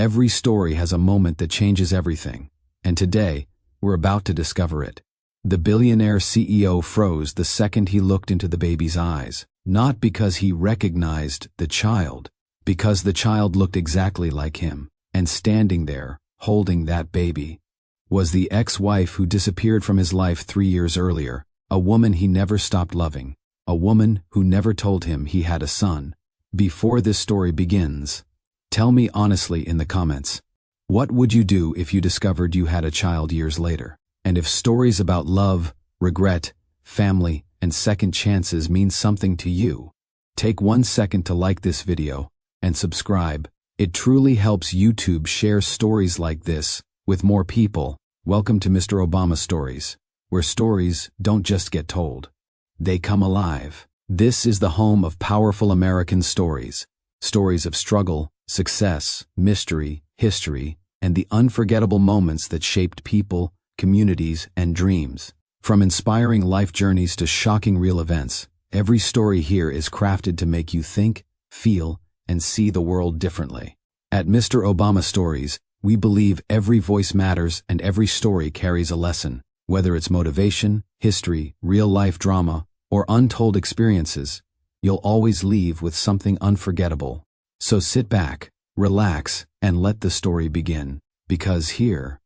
Every story has a moment that changes everything, and today, we're about to discover it. The billionaire CEO froze the second he looked into the baby's eyes, not because he recognized the child, because the child looked exactly like him, and standing there, holding that baby, was the ex-wife who disappeared from his life 3 years earlier, a woman he never stopped loving, a woman who never told him he had a son. Before this story begins, tell me honestly in the comments, what would you do if you discovered you had a child years later? And if stories about love, regret, family, and second chances mean something to you, take 1 second to like this video and subscribe. It truly helps YouTube share stories like this with more people. Welcome to Mr. Obama Stories, where stories don't just get told, they come alive. This is the home of powerful American stories, stories of struggle, success, mystery, history, and the unforgettable moments that shaped people, communities, and dreams. From inspiring life journeys to shocking real events, every story here is crafted to make you think, feel, and see the world differently. At Mr. Obama Stories, we believe every voice matters and every story carries a lesson. Whether it's motivation, history, real-life drama, or untold experiences, you'll always leave with something unforgettable. So sit back, relax, and let the story begin. Because here,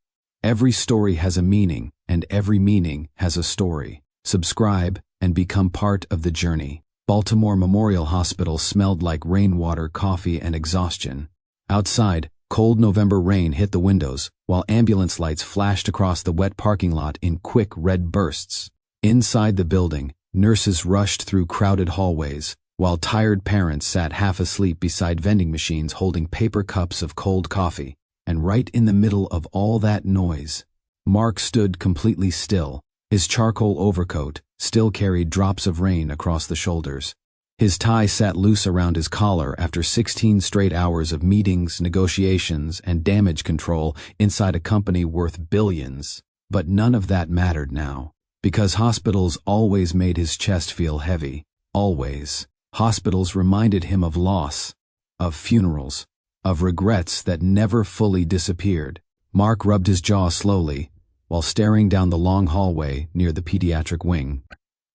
every story has a meaning, and every meaning has a story. Subscribe and become part of the journey. Baltimore Memorial Hospital smelled like rainwater, coffee, and exhaustion. Outside, cold November rain hit the windows, while ambulance lights flashed across the wet parking lot in quick red bursts. Inside the building, nurses rushed through crowded hallways, while tired parents sat half asleep beside vending machines holding paper cups of cold coffee. And right in the middle of all that noise, Mark stood completely still. His charcoal overcoat still carried drops of rain across the shoulders. His tie sat loose around his collar after 16 straight hours of meetings, negotiations, and damage control inside a company worth billions. But none of that mattered now, because hospitals always made his chest feel heavy. Always. Hospitals reminded him of loss, of funerals, of regrets that never fully disappeared. Mark rubbed his jaw slowly, while staring down the long hallway near the pediatric wing.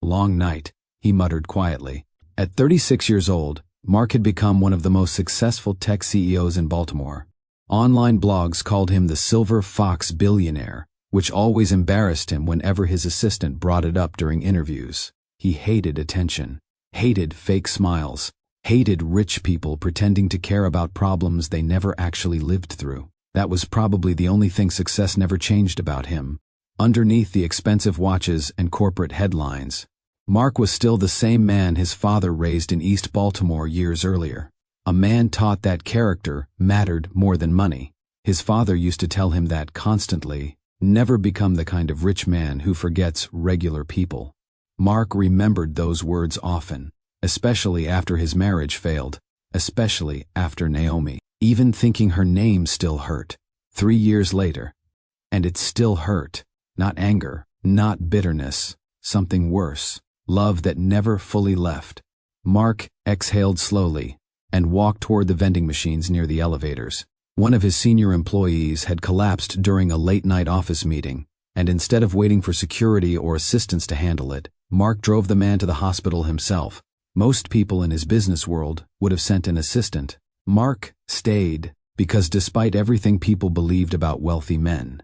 Long night, he muttered quietly. At 36 years old, Mark had become one of the most successful tech CEOs in Baltimore. Online blogs called him the Silver Fox billionaire, which always embarrassed him whenever his assistant brought it up during interviews. He hated attention, hated fake smiles, hated rich people pretending to care about problems they never actually lived through. That was probably the only thing success never changed about him. Underneath the expensive watches and corporate headlines, Mark was still the same man his father raised in East Baltimore years earlier. A man taught that character mattered more than money. His father used to tell him that constantly. Never become the kind of rich man who forgets regular people. Mark remembered those words often, especially after his marriage failed, especially after Naomi. Even thinking her name still hurt. 3 years later. And it still hurt. Not anger, not bitterness, something worse. Love that never fully left. Mark exhaled slowly and walked toward the vending machines near the elevators. One of his senior employees had collapsed during a late-night office meeting, and instead of waiting for security or assistants to handle it, Mark drove the man to the hospital himself. Most people in his business world would have sent an assistant. Mark stayed because despite everything people believed about wealthy men,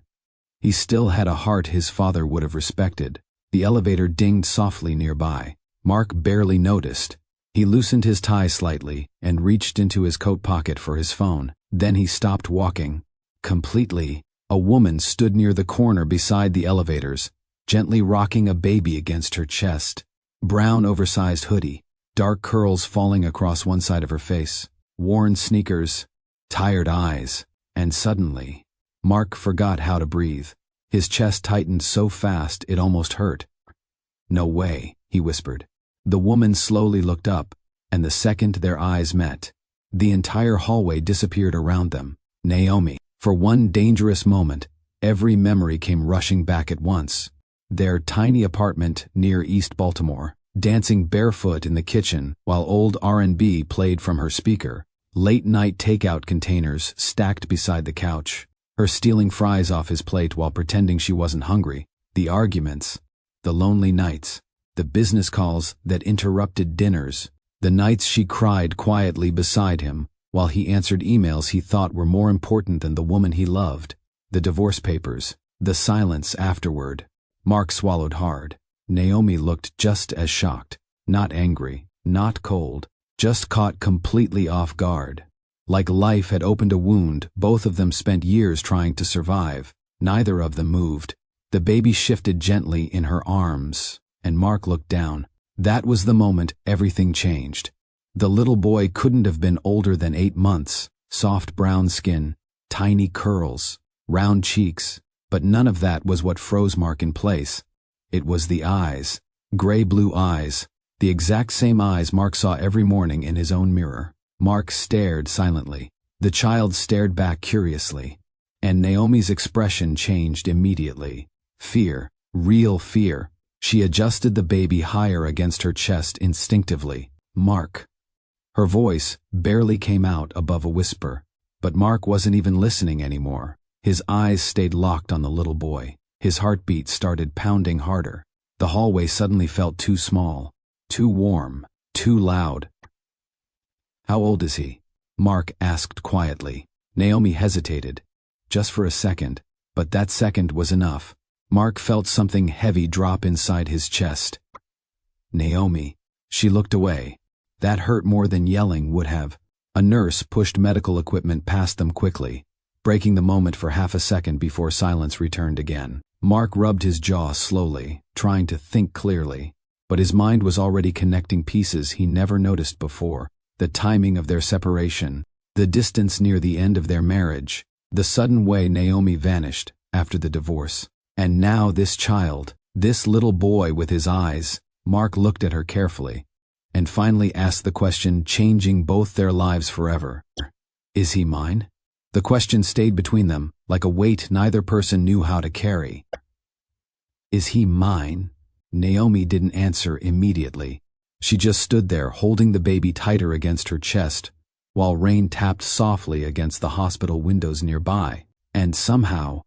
he still had a heart his father would have respected. The elevator dinged softly nearby. Mark barely noticed. He loosened his tie slightly and reached into his coat pocket for his phone. Then he stopped walking. Completely. A woman stood near the corner beside the elevators, gently rocking a baby against her chest. Brown oversized hoodie, dark curls falling across one side of her face, worn sneakers, tired eyes, and suddenly, Mark forgot how to breathe. His chest tightened so fast it almost hurt. "No way," he whispered. The woman slowly looked up, and the second their eyes met, the entire hallway disappeared around them. Naomi. For one dangerous moment, every memory came rushing back at once. Their tiny apartment near East Baltimore, dancing barefoot in the kitchen while old R&B played from her speaker, Late-night takeout containers stacked beside the couch, her stealing fries off his plate while pretending she wasn't hungry, the arguments, the lonely nights, the business calls that interrupted dinners, the nights she cried quietly beside him while he answered emails he thought were more important than the woman he loved, the divorce papers, the silence afterward. Mark swallowed hard. Naomi looked just as shocked, not angry, not cold, just caught completely off guard. Like life had opened a wound, both of them spent years trying to survive. Neither of them moved. The baby shifted gently in her arms, and Mark looked down. That was the moment everything changed. The little boy couldn't have been older than 8 months, soft brown skin, tiny curls, round cheeks, but none of that was what froze Mark in place. It was the eyes, gray-blue eyes, the exact same eyes Mark saw every morning in his own mirror. Mark stared silently. The child stared back curiously. And Naomi's expression changed immediately. Fear, real fear. She adjusted the baby higher against her chest instinctively. Mark. Her voice barely came out above a whisper. But Mark wasn't even listening anymore. His eyes stayed locked on the little boy. His heartbeat started pounding harder. The hallway suddenly felt too small, too warm, too loud. "How old is he?" Mark asked quietly. Naomi hesitated, just for a second, but that second was enough. Mark felt something heavy drop inside his chest. "Naomi." She looked away. That hurt more than yelling would have. A nurse pushed medical equipment past them quickly, breaking the moment for half a second before silence returned again. Mark rubbed his jaw slowly, trying to think clearly, but his mind was already connecting pieces he never noticed before. The timing of their separation, the distance near the end of their marriage, the sudden way Naomi vanished after the divorce. And now this child, this little boy with his eyes. Mark looked at her carefully, and finally asked the question changing both their lives forever. "Is he mine?" The question stayed between them, like a weight neither person knew how to carry. "Is he mine?" Naomi didn't answer immediately. She just stood there holding the baby tighter against her chest, while rain tapped softly against the hospital windows nearby. And somehow,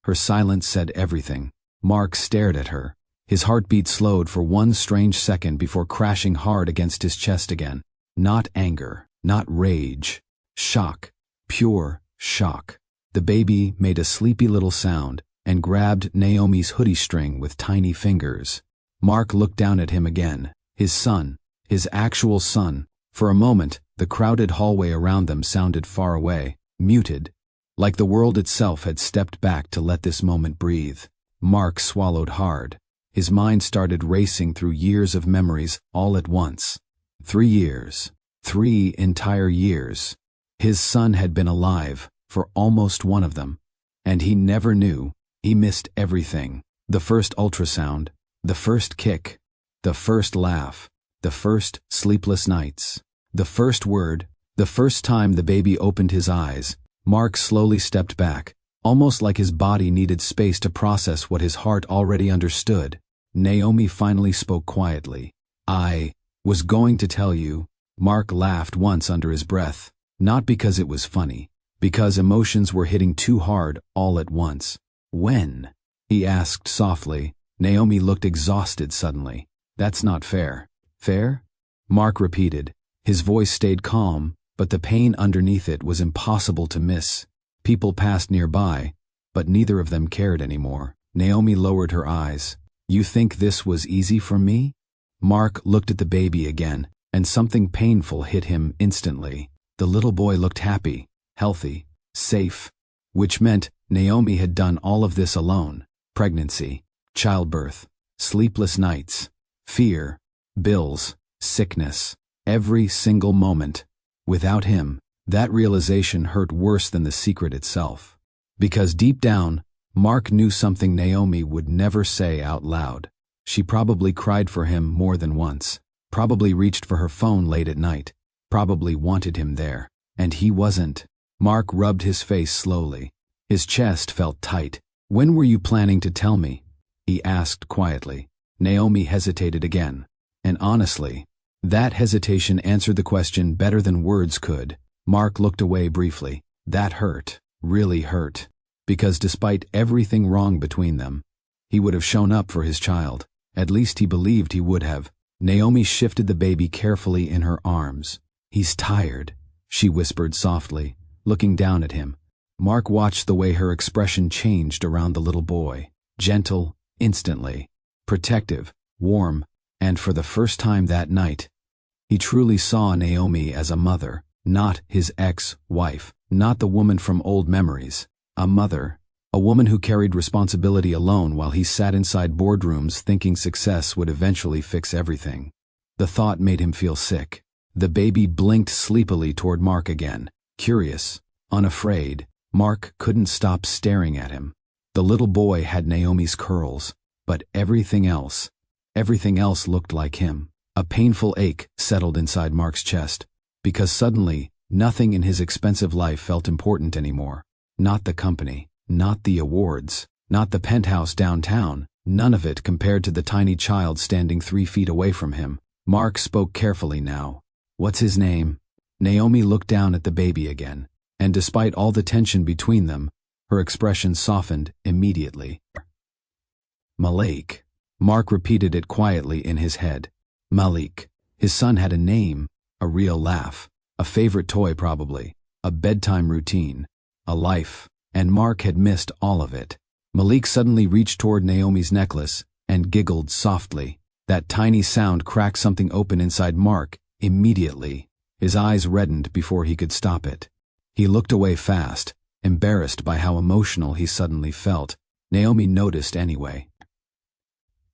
her silence said everything. Mark stared at her. His heartbeat slowed for one strange second before crashing hard against his chest again. Not anger, not rage. Shock. Pure shock. The baby made a sleepy little sound and grabbed Naomi's hoodie string with tiny fingers. Mark looked down at him again. His son, his actual son. For a moment, the crowded hallway around them sounded far away, muted, like the world itself had stepped back to let this moment breathe. Mark swallowed hard. His mind started racing through years of memories all at once. 3 years. 3 entire years. His son had been alive for almost one of them, and he never knew. He missed everything. The first ultrasound, the first kick, the first laugh, the first sleepless nights, the first word, the first time the baby opened his eyes. Mark slowly stepped back, almost like his body needed space to process what his heart already understood. Naomi finally spoke quietly. "I was going to tell you." Mark laughed once under his breath, not because it was funny, because emotions were hitting too hard all at once. "When?" he asked softly. Naomi looked exhausted suddenly. "That's not fair." "Fair?" Mark repeated. His voice stayed calm, but the pain underneath it was impossible to miss. People passed nearby, but neither of them cared anymore. Naomi lowered her eyes. "You think this was easy for me?" Mark looked at the baby again, and something painful hit him instantly. The little boy looked happy, healthy, safe, which meant Naomi had done all of this alone. Pregnancy, childbirth, sleepless nights, fear, bills, sickness, every single moment. Without him, that realization hurt worse than the secret itself. Because deep down, Mark knew something Naomi would never say out loud. She probably cried for him more than once, probably reached for her phone late at night, probably wanted him there. And he wasn't. Mark rubbed his face slowly. His chest felt tight. "When were you planning to tell me?" he asked quietly. Naomi hesitated again. And honestly, that hesitation answered the question better than words could. Mark looked away briefly. That hurt, really hurt. Because despite everything wrong between them, he would have shown up for his child. At least he believed he would have. Naomi shifted the baby carefully in her arms. "He's tired," she whispered softly, looking down at him. Mark watched the way her expression changed around the little boy. Gentle, instantly. Protective, warm, and for the first time that night, he truly saw Naomi as a mother, not his ex-wife, not the woman from old memories. A mother, a woman who carried responsibility alone while he sat inside boardrooms thinking success would eventually fix everything. The thought made him feel sick. The baby blinked sleepily toward Mark again. Curious, unafraid, Mark couldn't stop staring at him. The little boy had Naomi's curls, but everything else looked like him. A painful ache settled inside Mark's chest, because suddenly, nothing in his expensive life felt important anymore. Not the company, not the awards, not the penthouse downtown, none of it compared to the tiny child standing 3 feet away from him. Mark spoke carefully now. "What's his name?" Naomi looked down at the baby again, and despite all the tension between them, her expression softened immediately. "Malik." Mark repeated it quietly in his head. Malik. His son had a name, a real laugh, a favorite toy probably, a bedtime routine, a life, and Mark had missed all of it. Malik suddenly reached toward Naomi's necklace and giggled softly. That tiny sound cracked something open inside Mark immediately. His eyes reddened before he could stop it. He looked away fast, embarrassed by how emotional he suddenly felt. Naomi noticed anyway.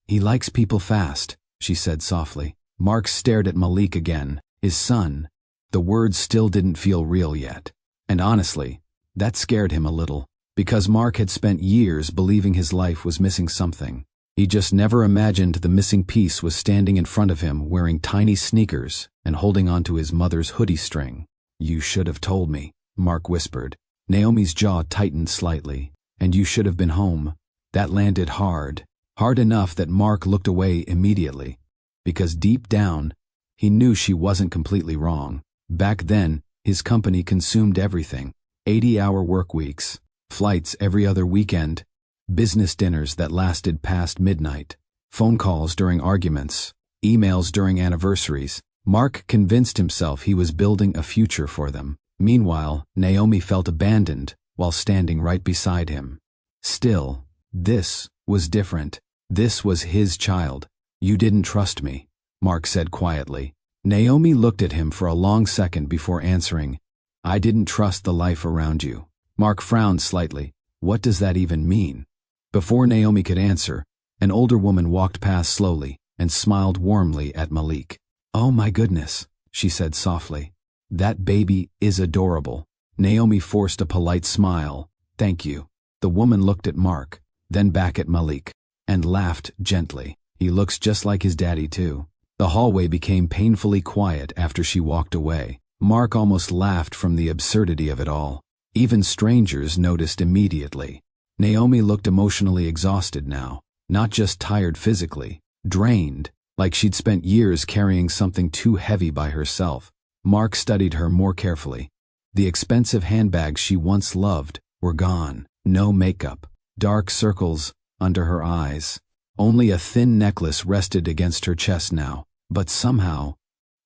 "He likes people fast," she said softly. Mark stared at Malik again. His son. The words still didn't feel real yet. And honestly, that scared him a little, because Mark had spent years believing his life was missing something. He just never imagined the missing piece was standing in front of him wearing tiny sneakers and holding onto his mother's hoodie string. "You should have told me," Mark whispered. Naomi's jaw tightened slightly. "And you should have been home." That landed hard. Hard enough that Mark looked away immediately, because deep down, he knew she wasn't completely wrong. Back then, his company consumed everything. 80-hour work weeks, flights every other weekend, business dinners that lasted past midnight, phone calls during arguments, emails during anniversaries. Mark convinced himself he was building a future for them. Meanwhile, Naomi felt abandoned while standing right beside him. Still, this was different. This was his child. "You didn't trust me," Mark said quietly. Naomi looked at him for a long second before answering, "I didn't trust the life around you." Mark frowned slightly. What does that even mean? Before Naomi could answer, an older woman walked past slowly and smiled warmly at Malik. "Oh my goodness," she said softly. "That baby is adorable." Naomi forced a polite smile. "Thank you." The woman looked at Mark, then back at Malik, and laughed gently. "He looks just like his daddy too." The hallway became painfully quiet after she walked away. Mark almost laughed from the absurdity of it all. Even strangers noticed immediately. Naomi looked emotionally exhausted now, not just tired physically, drained, like she'd spent years carrying something too heavy by herself. Mark studied her more carefully. The expensive handbags she once loved were gone. No makeup, dark circles under her eyes. Only a thin necklace rested against her chest now, but somehow,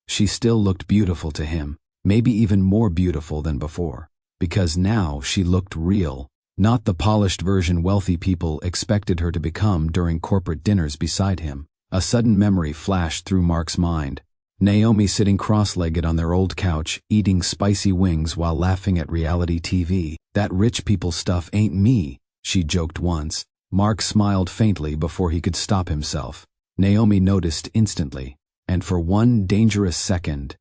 she still looked beautiful to him, maybe even more beautiful than before, because now she looked real, not the polished version wealthy people expected her to become during corporate dinners beside him. A sudden memory flashed through Mark's mind. Naomi sitting cross-legged on their old couch, eating spicy wings while laughing at reality TV. "That rich people stuff ain't me," she joked once. Mark smiled faintly before he could stop himself. Naomi noticed instantly, and for one dangerous second,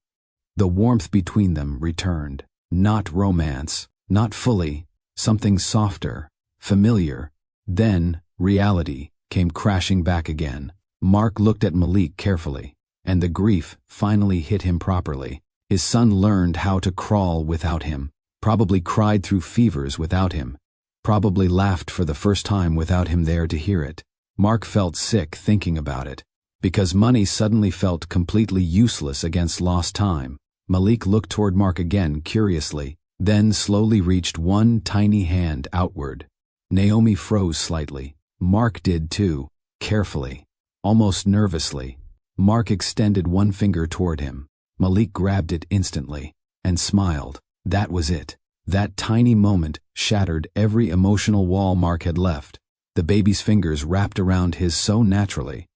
the warmth between them returned. Not romance, not fully, something softer, familiar. Then, reality came crashing back again. Mark looked at Malik carefully, and the grief finally hit him properly. His son learned how to crawl without him, probably cried through fevers without him, probably laughed for the first time without him there to hear it. Mark felt sick thinking about it, because money suddenly felt completely useless against lost time. Malik looked toward Mark again curiously, then slowly reached one tiny hand outward. Naomi froze slightly. Mark did too, carefully, almost nervously. Mark extended one finger toward him. Malik grabbed it instantly and smiled. That was it. That tiny moment shattered every emotional wall Mark had left. The baby's fingers wrapped around his so naturally,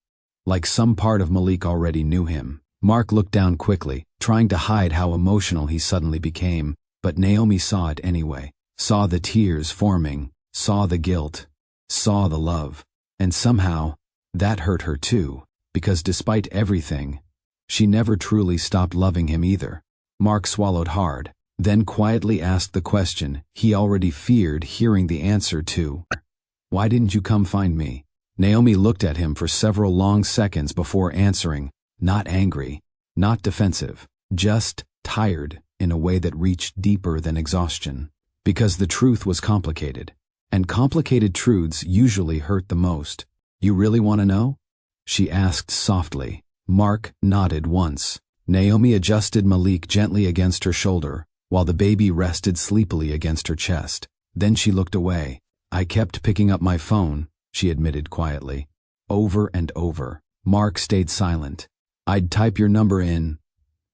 like some part of Malik already knew him. Mark looked down quickly, trying to hide how emotional he suddenly became, but Naomi saw it anyway. Saw the tears forming, saw the guilt, saw the love. And somehow, that hurt her too, because despite everything, she never truly stopped loving him either. Mark swallowed hard, then quietly asked the question he already feared hearing the answer to. "Why didn't you come find me?" Naomi looked at him for several long seconds before answering, not angry, not defensive, just tired in a way that reached deeper than exhaustion. Because the truth was complicated, and complicated truths usually hurt the most. "You really want to know?" she asked softly. Mark nodded once. Naomi adjusted Malik gently against her shoulder, while the baby rested sleepily against her chest. Then she looked away. "I kept picking up my phone," she admitted quietly. "Over and over." Mark stayed silent. "I'd type your number in,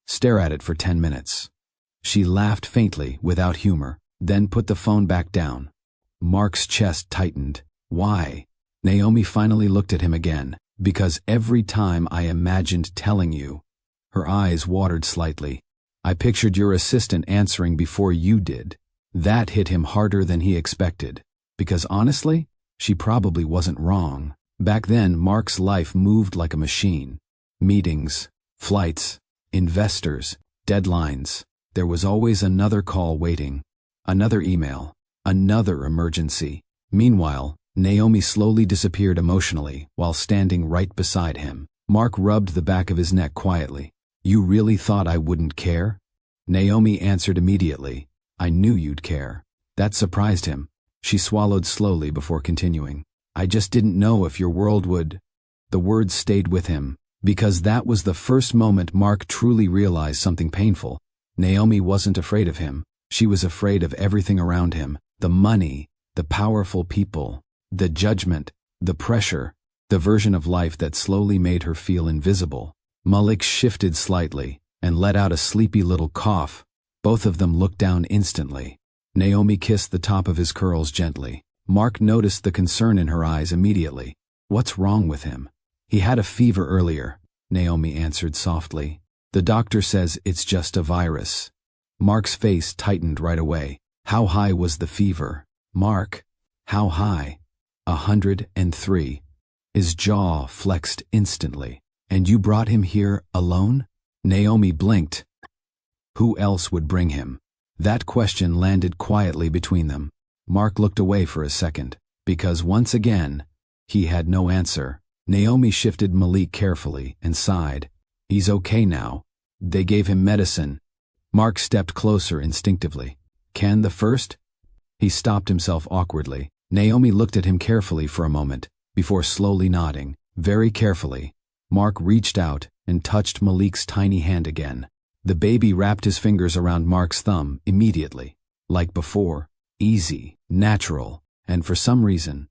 stare at it for 10 minutes. She laughed faintly, without humor, then put the phone back down. Mark's chest tightened. "Why?" Naomi finally looked at him again. "Because every time I imagined telling you." Her eyes watered slightly. "I pictured your assistant answering before you did." That hit him harder than he expected. Because honestly, she probably wasn't wrong. Back then, Mark's life moved like a machine. Meetings, flights, investors, deadlines. There was always another call waiting, another email, another emergency. Meanwhile, Naomi slowly disappeared emotionally while standing right beside him. Mark rubbed the back of his neck quietly. "You really thought I wouldn't care?" Naomi answered immediately. "I knew you'd care." That surprised him. She swallowed slowly before continuing. "I just didn't know if your world would." The words stayed with him, because that was the first moment Mark truly realized something painful. Naomi wasn't afraid of him. She was afraid of everything around him. The money, the powerful people, the judgment, the pressure, the version of life that slowly made her feel invisible. Malik shifted slightly and let out a sleepy little cough. Both of them looked down instantly. Naomi kissed the top of his curls gently. Mark noticed the concern in her eyes immediately. "What's wrong with him?" "He had a fever earlier," Naomi answered softly. "The doctor says it's just a virus." Mark's face tightened right away. How high was the fever? "Mark, how high?" 103. His jaw flexed instantly. "And you brought him here alone?" Naomi blinked. Who else would bring him? That question landed quietly between them. Mark looked away for a second, because once again, he had no answer. Naomi shifted Malik carefully and sighed. "He's okay now. They gave him medicine." Mark stepped closer instinctively. "Can the first?" He stopped himself awkwardly. Naomi looked at him carefully for a moment, before slowly nodding. Very carefully, Mark reached out and touched Malik's tiny hand again. The baby wrapped his fingers around Mark's thumb immediately. Like before, easy, natural, and for some reason,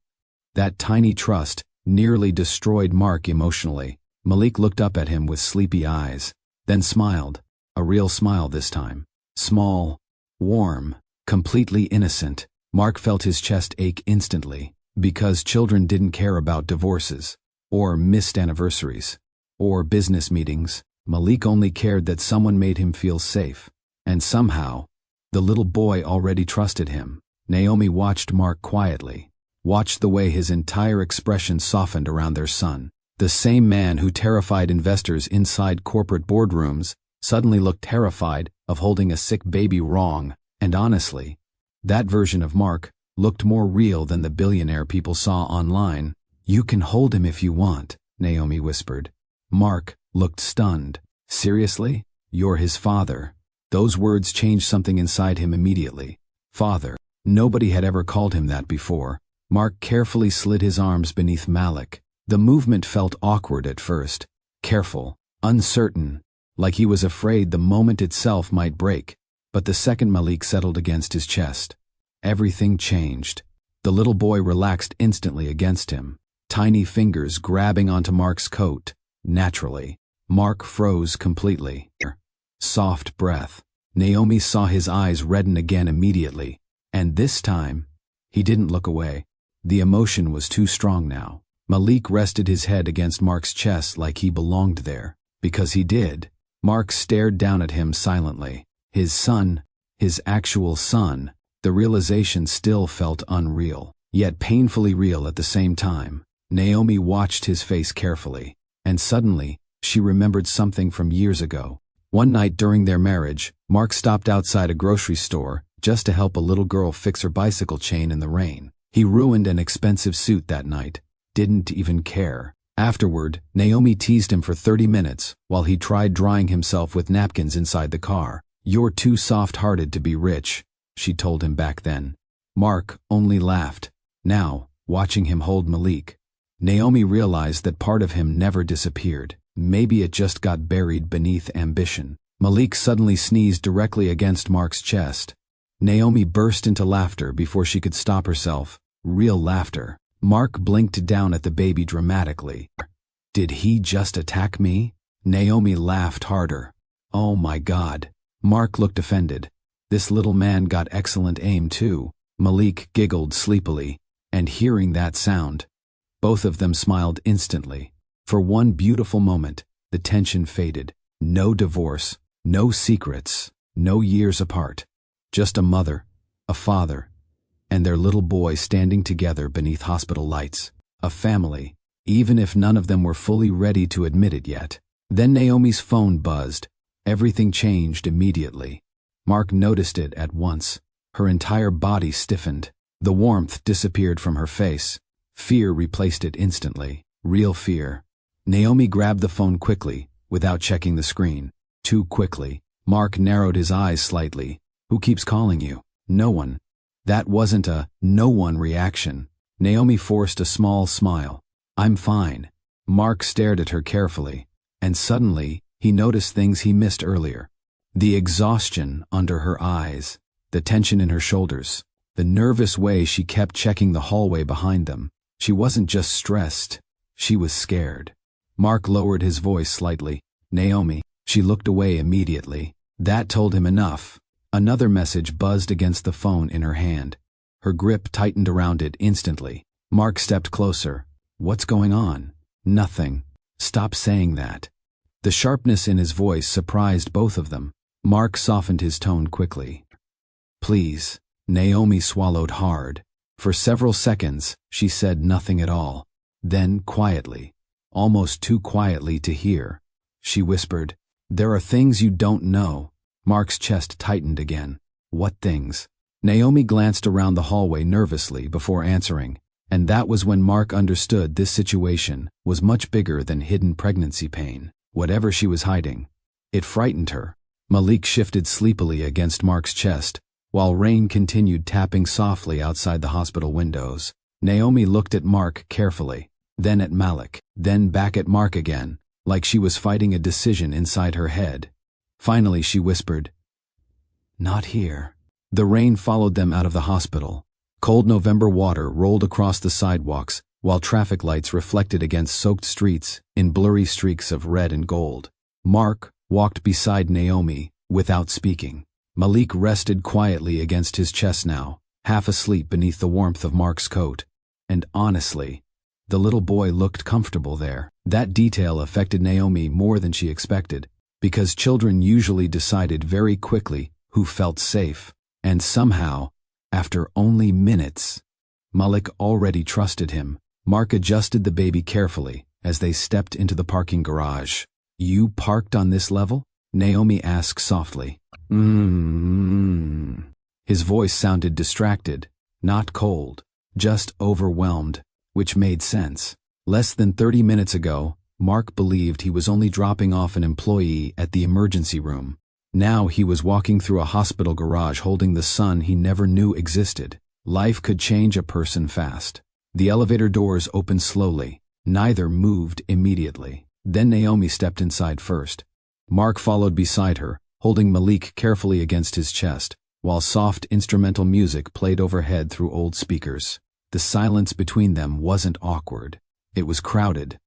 that tiny trust nearly destroyed Mark emotionally. Malik looked up at him with sleepy eyes, then smiled, a real smile this time. Small, warm, completely innocent. Mark felt his chest ache instantly, because children didn't care about divorces, or missed anniversaries, or business meetings. Malik only cared that someone made him feel safe. And somehow, the little boy already trusted him. Naomi watched Mark quietly, watched the way his entire expression softened around their son. The same man who terrified investors inside corporate boardrooms suddenly looked terrified of holding a sick baby wrong. And honestly, that version of Mark looked more real than the billionaire people saw online. "You can hold him if you want," Naomi whispered. Mark looked stunned. "Seriously? You're his father?" Those words changed something inside him immediately. Father. Nobody had ever called him that before. Mark carefully slid his arms beneath Malik. The movement felt awkward at first. Careful, uncertain, like he was afraid the moment itself might break. But the second Malik settled against his chest, everything changed. The little boy relaxed instantly against him, tiny fingers grabbing onto Mark's coat. Naturally, Mark froze completely. Soft breath. Naomi saw his eyes redden again immediately, and this time, he didn't look away. The emotion was too strong now. Malik rested his head against Mark's chest like he belonged there. Because he did. Mark stared down at him silently. His son, his actual son. The realization still felt unreal, yet painfully real at the same time. Naomi watched his face carefully, and suddenly, she remembered something from years ago. One night during their marriage, Mark stopped outside a grocery store just to help a little girl fix her bicycle chain in the rain. He ruined an expensive suit that night, didn't even care. Afterward, Naomi teased him for 30 minutes while he tried drying himself with napkins inside the car. "You're too soft-hearted to be rich," she told him back then. Mark only laughed. Now, watching him hold Malik, Naomi realized that part of him never disappeared. Maybe it just got buried beneath ambition. Malik suddenly sneezed directly against Mark's chest. Naomi burst into laughter before she could stop herself. Real laughter. Mark blinked down at the baby dramatically. "Did he just attack me?" Naomi laughed harder. "Oh my God." Mark looked offended. This little man got excellent aim too. Malik giggled sleepily, and hearing that sound, both of them smiled instantly. For one beautiful moment, the tension faded. No divorce, no secrets, no years apart. Just a mother, a father, and their little boy standing together beneath hospital lights. A family, even if none of them were fully ready to admit it yet. Then Naomi's phone buzzed. Everything changed immediately. Mark noticed it at once. Her entire body stiffened. The warmth disappeared from her face. Fear replaced it instantly. Real fear. Naomi grabbed the phone quickly, without checking the screen. Too quickly. Mark narrowed his eyes slightly. "Who keeps calling you?" "No one." That wasn't a "no one" reaction. Naomi forced a small smile. "I'm fine." Mark stared at her carefully, and suddenly, he noticed things he missed earlier. The exhaustion under her eyes, the tension in her shoulders, the nervous way she kept checking the hallway behind them. She wasn't just stressed, she was scared. Mark lowered his voice slightly. "Naomi." She looked away immediately. That told him enough. Another message buzzed against the phone in her hand. Her grip tightened around it instantly. Mark stepped closer. "What's going on?" "Nothing." "Stop saying that." The sharpness in his voice surprised both of them. Mark softened his tone quickly. "Please." Naomi swallowed hard. For several seconds, she said nothing at all. Then, quietly, almost too quietly to hear, she whispered, "There are things you don't know." Mark's chest tightened again. "What things?" Naomi glanced around the hallway nervously before answering, and that was when Mark understood this situation was much bigger than hidden pregnancy pain. Whatever she was hiding, it frightened her. Malik shifted sleepily against Mark's chest, while rain continued tapping softly outside the hospital windows. Naomi looked at Mark carefully, then at Malik, then back at Mark again, like she was fighting a decision inside her head. Finally she whispered, "Not here." The rain followed them out of the hospital. Cold November water rolled across the sidewalks, while traffic lights reflected against soaked streets in blurry streaks of red and gold. Mark walked beside Naomi, without speaking. Malik rested quietly against his chest now, half asleep beneath the warmth of Mark's coat. And honestly, the little boy looked comfortable there. That detail affected Naomi more than she expected, because children usually decided very quickly who felt safe. And somehow, after only minutes, Malik already trusted him. Mark adjusted the baby carefully as they stepped into the parking garage. "You parked on this level?" Naomi asked softly. His voice sounded distracted, not cold, just overwhelmed, which made sense. Less than 30 minutes ago, Mark believed he was only dropping off an employee at the emergency room. Now he was walking through a hospital garage holding the son he never knew existed. Life could change a person fast. The elevator doors opened slowly. Neither moved immediately. Then Naomi stepped inside first. Mark followed beside her, holding Malik carefully against his chest, while soft instrumental music played overhead through old speakers. The silence between them wasn't awkward. It was crowded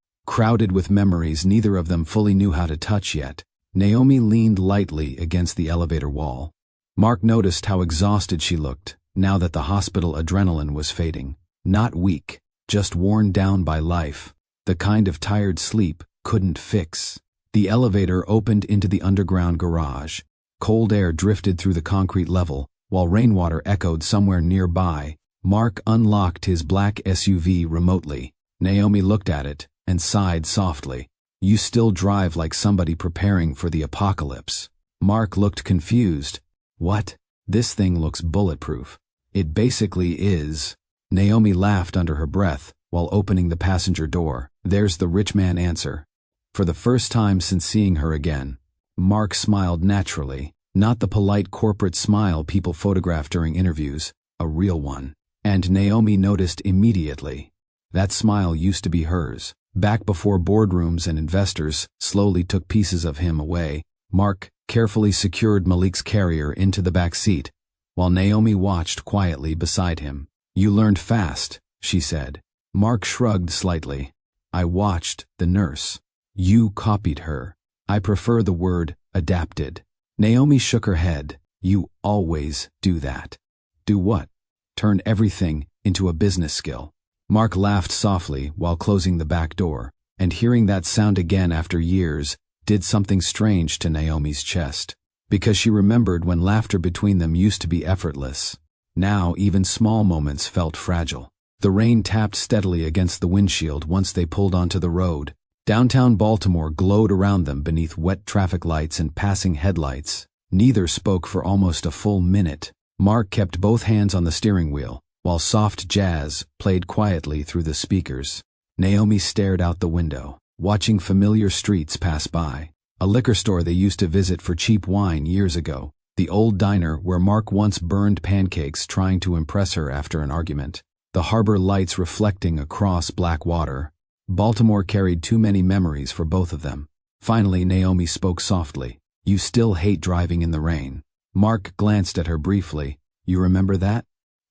with memories neither of them fully knew how to touch yet. Naomi leaned lightly against the elevator wall. Mark noticed how exhausted she looked, now that the hospital adrenaline was fading. Not weak, just worn down by life. The kind of tired sleep couldn't fix. The elevator opened into the underground garage. Cold air drifted through the concrete level, while rainwater echoed somewhere nearby. Mark unlocked his black SUV remotely. Naomi looked at it and sighed softly. "You still drive like somebody preparing for the apocalypse." Mark looked confused. "What? This thing looks bulletproof." "It basically is." Naomi laughed under her breath while opening the passenger door. There's the rich man answer. For the first time since seeing her again, Mark smiled naturally, not the polite corporate smile people photograph during interviews, a real one. And Naomi noticed immediately. That smile used to be hers. Back before boardrooms and investors slowly took pieces of him away, Mark carefully secured Malik's carrier into the back seat, while Naomi watched quietly beside him. "You learned fast," she said. Mark shrugged slightly. "I watched the nurse. You copied her." "I prefer the word adapted." Naomi shook her head. "You always do that." "Do what?" "Turn everything into a business skill." Mark laughed softly while closing the back door, and hearing that sound again after years did something strange to Naomi's chest, because she remembered when laughter between them used to be effortless. Now even small moments felt fragile. The rain tapped steadily against the windshield once they pulled onto the road. Downtown Baltimore glowed around them beneath wet traffic lights and passing headlights. Neither spoke for almost a full minute. Mark kept both hands on the steering wheel, while soft jazz played quietly through the speakers. Naomi stared out the window, watching familiar streets pass by. A liquor store they used to visit for cheap wine years ago. The old diner where Mark once burned pancakes trying to impress her after an argument. The harbor lights reflecting across black water. Baltimore carried too many memories for both of them. Finally, Naomi spoke softly. "You still hate driving in the rain." Mark glanced at her briefly. "You remember that?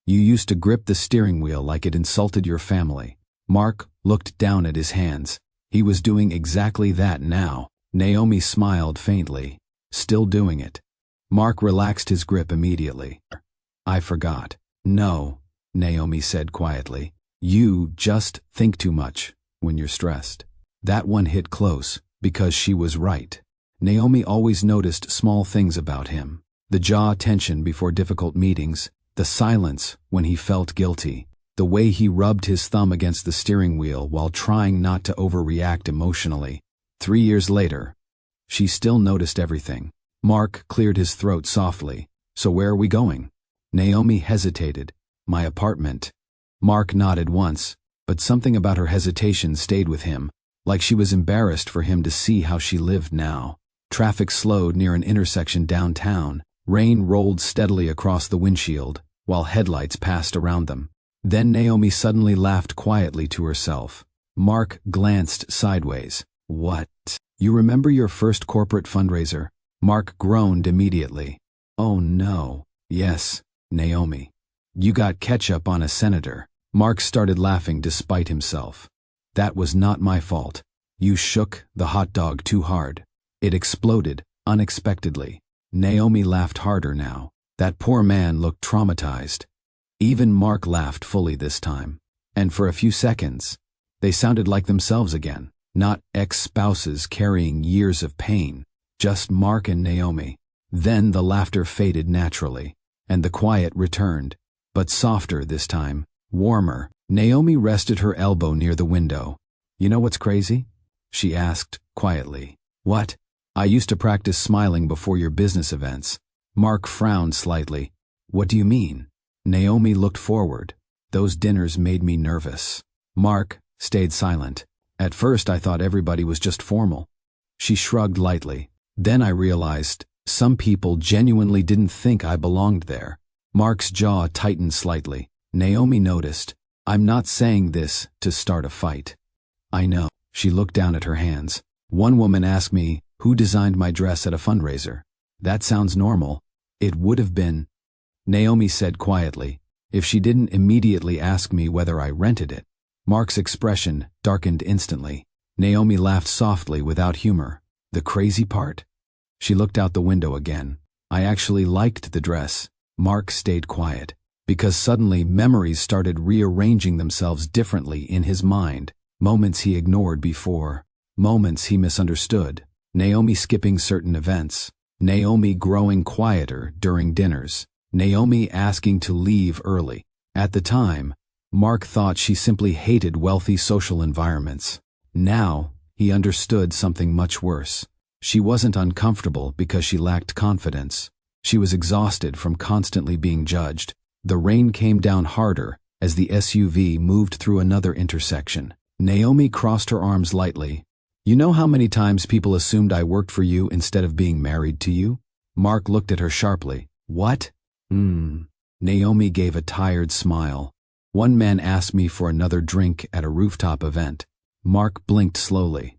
You used to grip the steering wheel like it insulted your family." Mark looked down at his hands. He was doing exactly that now. Naomi smiled faintly. "Still doing it." Mark relaxed his grip immediately. "I forgot." "No," Naomi said quietly. "You just think too much when you're stressed." That one hit close, because she was right. Naomi always noticed small things about him. The jaw tension before difficult meetings, the silence when he felt guilty, the way he rubbed his thumb against the steering wheel while trying not to overreact emotionally. 3 years later, she still noticed everything. Mark cleared his throat softly. "So where are we going?" Naomi hesitated. "My apartment." Mark nodded once, but something about her hesitation stayed with him, like she was embarrassed for him to see how she lived now. Traffic slowed near an intersection downtown. Rain rolled steadily across the windshield, while headlights passed around them. Then Naomi suddenly laughed quietly to herself. Mark glanced sideways. "What? You remember your first corporate fundraiser?" Mark groaned immediately. "Oh no." "Yes, Naomi. You got ketchup on a senator." Mark started laughing despite himself. "That was not my fault. You shook the hot dog too hard. It exploded unexpectedly." Naomi laughed harder now. That poor man looked traumatized. Even Mark laughed fully this time. And for a few seconds, they sounded like themselves again. Not ex-spouses carrying years of pain. Just Mark and Naomi. Then the laughter faded naturally, and the quiet returned. But softer this time. Warmer. Naomi rested her elbow near the window. "You know what's crazy?" she asked quietly. "What?" "I used to practice smiling before your business events." Mark frowned slightly. "What do you mean?" Naomi looked forward. "Those dinners made me nervous." Mark stayed silent. "At first I thought everybody was just formal." She shrugged lightly. "Then I realized some people genuinely didn't think I belonged there." Mark's jaw tightened slightly. Naomi noticed. "I'm not saying this to start a fight." "I know." She looked down at her hands. "One woman asked me Who designed my dress at a fundraiser? That sounds normal. It would have been, Naomi said quietly, if she didn't immediately ask me whether I rented it. Mark's expression darkened instantly. Naomi laughed softly without humor. The crazy part? She looked out the window again. I actually liked the dress. Mark stayed quiet, because suddenly memories started rearranging themselves differently in his mind. Moments he ignored before. Moments he misunderstood. Naomi skipping certain events. Naomi growing quieter during dinners. Naomi asking to leave early. At the time, Mark thought she simply hated wealthy social environments. Now, he understood something much worse. She wasn't uncomfortable because she lacked confidence. She was exhausted from constantly being judged. The rain came down harder as the SUV moved through another intersection. Naomi crossed her arms lightly. You know how many times people assumed I worked for you instead of being married to you? Mark looked at her sharply. What? Naomi gave a tired smile. One man asked me for another drink at a rooftop event. Mark blinked slowly.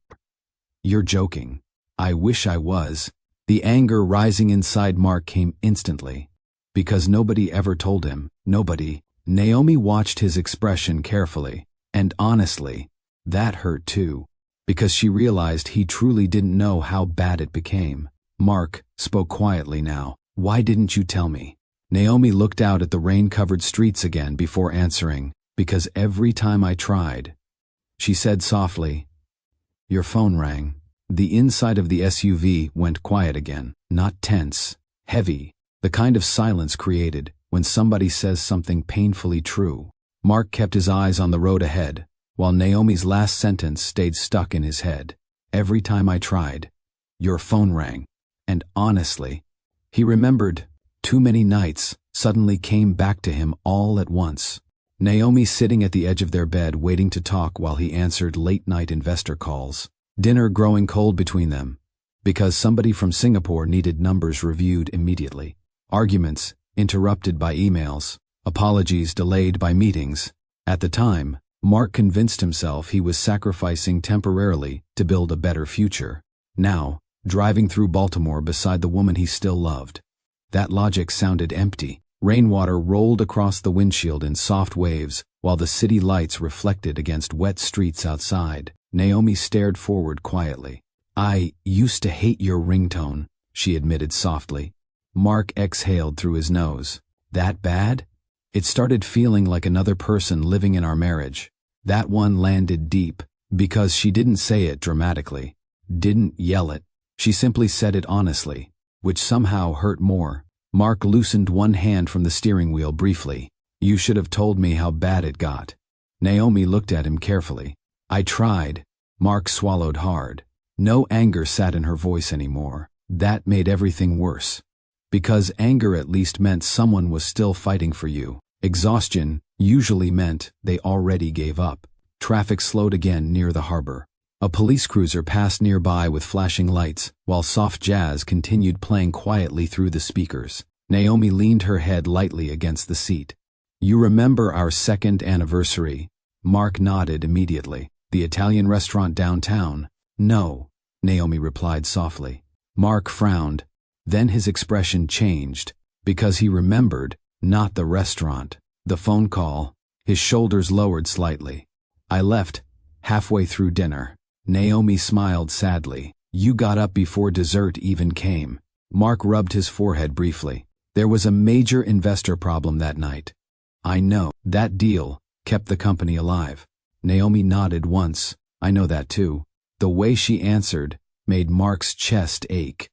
You're joking. I wish I was. The anger rising inside Mark came instantly. Because nobody ever told him. Nobody. Naomi watched his expression carefully. And honestly, that hurt too. Because she realized he truly didn't know how bad it became. Mark spoke quietly now. Why didn't you tell me? Naomi looked out at the rain-covered streets again before answering. Because every time I tried. She said softly. Your phone rang. The inside of the SUV went quiet again. Not tense. Heavy. The kind of silence created when somebody says something painfully true. Mark kept his eyes on the road ahead, while Naomi's last sentence stayed stuck in his head. Every time I tried. Your phone rang. And honestly, he remembered. Too many nights suddenly came back to him all at once. Naomi sitting at the edge of their bed waiting to talk while he answered late-night investor calls. Dinner growing cold between them, because somebody from Singapore needed numbers reviewed immediately. Arguments interrupted by emails. Apologies delayed by meetings. At the time, Mark convinced himself he was sacrificing temporarily to build a better future. Now, driving through Baltimore beside the woman he still loved. That logic sounded empty. Rainwater rolled across the windshield in soft waves, while the city lights reflected against wet streets outside. Naomi stared forward quietly. I used to hate your ringtone, she admitted softly. Mark exhaled through his nose. That bad? It started feeling like another person living in our marriage. That one landed deep, because she didn't say it dramatically. Didn't yell it. She simply said it honestly, which somehow hurt more. Mark loosened one hand from the steering wheel briefly. You should have told me how bad it got. Naomi looked at him carefully. I tried. Mark swallowed hard. No anger sat in her voice anymore. That made everything worse. Because anger at least meant someone was still fighting for you. Exhaustion usually meant they already gave up. Traffic slowed again near the harbor. A police cruiser passed nearby with flashing lights, while soft jazz continued playing quietly through the speakers. Naomi leaned her head lightly against the seat. You remember our second anniversary? Mark nodded immediately. The Italian restaurant downtown? No, Naomi replied softly. Mark frowned. Then his expression changed, because he remembered, not the restaurant, the phone call. His shoulders lowered slightly. I left, halfway through dinner. Naomi smiled sadly. You got up before dessert even came. Mark rubbed his forehead briefly. There was a major investor problem that night. I know. That deal kept the company alive. Naomi nodded once. I know that too. The way she answered made Mark's chest ache.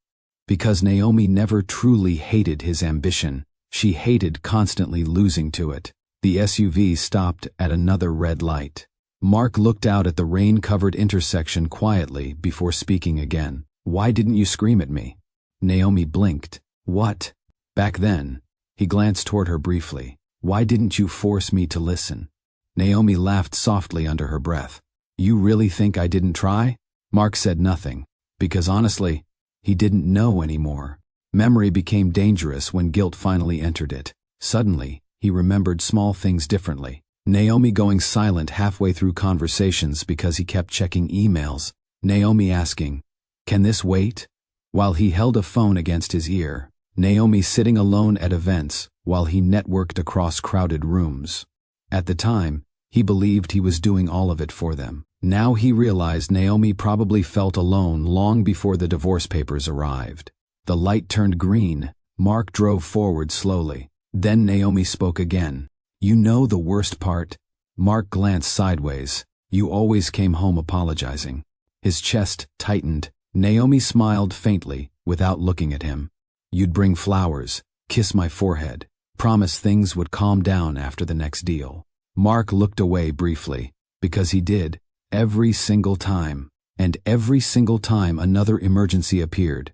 Because Naomi never truly hated his ambition. She hated constantly losing to it. The SUV stopped at another red light. Mark looked out at the rain-covered intersection quietly before speaking again. Why didn't you scream at me? Naomi blinked. What? Back then. He glanced toward her briefly. Why didn't you force me to listen? Naomi laughed softly under her breath. You really think I didn't try? Mark said nothing, because honestly, he didn't know anymore. Memory became dangerous when guilt finally entered it. Suddenly, he remembered small things differently. Naomi going silent halfway through conversations because he kept checking emails. Naomi asking, Can this wait? While he held a phone against his ear, Naomi sitting alone at events while he networked across crowded rooms. At the time, he believed he was doing all of it for them. Now he realized Naomi probably felt alone long before the divorce papers arrived. The light turned green. Mark drove forward slowly. Then Naomi spoke again. You know the worst part? Mark glanced sideways. You always came home apologizing. His chest tightened. Naomi smiled faintly, without looking at him. You'd bring flowers, kiss my forehead, promise things would calm down after the next deal. Mark looked away briefly, because he did, every single time. And every single time another emergency appeared.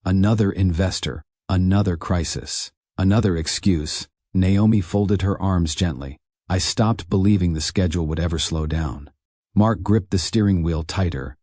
Another investor, another crisis, another excuse. Naomi folded her arms gently. I stopped believing the schedule would ever slow down. Mark gripped the steering wheel tighter.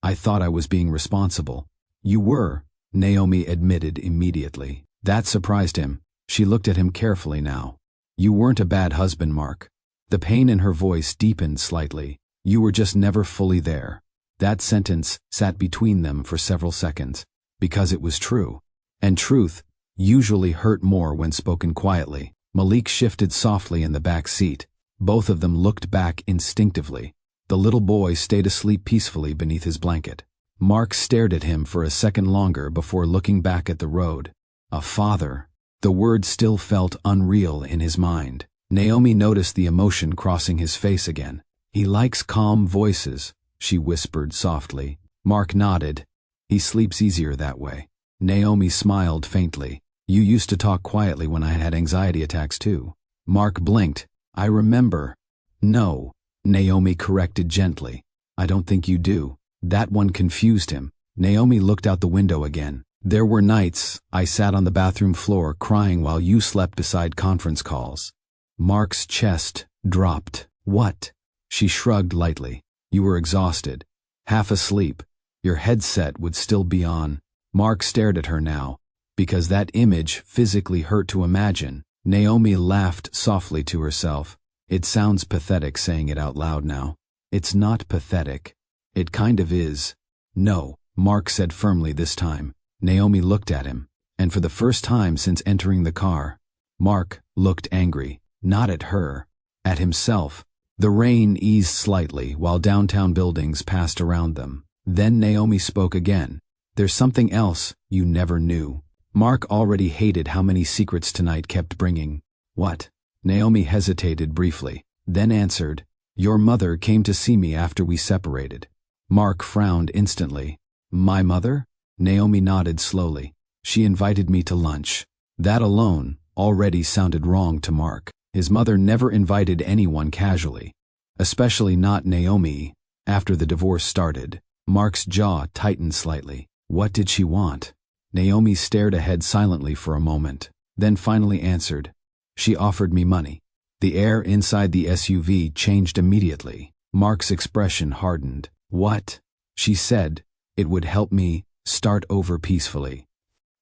I thought I was being responsible. You were, Naomi admitted immediately. That surprised him. She looked at him carefully now. You weren't a bad husband, Mark. The pain in her voice deepened slightly. You were just never fully there. That sentence sat between them for several seconds, because it was true. And truth usually hurt more when spoken quietly. Malik shifted softly in the back seat. Both of them looked back instinctively. The little boy stayed asleep peacefully beneath his blanket. Mark stared at him for a second longer before looking back at the road. A father. The word still felt unreal in his mind. Naomi noticed the emotion crossing his face again. He likes calm voices, she whispered softly. Mark nodded. He sleeps easier that way. Naomi smiled faintly. You used to talk quietly when I had anxiety attacks too. Mark blinked. I remember. No, Naomi corrected gently. I don't think you do. That one confused him. Naomi looked out the window again. There were nights I sat on the bathroom floor crying while you slept beside conference calls. Mark's chest dropped. What? She shrugged lightly. You were exhausted. Half asleep. Your headset would still be on. Mark stared at her now, because that image physically hurt to imagine. Naomi laughed softly to herself. It sounds pathetic saying it out loud now. It's not pathetic. It kind of is. No, Mark said firmly this time. Naomi looked at him, and for the first time since entering the car, Mark looked angry, not at her, at himself. The rain eased slightly while downtown buildings passed around them. Then Naomi spoke again. There's something else you never knew. Mark already hated how many secrets tonight kept bringing. What? Naomi hesitated briefly, then answered, Your mother came to see me after we separated. Mark frowned instantly. My mother? Naomi nodded slowly. She invited me to lunch. That alone already sounded wrong to Mark. His mother never invited anyone casually, especially not Naomi. After the divorce started, Mark's jaw tightened slightly. What did she want? Naomi stared ahead silently for a moment, then finally answered, She offered me money. The air inside the SUV changed immediately. Mark's expression hardened. What? She said, it would help me start over peacefully.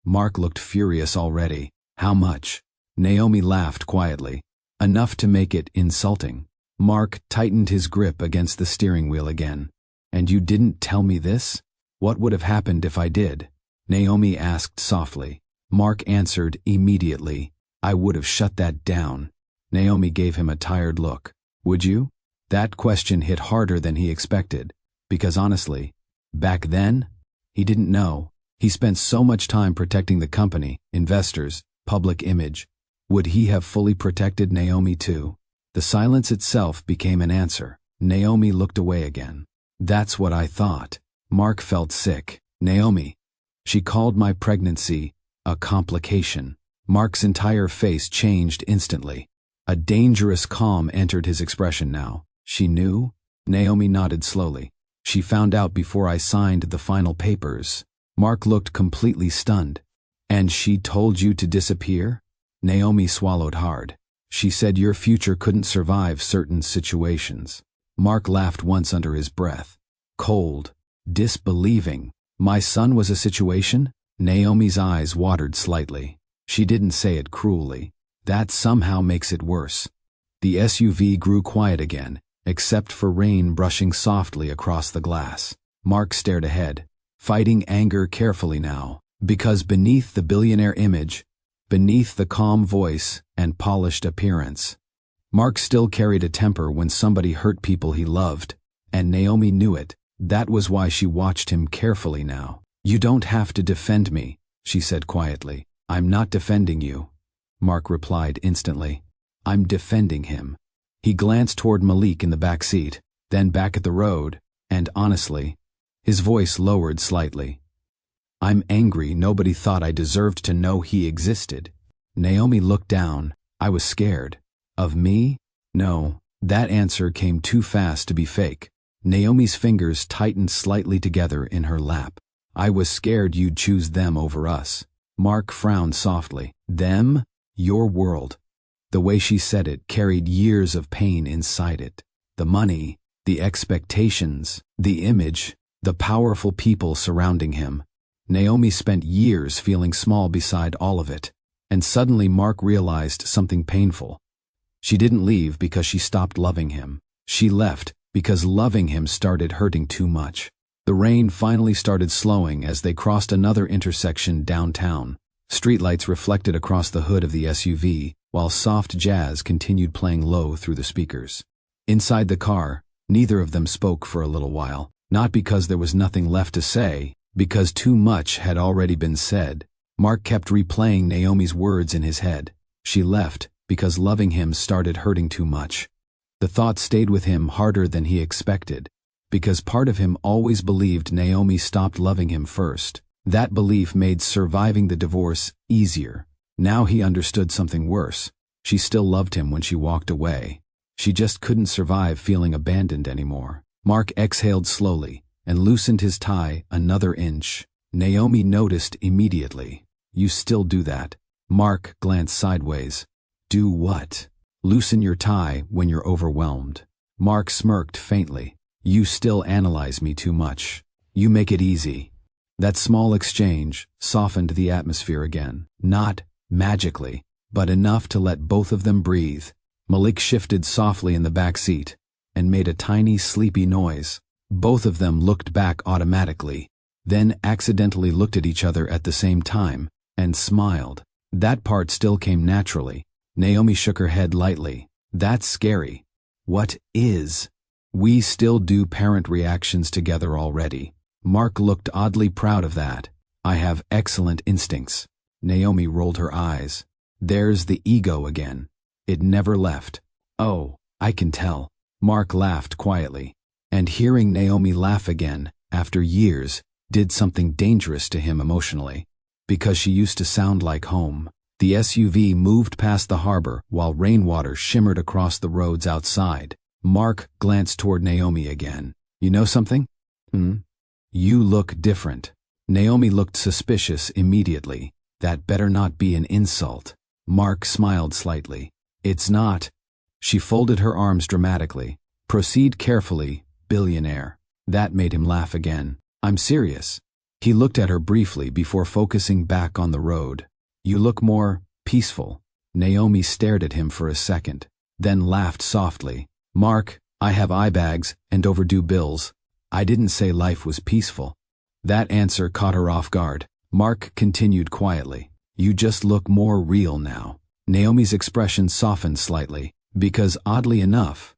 Mark looked furious already. How much? Naomi laughed quietly. Enough to make it insulting. Mark tightened his grip against the steering wheel again. And you didn't tell me this? What would have happened if I did? Naomi asked softly. Mark answered immediately. I would have shut that down. Naomi gave him a tired look. Would you? That question hit harder than he expected, because honestly, back then, he didn't know. He spent so much time protecting the company, investors, public image. Would he have fully protected Naomi too? The silence itself became an answer. Naomi looked away again. That's what I thought. Mark felt sick. Naomi. She called my pregnancy a complication. Mark's entire face changed instantly. A dangerous calm entered his expression now. She knew? Naomi nodded slowly. She found out before I signed the final papers. Mark looked completely stunned. And she told you to disappear? Naomi swallowed hard. She said your future couldn't survive certain situations. Mark laughed once under his breath. Cold, disbelieving. My son was a situation? Naomi's eyes watered slightly. She didn't say it cruelly. That somehow makes it worse. The SUV grew quiet again, except for rain brushing softly across the glass. Mark stared ahead. fighting anger carefully now, because beneath the billionaire image, beneath the calm voice and polished appearance, Mark still carried a temper when somebody hurt people he loved, and Naomi knew it. That was why she watched him carefully now. "You don't have to defend me," she said quietly. "I'm not defending you," Mark replied instantly. "I'm defending him." He glanced toward Malik in the back seat, then back at the road, and honestly, his voice lowered slightly. "I'm angry nobody thought I deserved to know he existed." Naomi looked down. "I was scared." "Of me?" "No." That answer came too fast to be fake. Naomi's fingers tightened slightly together in her lap. "I was scared you'd choose them over us." Mark frowned softly. "Them? Your world." The way she said it carried years of pain inside it. The money, the expectations, the image, the powerful people surrounding him. Naomi spent years feeling small beside all of it. And suddenly Mark realized something painful. She didn't leave because she stopped loving him. She left because loving him started hurting too much. The rain finally started slowing as they crossed another intersection downtown. Streetlights reflected across the hood of the SUV, while soft jazz continued playing low through the speakers. Inside the car, neither of them spoke for a little while, not because there was nothing left to say, because too much had already been said. Mark kept replaying Naomi's words in his head. She left because loving him started hurting too much. The thought stayed with him harder than he expected, because part of him always believed Naomi stopped loving him first. That belief made surviving the divorce easier. Now he understood something worse. She still loved him when she walked away. She just couldn't survive feeling abandoned anymore. Mark exhaled slowly and loosened his tie another inch. Naomi noticed immediately. "You still do that." Mark glanced sideways. "Do what?" "Loosen your tie when you're overwhelmed." Mark smirked faintly. "You still analyze me too much. You make it easy." That small exchange softened the atmosphere again. Not magically, but enough to let both of them breathe. Malik shifted softly in the back seat and made a tiny sleepy noise. Both of them looked back automatically, then accidentally looked at each other at the same time and smiled. That part still came naturally. Naomi shook her head lightly. "That's scary." "What is?" "We still do parent reactions together already." Mark looked oddly proud of that. "I have excellent instincts." Naomi rolled her eyes. "There's the ego again. It never left." "Oh, I can tell." Mark laughed quietly. And hearing Naomi laugh again, after years, did something dangerous to him emotionally. Because she used to sound like home. The SUV moved past the harbor while rainwater shimmered across the roads outside. Mark glanced toward Naomi again. "You know something?" "You look different." Naomi looked suspicious immediately. "That better not be an insult." Mark smiled slightly. "It's not." She folded her arms dramatically. "Proceed carefully, billionaire." That made him laugh again. "I'm serious." He looked at her briefly before focusing back on the road. "You look more peaceful." Naomi stared at him for a second, then laughed softly. "Mark, I have eye bags and overdue bills. I didn't say life was peaceful." That answer caught her off guard. Mark continued quietly. "You just look more real now." Naomi's expression softened slightly, because oddly enough,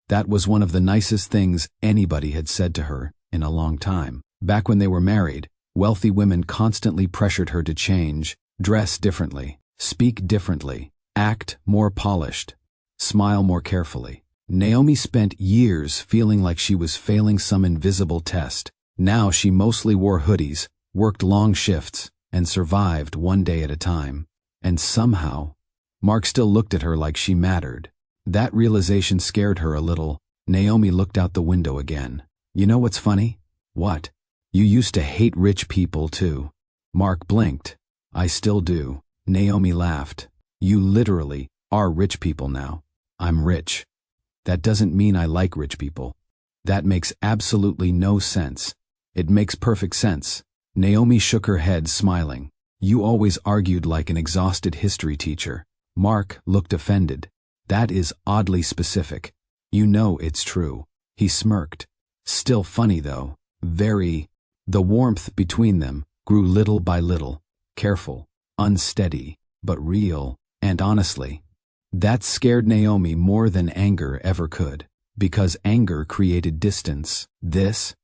that was one of the nicest things anybody had said to her in a long time. Back when they were married, wealthy women constantly pressured her to change, dress differently, speak differently, act more polished, smile more carefully. Naomi spent years feeling like she was failing some invisible test. Now she mostly wore hoodies, worked long shifts, and survived one day at a time. And somehow, Mark still looked at her like she mattered. That realization scared her a little. Naomi looked out the window again. "You know what's funny?" "What?" "You used to hate rich people too." Mark blinked. "I still do." Naomi laughed. "You literally are rich people now." "I'm rich." "That doesn't mean I like rich people." "That makes absolutely no sense." "It makes perfect sense." Naomi shook her head, smiling. "You always argued like an exhausted history teacher." Mark looked offended. "That is oddly specific. You know it's true." He smirked. "Still funny though. Very, The warmth between them grew little by little, careful, unsteady, but real, and honestly. That scared Naomi more than anger ever could, because anger created distance. This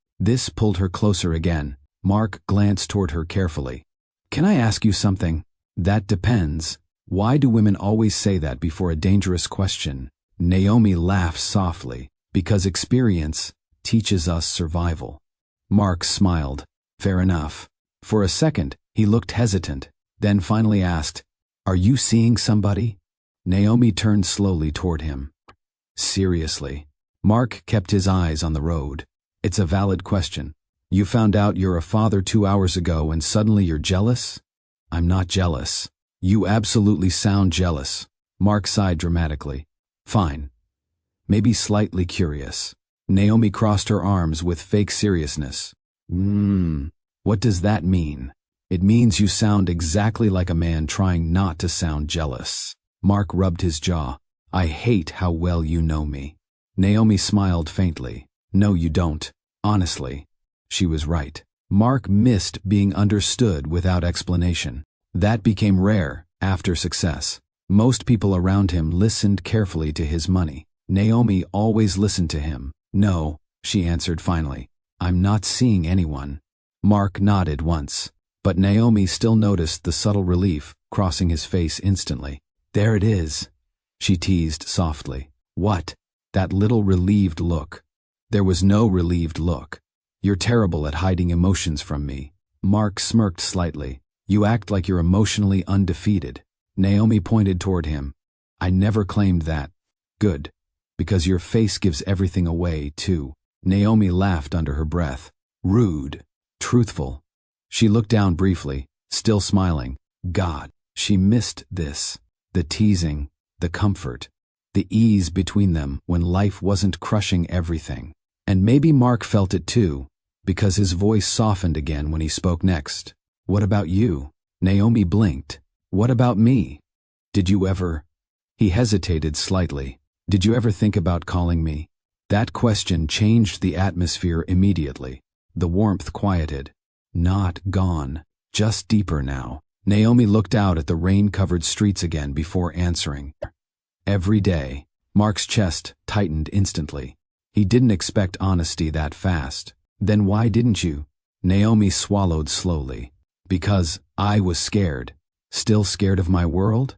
pulled her closer again. Mark glanced toward her carefully. "Can I ask you something?" "That depends." Why do women always say that before a dangerous question? Naomi laughed softly. Because experience teaches us survival. Mark smiled. Fair enough. For a second, he looked hesitant, then finally asked, "Are you seeing somebody?" Naomi turned slowly toward him. Seriously. Mark kept his eyes on the road. "It's a valid question. You found out you're a father 2 hours ago and suddenly you're jealous?" "I'm not jealous." "You absolutely sound jealous." Mark sighed dramatically. "Fine. Maybe slightly curious." Naomi crossed her arms with fake seriousness. What does that mean?" "It means you sound exactly like a man trying not to sound jealous." Mark rubbed his jaw. "I hate how well you know me." Naomi smiled faintly. "No, you don't. Honestly." She was right. Mark missed being understood without explanation. That became rare after success. Most people around him listened carefully to his money. Naomi always listened to him. "No," she answered finally. "I'm not seeing anyone." Mark nodded once, but Naomi still noticed the subtle relief crossing his face instantly. "There it is," she teased softly. "What?" "That little relieved look." There was no relieved look. "You're terrible at hiding emotions from me." Mark smirked slightly. "You act like you're emotionally undefeated." Naomi pointed toward him. "I never claimed that." "Good. Because your face gives everything away, too." Naomi laughed under her breath. "Rude. Truthful." She looked down briefly, still smiling. God, she missed this. The teasing, the comfort, the ease between them when life wasn't crushing everything. And maybe Mark felt it too, because his voice softened again when he spoke next. "What about you?" Naomi blinked. "What about me? Did you ever—" He hesitated slightly. "Did you ever think about calling me?" That question changed the atmosphere immediately. The warmth quieted. Not gone, just deeper now. Naomi looked out at the rain-covered streets again before answering. "Every day." Mark's chest tightened instantly. He didn't expect honesty that fast. "Then why didn't you?" Naomi swallowed slowly. "Because I was scared." "Still scared of my world?"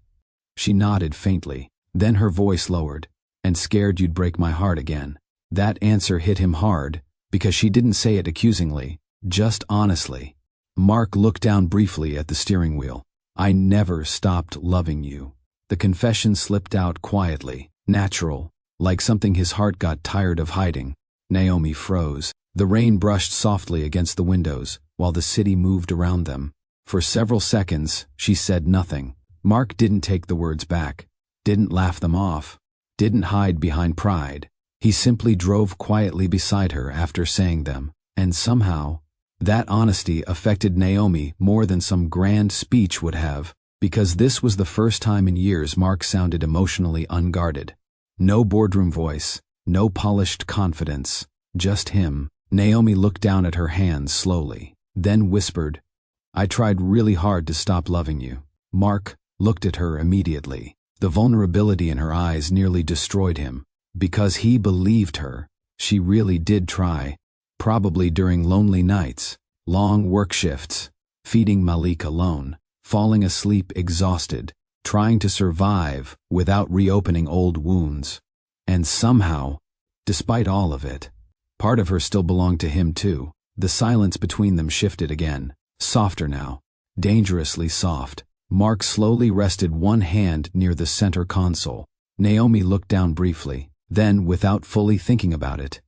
She nodded faintly. Then her voice lowered. "And scared you'd break my heart again." That answer hit him hard, because she didn't say it accusingly, just honestly. Mark looked down briefly at the steering wheel. "I never stopped loving you." The confession slipped out quietly, natural, like something his heart got tired of hiding. Naomi froze. The rain brushed softly against the windows, while the city moved around them. For several seconds, she said nothing. Mark didn't take the words back, didn't laugh them off, didn't hide behind pride. He simply drove quietly beside her after saying them, and somehow, that honesty affected Naomi more than some grand speech would have, because this was the first time in years Mark sounded emotionally unguarded. No boardroom voice, no polished confidence, just him. Naomi looked down at her hands slowly, then whispered, "I tried really hard to stop loving you." Mark looked at her immediately. The vulnerability in her eyes nearly destroyed him. Because he believed her. She really did try. Probably during lonely nights, long work shifts, feeding Malik alone, falling asleep exhausted, trying to survive without reopening old wounds. And somehow, despite all of it, part of her still belonged to him too. The silence between them shifted again, softer now, dangerously soft. Mark slowly rested one hand near the center console. Naomi looked down briefly. Then, without fully thinking about it,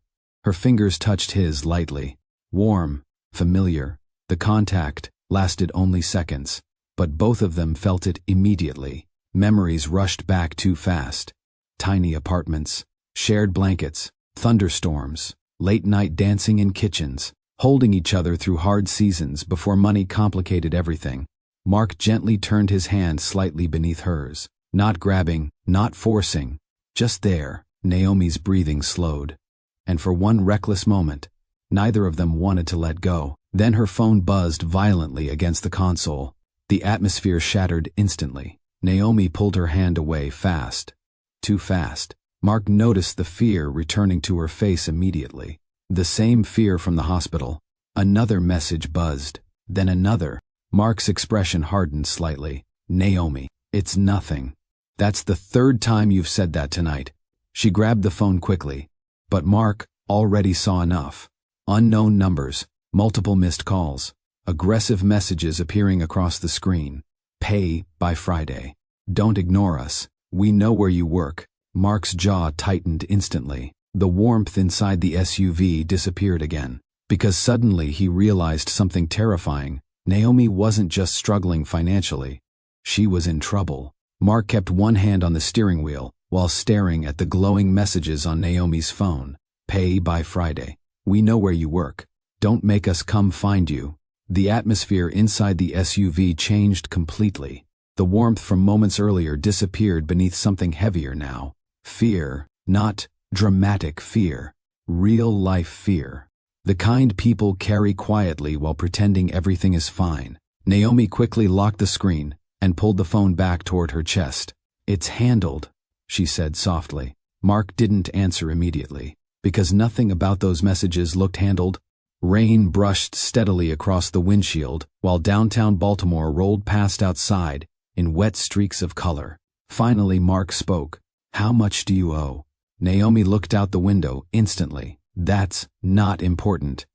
her fingers touched his lightly. Warm, familiar. The contact lasted only seconds, but both of them felt it immediately. Memories rushed back too fast. Tiny apartments, shared blankets, thunderstorms, late-night dancing in kitchens, holding each other through hard seasons before money complicated everything. Mark gently turned his hand slightly beneath hers, not grabbing, not forcing, just there. Naomi's breathing slowed, and for one reckless moment, neither of them wanted to let go. Then her phone buzzed violently against the console. The atmosphere shattered instantly. Naomi pulled her hand away fast. Too fast. Mark noticed the fear returning to her face immediately. The same fear from the hospital. Another message buzzed. Then another. Mark's expression hardened slightly. Naomi, it's nothing. That's the third time you've said that tonight. She grabbed the phone quickly. But Mark already saw enough. Unknown numbers, multiple missed calls, aggressive messages appearing across the screen. Pay by Friday. Don't ignore us. We know where you work. Mark's jaw tightened instantly. The warmth inside the SUV disappeared again. Because suddenly he realized something terrifying. Naomi wasn't just struggling financially. She was in trouble. Mark kept one hand on the steering wheel while staring at the glowing messages on Naomi's phone. Pay by Friday. We know where you work. Don't make us come find you. The atmosphere inside the SUV changed completely. The warmth from moments earlier disappeared beneath something heavier now. Fear, not dramatic fear. Real-life fear. The kind people carry quietly while pretending everything is fine. Naomi quickly locked the screen and pulled the phone back toward her chest. It's handled, she said softly. Mark didn't answer immediately, because nothing about those messages looked handled. Rain brushed steadily across the windshield, while downtown Baltimore rolled past outside in wet streaks of color. Finally, Mark spoke. How much do you owe? Naomi looked out the window instantly. That's not important.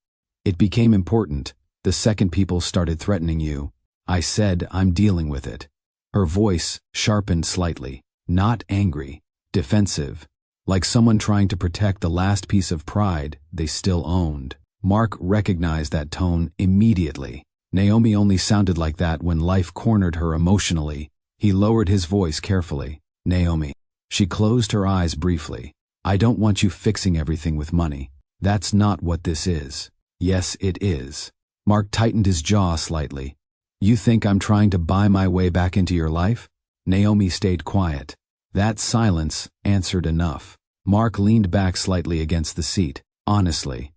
It became important the second people started threatening you. I said I'm dealing with it. Her voice sharpened slightly, not angry, defensive, like someone trying to protect the last piece of pride they still owned. Mark recognized that tone immediately. Naomi only sounded like that when life cornered her emotionally. He lowered his voice carefully. Naomi. She closed her eyes briefly. I don't want you fixing everything with money. That's not what this is. Yes, it is. Mark tightened his jaw slightly. You think I'm trying to buy my way back into your life? Naomi stayed quiet. That silence answered enough. Mark leaned back slightly against the seat. Honestly,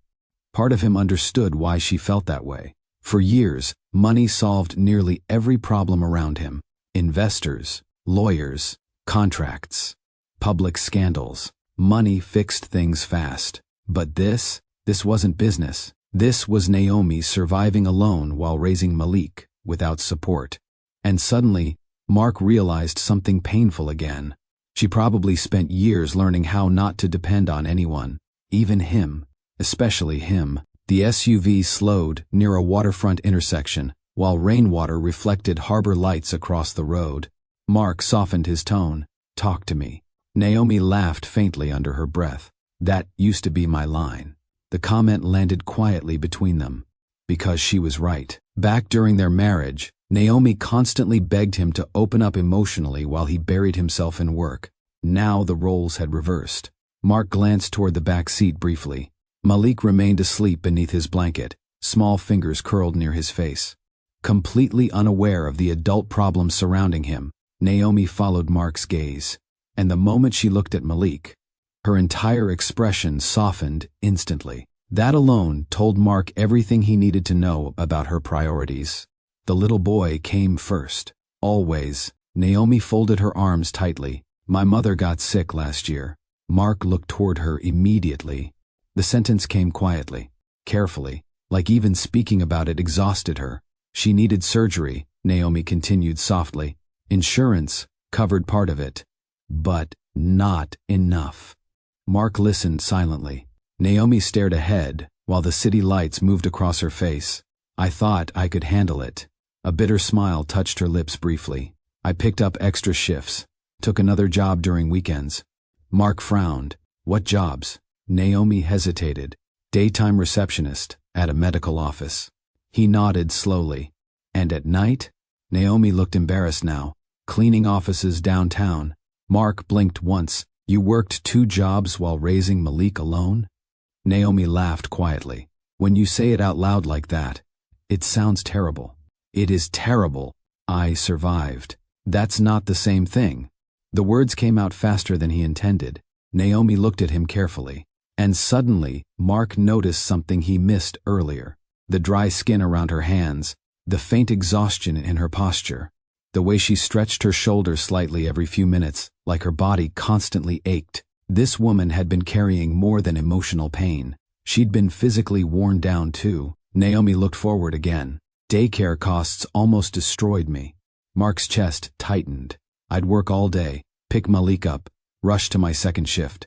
part of him understood why she felt that way. For years, money solved nearly every problem around him. Investors, lawyers, contracts, public scandals. Money fixed things fast. But this wasn't business. This was Naomi surviving alone while raising Malik, without support. And suddenly, Mark realized something painful again. She probably spent years learning how not to depend on anyone, even him, especially him. The SUV slowed near a waterfront intersection, while rainwater reflected harbor lights across the road. Mark softened his tone. Talk to me. Naomi laughed faintly under her breath. That used to be my line. The comment landed quietly between them. Because she was right. Back during their marriage, Naomi constantly begged him to open up emotionally while he buried himself in work. Now the roles had reversed. Mark glanced toward the back seat briefly. Malik remained asleep beneath his blanket, small fingers curled near his face. Completely unaware of the adult problems surrounding him, Naomi followed Mark's gaze. And the moment she looked at Malik, her entire expression softened instantly. That alone told Mark everything he needed to know about her priorities. The little boy came first. Always. Naomi folded her arms tightly. My mother got sick last year. Mark looked toward her immediately. The sentence came quietly, carefully, like even speaking about it exhausted her. She needed surgery, Naomi continued softly. Insurance covered part of it, but not enough. Mark listened silently. Naomi stared ahead while the city lights moved across her face. I thought I could handle it. A bitter smile touched her lips briefly. I picked up extra shifts, took another job during weekends. Mark frowned. What jobs? Naomi hesitated. Daytime receptionist at a medical office. He nodded slowly. And at night? Naomi looked embarrassed now. Cleaning offices downtown. Mark blinked once. You worked 2 jobs while raising Malik alone? Naomi laughed quietly. When you say it out loud like that, it sounds terrible. It is terrible. I survived. That's not the same thing. The words came out faster than he intended. Naomi looked at him carefully. And suddenly, Mark noticed something he missed earlier. The dry skin around her hands, the faint exhaustion in her posture, the way she stretched her shoulders slightly every few minutes, like her body constantly ached. This woman had been carrying more than emotional pain. She'd been physically worn down too. Naomi looked forward again. Daycare costs almost destroyed me. Mark's chest tightened. I'd work all day, pick Malik up, rush to my second shift.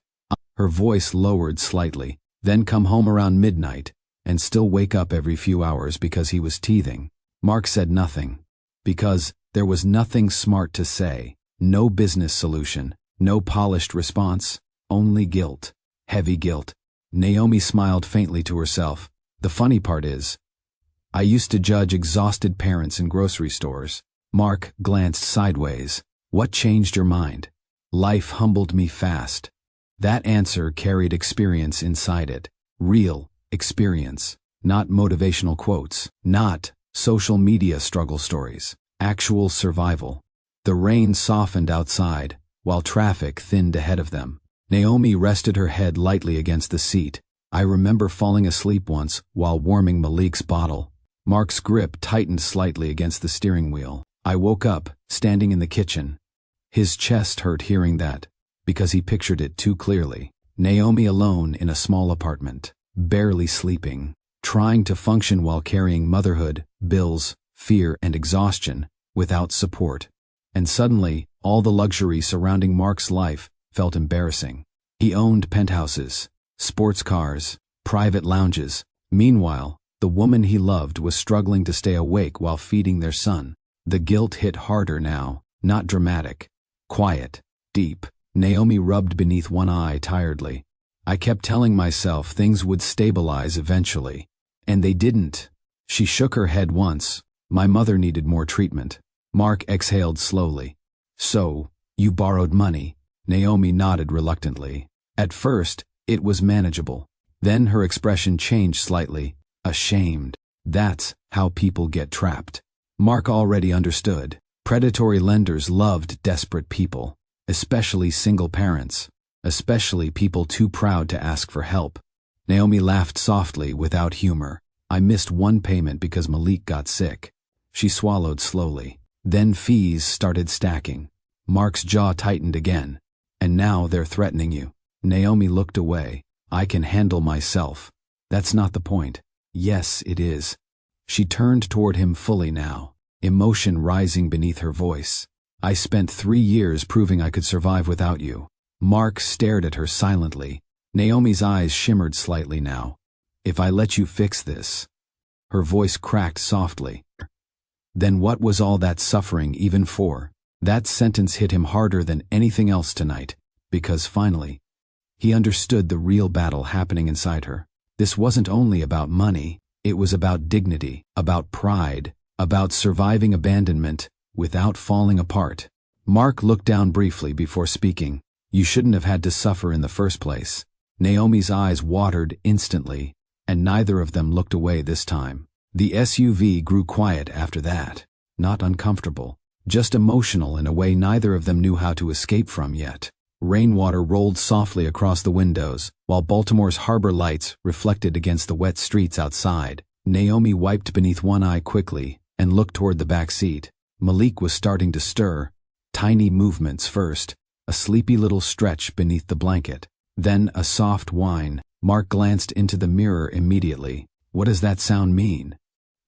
Her voice lowered slightly, then come home around midnight, and still wake up every few hours because he was teething. Mark said nothing. Because there was nothing smart to say. No business solution, no polished response, only guilt. Heavy guilt. Naomi smiled faintly to herself. The funny part is, I used to judge exhausted parents in grocery stores. Mark glanced sideways. What changed your mind? Life humbled me fast. That answer carried experience inside it. Real experience. Not motivational quotes. Not social media struggle stories. Actual survival. The rain softened outside, while traffic thinned ahead of them. Naomi rested her head lightly against the seat. I remember falling asleep once while warming Malik's bottle. Mark's grip tightened slightly against the steering wheel. I woke up, standing in the kitchen. His chest hurt hearing that, because he pictured it too clearly. Naomi alone in a small apartment, barely sleeping, trying to function while carrying motherhood, bills, fear, and exhaustion, without support. And suddenly, all the luxury surrounding Mark's life felt embarrassing. He owned penthouses, sports cars, private lounges. Meanwhile, the woman he loved was struggling to stay awake while feeding their son. The guilt hit harder now, not dramatic. Quiet, deep. Naomi rubbed beneath one eye tiredly. I kept telling myself things would stabilize eventually. And they didn't. She shook her head once. My mother needed more treatment. Mark exhaled slowly. So, you borrowed money? Naomi nodded reluctantly. At first, it was manageable. Then her expression changed slightly. Ashamed. That's how people get trapped. Mark already understood. Predatory lenders loved desperate people, especially single parents, especially people too proud to ask for help. Naomi laughed softly without humor. I missed one payment because Malik got sick. She swallowed slowly. Then fees started stacking. Mark's jaw tightened again. And now they're threatening you. Naomi looked away. I can handle myself. That's not the point. Yes, it is. She turned toward him fully now, emotion rising beneath her voice. I spent 3 years proving I could survive without you. Mark stared at her silently. Naomi's eyes shimmered slightly now. If I let you fix this. Her voice cracked softly. Then what was all that suffering even for? That sentence hit him harder than anything else tonight, because finally, he understood the real battle happening inside her. This wasn't only about money, it was about dignity, about pride, about surviving abandonment without falling apart. Mark looked down briefly before speaking. You shouldn't have had to suffer in the first place. Naomi's eyes watered instantly, and neither of them looked away this time. The SUV grew quiet after that. Not uncomfortable, just emotional in a way neither of them knew how to escape from yet. Rainwater rolled softly across the windows, while Baltimore's harbor lights reflected against the wet streets outside. Naomi wiped beneath one eye quickly and looked toward the back seat. Malik was starting to stir. Tiny movements first, a sleepy little stretch beneath the blanket, then a soft whine. Mark glanced into the mirror immediately. What does that sound mean?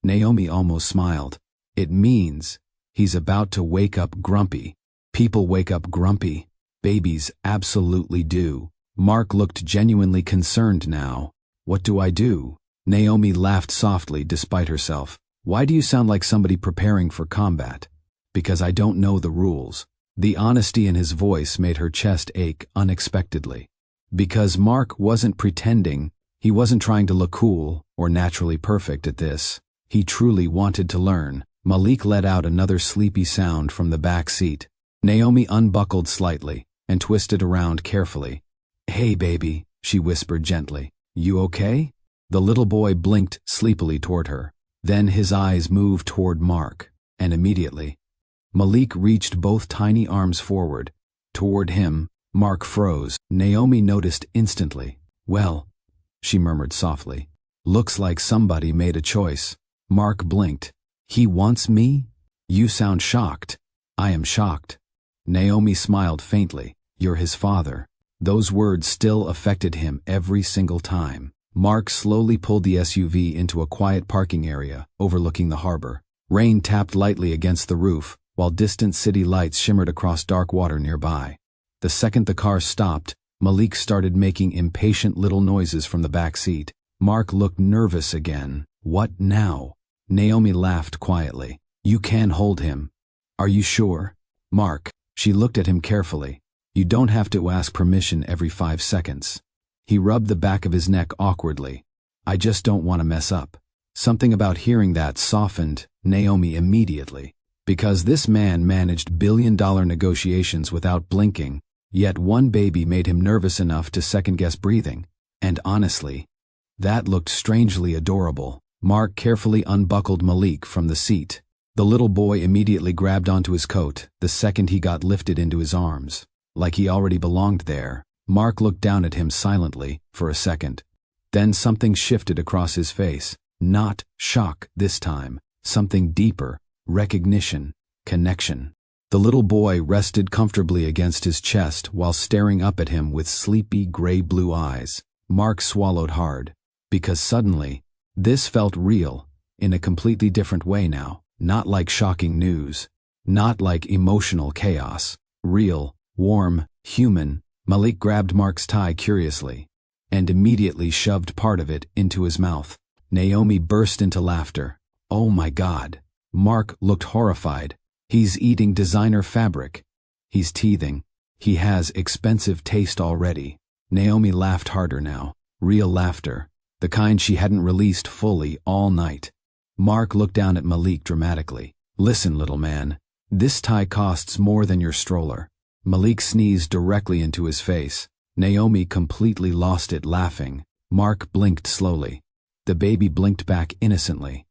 Naomi almost smiled. It means he's about to wake up grumpy. People wake up grumpy. Babies absolutely do. Mark looked genuinely concerned now. What do I do? Naomi laughed softly despite herself. Why do you sound like somebody preparing for combat? Because I don't know the rules. The honesty in his voice made her chest ache unexpectedly. Because Mark wasn't pretending. He wasn't trying to look cool or naturally perfect at this. He truly wanted to learn. Malik let out another sleepy sound from the back seat. Naomi unbuckled slightly and twisted around carefully. Hey baby, she whispered gently. You okay? The little boy blinked sleepily toward her. Then his eyes moved toward Mark, and immediately, Malik reached both tiny arms forward. Toward him, Mark froze. Naomi noticed instantly. Well, she murmured softly. Looks like somebody made a choice. Mark blinked. He wants me? You sound shocked. I am shocked. Naomi smiled faintly. You're his father. Those words still affected him every single time. Mark slowly pulled the SUV into a quiet parking area overlooking the harbor. Rain tapped lightly against the roof, while distant city lights shimmered across dark water nearby. The second the car stopped, Malik started making impatient little noises from the back seat. Mark looked nervous again. What now? Naomi laughed quietly. You can hold him. Are you sure? Mark. She looked at him carefully. You don't have to ask permission every 5 seconds. He rubbed the back of his neck awkwardly. I just don't want to mess up. Something about hearing that softened Naomi immediately. Because this man managed billion-dollar negotiations without blinking, yet one baby made him nervous enough to second-guess breathing. And honestly, that looked strangely adorable. Mark carefully unbuckled Malik from the seat. The little boy immediately grabbed onto his coat the second he got lifted into his arms. Like he already belonged there. Mark looked down at him silently for a second. Then something shifted across his face. Not shock this time. Something deeper. Recognition. Connection. The little boy rested comfortably against his chest while staring up at him with sleepy gray-blue eyes. Mark swallowed hard. Because suddenly, this felt real, in a completely different way now. Not like shocking news. Not like emotional chaos. Real, warm, human. Malik grabbed Mark's tie curiously, and immediately shoved part of it into his mouth. Naomi burst into laughter. Oh my God. Mark looked horrified. He's eating designer fabric. He's teething. He has expensive taste already. Naomi laughed harder now. Real laughter. The kind she hadn't released fully all night. Mark looked down at Malik dramatically. Listen, little man. This tie costs more than your stroller. Malik sneezed directly into his face. Naomi completely lost it laughing. Mark blinked slowly. The baby blinked back innocently.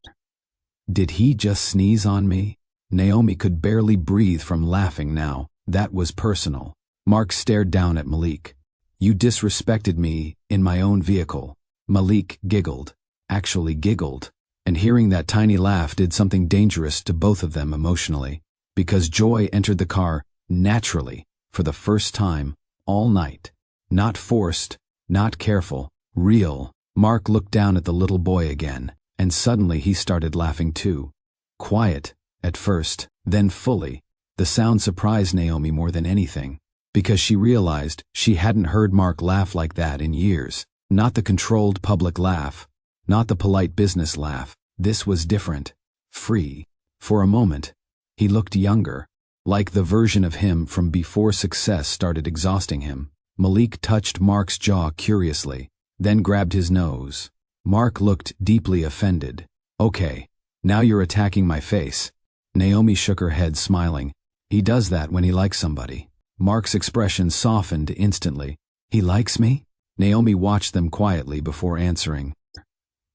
Did he just sneeze on me? Naomi could barely breathe from laughing now. That was personal. Mark stared down at Malik. You disrespected me in my own vehicle. Malik giggled. Actually giggled. And hearing that tiny laugh did something dangerous to both of them emotionally. Because joy entered the car naturally, for the first time, all night. Not forced, not careful, real. Mark looked down at the little boy again, and suddenly he started laughing too. Quiet, at first, then fully. The sound surprised Naomi more than anything, because she realized she hadn't heard Mark laugh like that in years. Not the controlled public laugh, not the polite business laugh. This was different, free. For a moment, he looked younger, like the version of him from before success started exhausting him. Malik touched Mark's jaw curiously, then grabbed his nose. Mark looked deeply offended. Okay, now you're attacking my face. Naomi shook her head, smiling. He does that when he likes somebody. Mark's expression softened instantly. He likes me? Naomi watched them quietly before answering.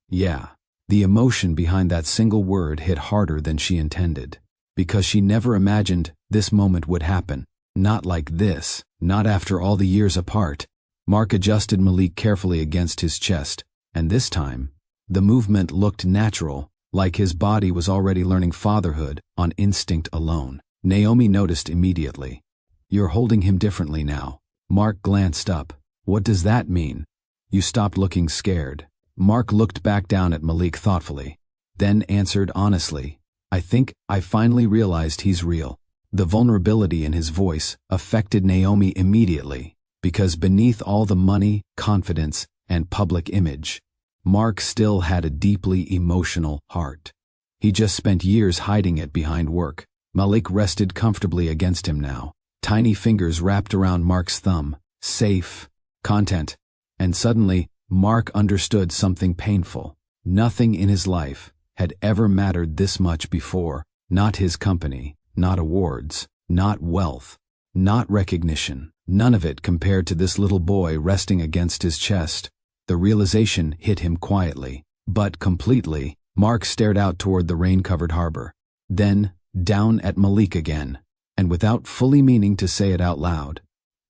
Yeah. The emotion behind that single word hit harder than she intended. Because she never imagined this moment would happen. Not like this. Not after all the years apart. Mark adjusted Malik carefully against his chest, and this time, the movement looked natural, like his body was already learning fatherhood on instinct alone. Naomi noticed immediately. You're holding him differently now. Mark glanced up. What does that mean? You stopped looking scared. Mark looked back down at Malik thoughtfully, then answered honestly. I think I finally realized he's real. The vulnerability in his voice affected Naomi immediately, because beneath all the money, confidence, and public image, Mark still had a deeply emotional heart. He just spent years hiding it behind work. Malik rested comfortably against him now. Tiny fingers wrapped around Mark's thumb. Safe. Content. And suddenly, Mark understood something painful. Nothing in his life had ever mattered this much before. Not his company, not awards, not wealth, not recognition. None of it compared to this little boy resting against his chest. The realization hit him quietly, but completely. Mark stared out toward the rain-covered harbor, then down at Malik again, and without fully meaning to say it out loud,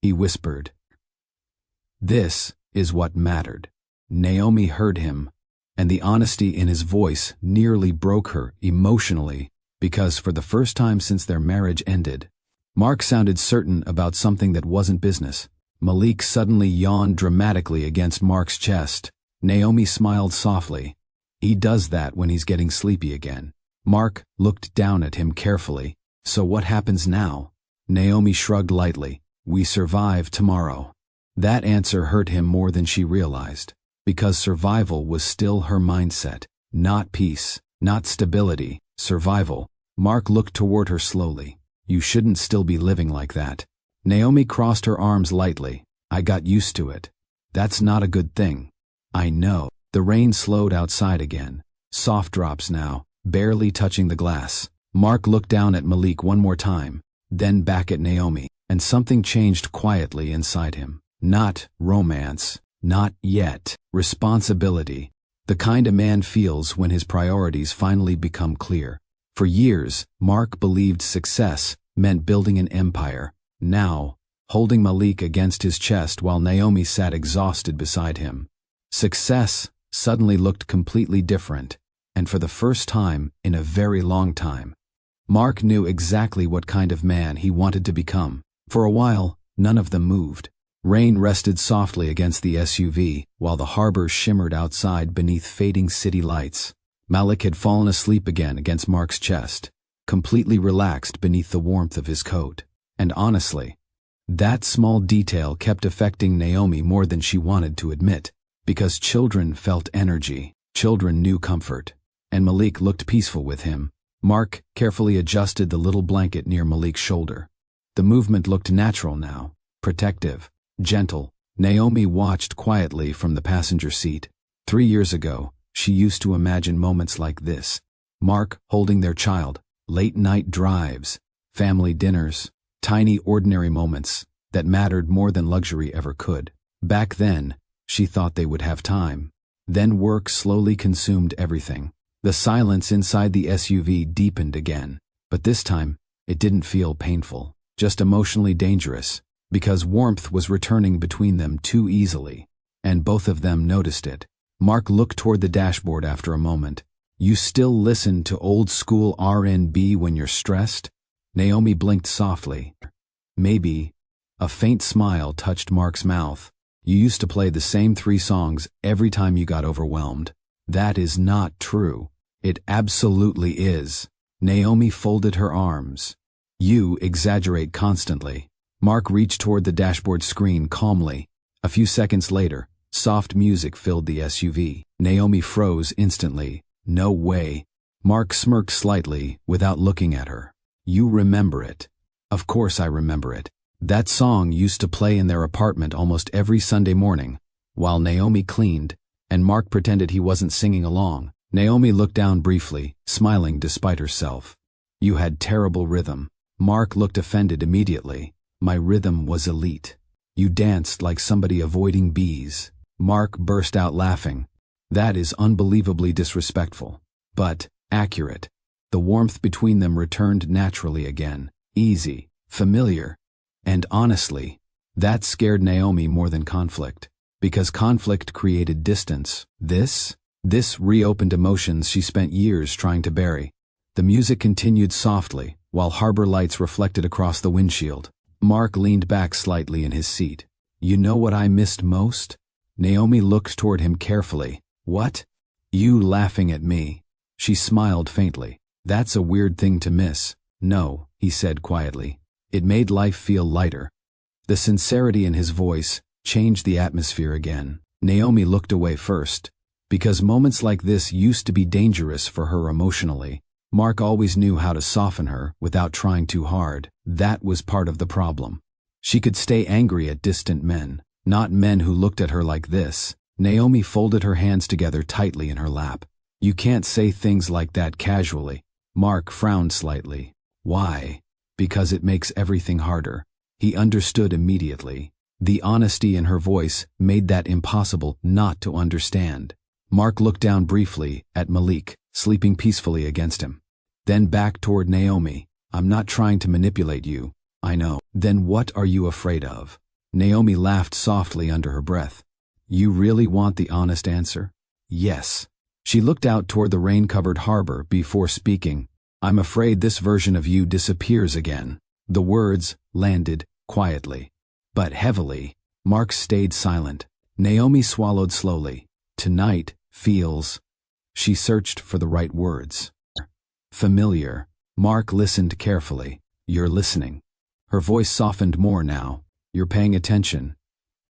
he whispered, "This is what mattered." Naomi heard him, and the honesty in his voice nearly broke her emotionally, because for the first time since their marriage ended, Mark sounded certain about something that wasn't business. Malik suddenly yawned dramatically against Mark's chest. Naomi smiled softly. He does that when he's getting sleepy again. Mark looked down at him carefully. So what happens now? Naomi shrugged lightly. We survive tomorrow. That answer hurt him more than she realized, because survival was still her mindset. Not peace, not stability, survival. Mark looked toward her slowly. You shouldn't still be living like that. Naomi crossed her arms lightly. I got used to it. That's not a good thing. I know. The rain slowed outside again. Soft drops now, barely touching the glass. Mark looked down at Malik one more time, then back at Naomi, and something changed quietly inside him. Not romance. Not yet. Responsibility. The kind a man feels when his priorities finally become clear. For years, Mark believed success meant building an empire. Now, holding Malik against his chest while Naomi sat exhausted beside him, success suddenly looked completely different, and for the first time in a very long time, Mark knew exactly what kind of man he wanted to become. For a while, none of them moved. Rain rested softly against the SUV, while the harbor shimmered outside beneath fading city lights. Malik had fallen asleep again against Mark's chest, completely relaxed beneath the warmth of his coat. And honestly, that small detail kept affecting Naomi more than she wanted to admit, because children felt energy, children knew comfort, and Malik looked peaceful with him. Mark carefully adjusted the little blanket near Malik's shoulder. The movement looked natural now, protective, gentle. Naomi watched quietly from the passenger seat. 3 years ago, she used to imagine moments like this. Mark holding their child, late-night drives, family dinners, tiny ordinary moments that mattered more than luxury ever could. Back then, she thought they would have time. Then work slowly consumed everything. The silence inside the SUV deepened again, but this time, it didn't feel painful, just emotionally dangerous, because warmth was returning between them too easily, and both of them noticed it. Mark looked toward the dashboard after a moment. You still listen to old-school R&B when you're stressed? Naomi blinked softly. Maybe. A faint smile touched Mark's mouth. You used to play the same 3 songs every time you got overwhelmed. That is not true. It absolutely is. Naomi folded her arms. You exaggerate constantly. Mark reached toward the dashboard screen calmly. A few seconds later, soft music filled the SUV. Naomi froze instantly. No way. Mark smirked slightly without looking at her. You remember it. Of course I remember it. That song used to play in their apartment almost every Sunday morning, while Naomi cleaned, and Mark pretended he wasn't singing along. Naomi looked down briefly, smiling despite herself. You had terrible rhythm. Mark looked offended immediately. My rhythm was elite. You danced like somebody avoiding bees. Mark burst out laughing. That is unbelievably disrespectful, but accurate. The warmth between them returned naturally again, easy, familiar. And honestly, that scared Naomi more than conflict, because conflict created distance. This reopened emotions she spent years trying to bury. The music continued softly, while harbor lights reflected across the windshield. Mark leaned back slightly in his seat. You know what I missed most? Naomi looked toward him carefully. What? You laughing at me. She smiled faintly. That's a weird thing to miss. No, he said quietly. It made life feel lighter. The sincerity in his voice changed the atmosphere again. Naomi looked away first, because moments like this used to be dangerous for her emotionally. Mark always knew how to soften her without trying too hard. That was part of the problem. She could stay angry at distant men, not men who looked at her like this. Naomi folded her hands together tightly in her lap. You can't say things like that casually. Mark frowned slightly. Why? Because it makes everything harder. He understood immediately. The honesty in her voice made that impossible not to understand. Mark looked down briefly at Malik, sleeping peacefully against him. Then back toward Naomi. I'm not trying to manipulate you. I know. Then what are you afraid of? Naomi laughed softly under her breath. You really want the honest answer? Yes. She looked out toward the rain-covered harbor before speaking. "I'm afraid this version of you disappears again." The words landed quietly, but heavily. Mark stayed silent. Naomi swallowed slowly. "Tonight feels..." She searched for the right words. "Familiar." Mark listened carefully. "You're listening." Her voice softened more now. "You're paying attention.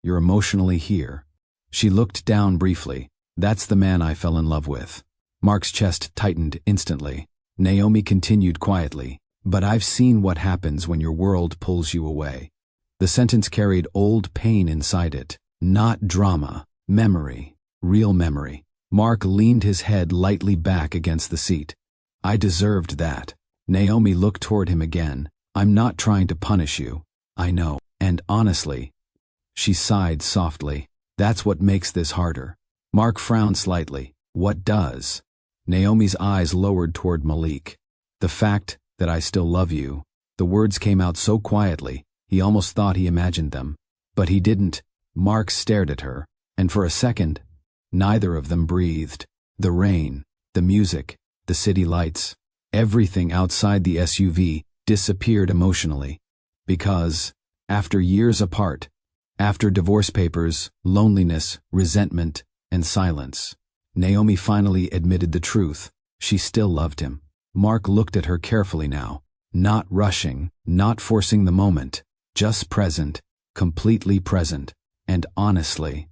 You're emotionally here." She looked down briefly. "That's the man I fell in love with." Mark's chest tightened instantly. Naomi continued quietly, "But I've seen what happens when your world pulls you away." The sentence carried old pain inside it. Not drama. Memory. Real memory. Mark leaned his head lightly back against the seat. "I deserved that." Naomi looked toward him again. "I'm not trying to punish you. I know. And honestly..." She sighed softly. "That's what makes this harder." Mark frowned slightly. "What does?" Naomi's eyes lowered toward Malik. "The fact that I still love you." The words came out so quietly, he almost thought he imagined them. But he didn't. Mark stared at her, and for a second, neither of them breathed. The rain, the music, the city lights, everything outside the SUV disappeared emotionally. Because, after years apart, after divorce papers, loneliness, resentment, and silence, Naomi finally admitted the truth. She still loved him. Mark looked at her carefully now, not rushing, not forcing the moment, just present, completely present. And honestly,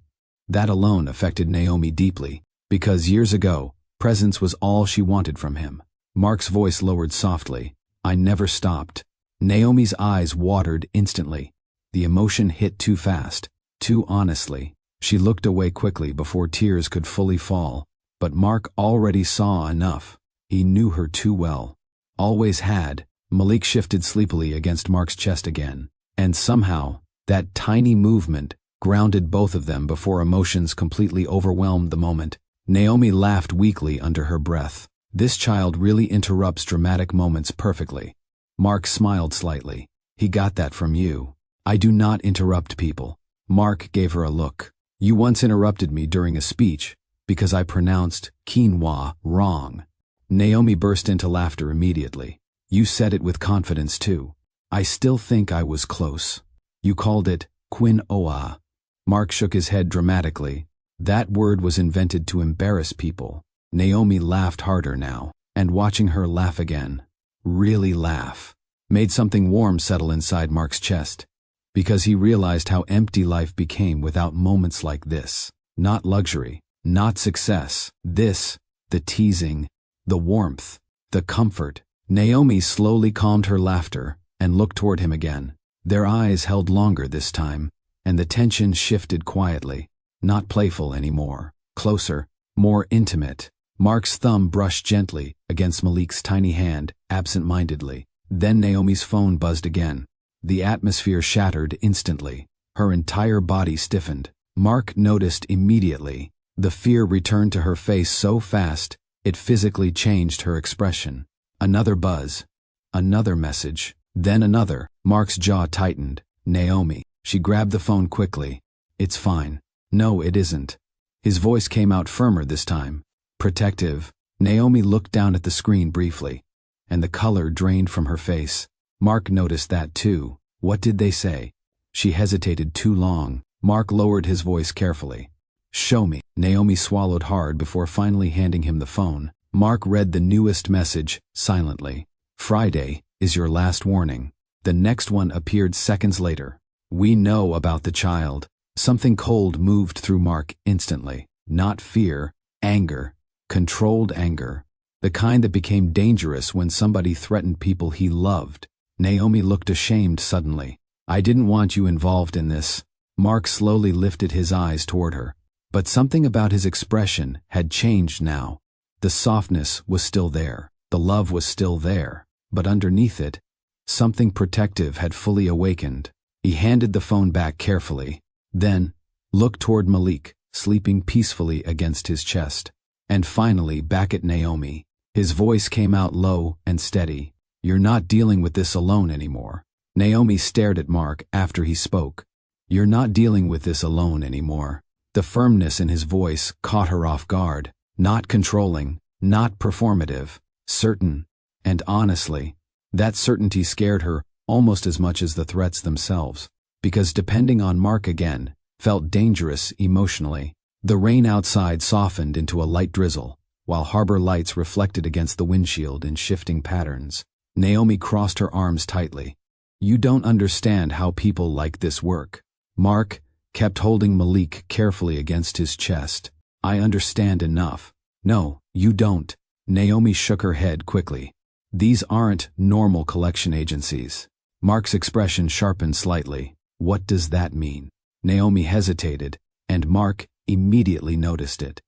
that alone affected Naomi deeply, because years ago, presence was all she wanted from him. Mark's voice lowered softly. "I never stopped." Naomi's eyes watered instantly. The emotion hit too fast, too honestly. She looked away quickly before tears could fully fall. But Mark already saw enough. He knew her too well. Always had. Malik shifted sleepily against Mark's chest again. And somehow, that tiny movement grounded both of them before emotions completely overwhelmed the moment. Naomi laughed weakly under her breath. "This child really interrupts dramatic moments perfectly." Mark smiled slightly. "He got that from you." "I do not interrupt people." Mark gave her a look. "You once interrupted me during a speech because I pronounced quinoa wrong." Naomi burst into laughter immediately. "You said it with confidence too." "I still think I was close." "You called it quinoa." Mark shook his head dramatically. "That word was invented to embarrass people." Naomi laughed harder now, and watching her laugh again, really laugh, made something warm settle inside Mark's chest. Because he realized how empty life became without moments like this. Not luxury, not success. This, the teasing, the warmth, the comfort. Naomi slowly calmed her laughter and looked toward him again. Their eyes held longer this time, and the tension shifted quietly. Not playful anymore. Closer, more intimate. Mark's thumb brushed gently against Malik's tiny hand, absent-mindedly. Then Naomi's phone buzzed again. The atmosphere shattered instantly. Her entire body stiffened. Mark noticed immediately. The fear returned to her face so fast, it physically changed her expression. Another buzz. Another message. Then another. Mark's jaw tightened. "Naomi." She grabbed the phone quickly. "It's fine." "No, it isn't." His voice came out firmer this time. Protective. Naomi looked down at the screen briefly, and the color drained from her face. Mark noticed that too. "What did they say?" She hesitated too long. Mark lowered his voice carefully. "Show me." Naomi swallowed hard before finally handing him the phone. Mark read the newest message, silently. "Friday is your last warning." The next one appeared seconds later. "We know about the child." Something cold moved through Mark instantly. Not fear, anger. Controlled anger. The kind that became dangerous when somebody threatened people he loved. Naomi looked ashamed suddenly. "I didn't want you involved in this." Mark slowly lifted his eyes toward her. But something about his expression had changed now. The softness was still there. The love was still there. But underneath it, something protective had fully awakened. He handed the phone back carefully. Then, looked toward Malik, sleeping peacefully against his chest. And finally back at Naomi. His voice came out low and steady. "You're not dealing with this alone anymore." Naomi stared at Mark after he spoke. "You're not dealing with this alone anymore." The firmness in his voice caught her off guard. Not controlling, not performative, certain. And honestly, that certainty scared her almost as much as the threats themselves, because depending on Mark again felt dangerous emotionally. The rain outside softened into a light drizzle, while harbor lights reflected against the windshield in shifting patterns. Naomi crossed her arms tightly. You don't understand how people like this work. Mark kept holding Malik carefully against his chest. I understand enough. No, you don't. Naomi shook her head quickly. These aren't normal collection agencies. Mark's expression sharpened slightly. What does that mean? Naomi hesitated, and Mark immediately noticed it.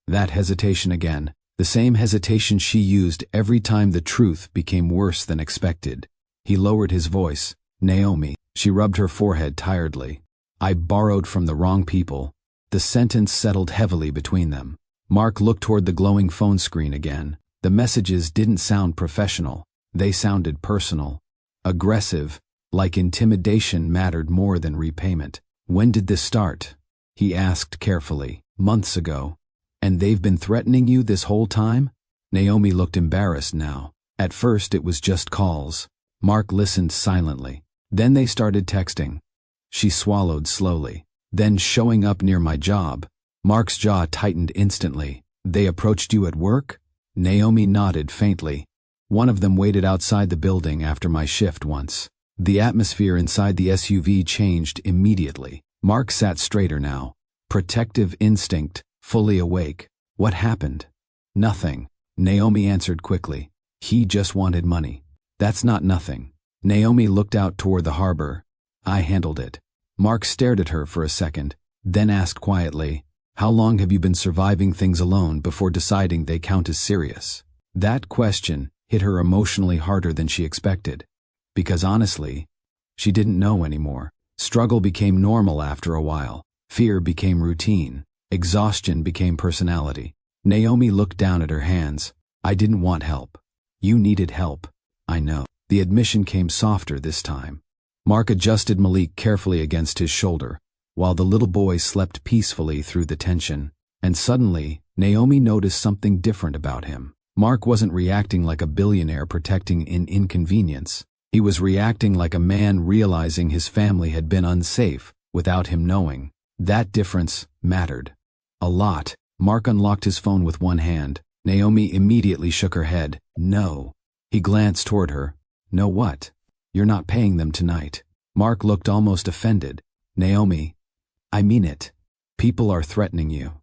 That hesitation again, the same hesitation she used every time the truth became worse than expected. He lowered his voice. Naomi, she rubbed her forehead tiredly. I borrowed from the wrong people. The sentence settled heavily between them. Mark looked toward the glowing phone screen again. The messages didn't sound professional. They sounded personal. Aggressive, like intimidation mattered more than repayment. When did this start? He asked carefully. Months ago. And they've been threatening you this whole time? Naomi looked embarrassed now. At first it was just calls. Mark listened silently. Then they started texting. She swallowed slowly. Then showing up near my job. Mark's jaw tightened instantly. They approached you at work? Naomi nodded faintly. One of them waited outside the building after my shift once. The atmosphere inside the SUV changed immediately. Mark sat straighter now. Protective instinct, fully awake. What happened? Nothing. Naomi answered quickly. He just wanted money. That's not nothing. Naomi looked out toward the harbor. I handled it. Mark stared at her for a second, then asked quietly, how long have you been surviving things alone before deciding they count as serious? That question hit her emotionally harder than she expected. Because honestly, she didn't know anymore. Struggle became normal after a while. Fear became routine. Exhaustion became personality. Naomi looked down at her hands. I didn't want help. You needed help. I know. The admission came softer this time. Mark adjusted Malik carefully against his shoulder, while the little boy slept peacefully through the tension. And suddenly, Naomi noticed something different about him. Mark wasn't reacting like a billionaire protecting an inconvenience. He was reacting like a man realizing his family had been unsafe without him knowing. That difference mattered. A lot. Mark unlocked his phone with one hand. Naomi immediately shook her head. No. He glanced toward her. No what? You're not paying them tonight. Mark looked almost offended. Naomi, I mean it. People are threatening you.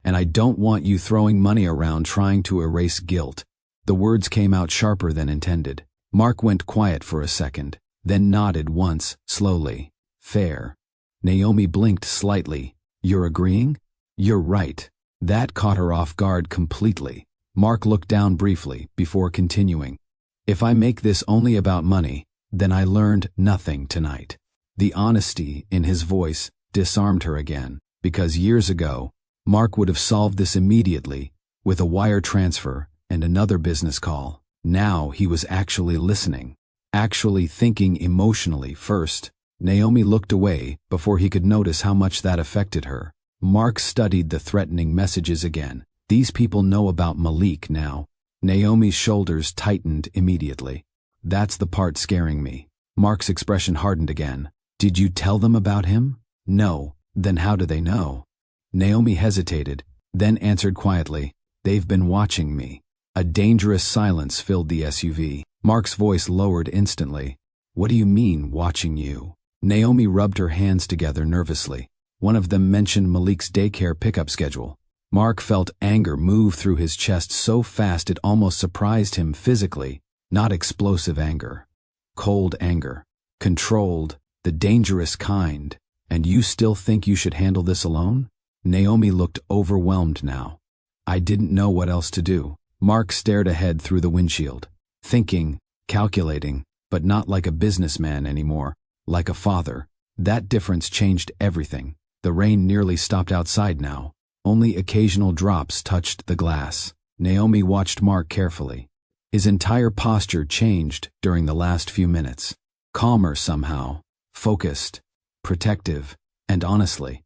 And I don't want you throwing money around trying to erase guilt. The words came out sharper than intended. Mark went quiet for a second, then nodded once, slowly. Fair. Naomi blinked slightly. You're agreeing? You're right. That caught her off guard completely. Mark looked down briefly before continuing. If I make this only about money, then I learned nothing tonight. The honesty in his voice disarmed her again, because years ago, Mark would have solved this immediately, with a wire transfer and another business call. Now he was actually listening, actually thinking emotionally first. Naomi looked away before he could notice how much that affected her. Mark studied the threatening messages again. These people know about Malik now. Naomi's shoulders tightened immediately. That's the part scaring me. Mark's expression hardened again. Did you tell them about him? No. Then how do they know? Naomi hesitated, then answered quietly. They've been watching me. A dangerous silence filled the SUV. Mark's voice lowered instantly. What do you mean, watching you? Naomi rubbed her hands together nervously. One of them mentioned Malik's daycare pickup schedule. Mark felt anger move through his chest so fast it almost surprised him physically. Not explosive anger. Cold anger. Controlled, the dangerous kind. And you still think you should handle this alone? Naomi looked overwhelmed now. I didn't know what else to do. Mark stared ahead through the windshield. Thinking, calculating, but not like a businessman anymore. Like a father. That difference changed everything. The rain nearly stopped outside now. Only occasional drops touched the glass. Naomi watched Mark carefully. His entire posture changed during the last few minutes. Calmer somehow. Focused. Protective. And honestly,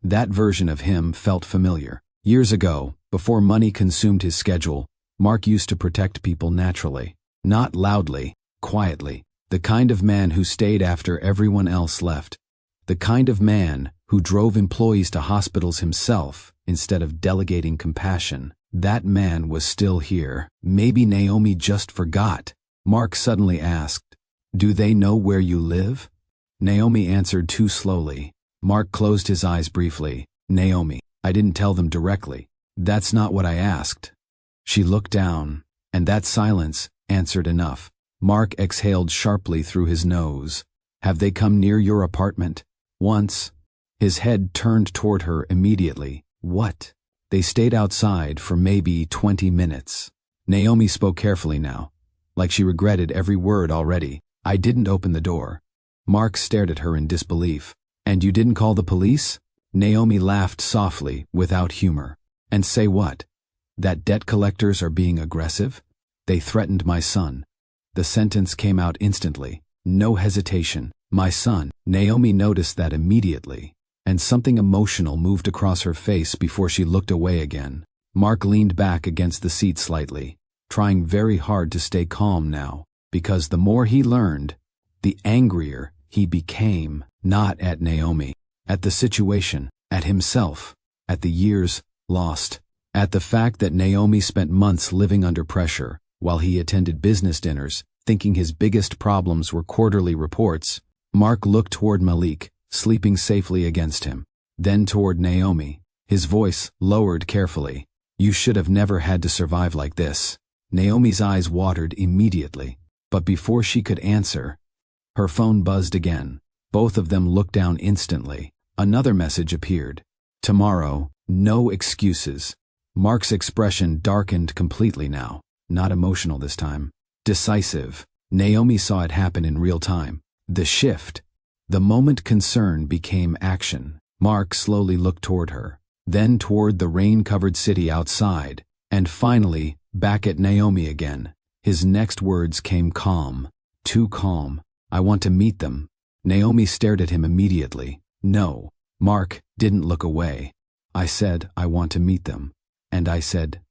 that version of him felt familiar. Years ago, Before money consumed his schedule, Mark used to protect people naturally. Not loudly, quietly. The kind of man who stayed after everyone else left. The kind of man who drove employees to hospitals himself instead of delegating compassion. That man was still here. Maybe Naomi just forgot. Mark suddenly asked, "Do they know where you live?" Naomi answered too slowly. Mark closed his eyes briefly. "Naomi, I didn't tell them directly. That's not what I asked." She looked down, and that silence answered enough. Mark exhaled sharply through his nose. "Have they come near your apartment?" "Once." His head turned toward her immediately. "What?" "They stayed outside for maybe 20 minutes. Naomi spoke carefully now, like she regretted every word already. "I didn't open the door." Mark stared at her in disbelief. "And you didn't call the police?" Naomi laughed softly, without humor. "And say what? That debt collectors are being aggressive? They threatened my son." The sentence came out instantly. No hesitation. "My son." Naomi noticed that immediately, and something emotional moved across her face before she looked away again. Mark leaned back against the seat slightly, trying very hard to stay calm now, because the more he learned, the angrier he became. Not at Naomi, at the situation, at himself, at the years lost, at the fact that Naomi spent months living under pressure, while he attended business dinners, thinking his biggest problems were quarterly reports. Mark looked toward Malik, sleeping safely against him, then toward Naomi, his voice lowered carefully. "You should have never had to survive like this." Naomi's eyes watered immediately, but before she could answer, her phone buzzed again. Both of them looked down instantly. Another message appeared. "Tomorrow, no excuses." Mark's expression darkened completely now, not emotional this time. Decisive. Naomi saw it happen in real time. The shift. The moment concern became action. Mark slowly looked toward her, then toward the rain-covered city outside, and finally back at Naomi again. His next words came calm. Too calm. "I want to meet them." Naomi stared at him immediately. "No." Mark didn't look away. "I said I want to meet them. And I said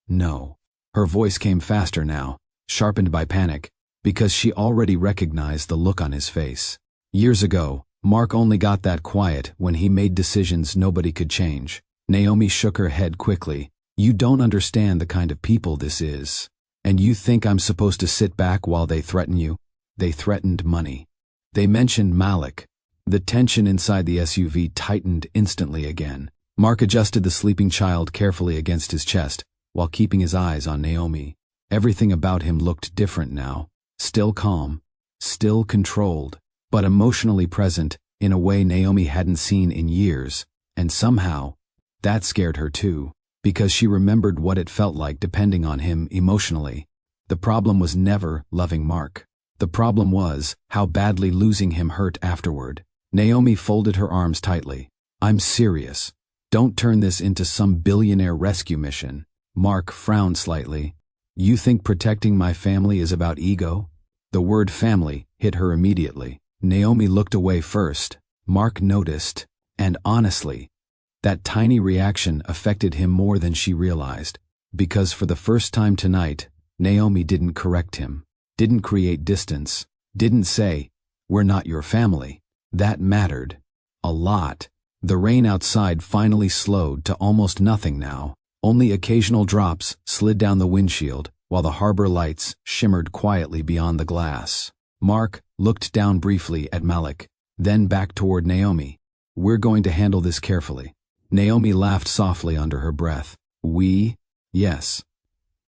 no." Her voice came faster now, sharpened by panic, because she already recognized the look on his face. Years ago, Mark only got that quiet when he made decisions nobody could change. Naomi shook her head quickly. "You don't understand the kind of people this is. And you think I'm supposed to sit back while they threaten you?" They threatened money. They mentioned Malik. The tension inside the SUV tightened instantly again. Mark adjusted the sleeping child carefully against his chest, while keeping his eyes on Naomi. Everything about him looked different now. Still calm, still controlled, but emotionally present in a way Naomi hadn't seen in years, and somehow, that scared her too, because she remembered what it felt like depending on him emotionally. The problem was never loving Mark. The problem was how badly losing him hurt afterward. Naomi folded her arms tightly. "I'm serious. Don't turn this into some billionaire rescue mission." Mark frowned slightly. "You think protecting my family is about ego?" The word family hit her immediately. Naomi looked away first. Mark noticed, and honestly, that tiny reaction affected him more than she realized, because for the first time tonight, Naomi didn't correct him, didn't create distance, didn't say, "We're not your family." That mattered. A lot. The rain outside finally slowed to almost nothing now. Only occasional drops slid down the windshield, while the harbor lights shimmered quietly beyond the glass. Mark looked down briefly at Malik, then back toward Naomi. "We're going to handle this carefully." Naomi laughed softly under her breath. "We?" "Yes.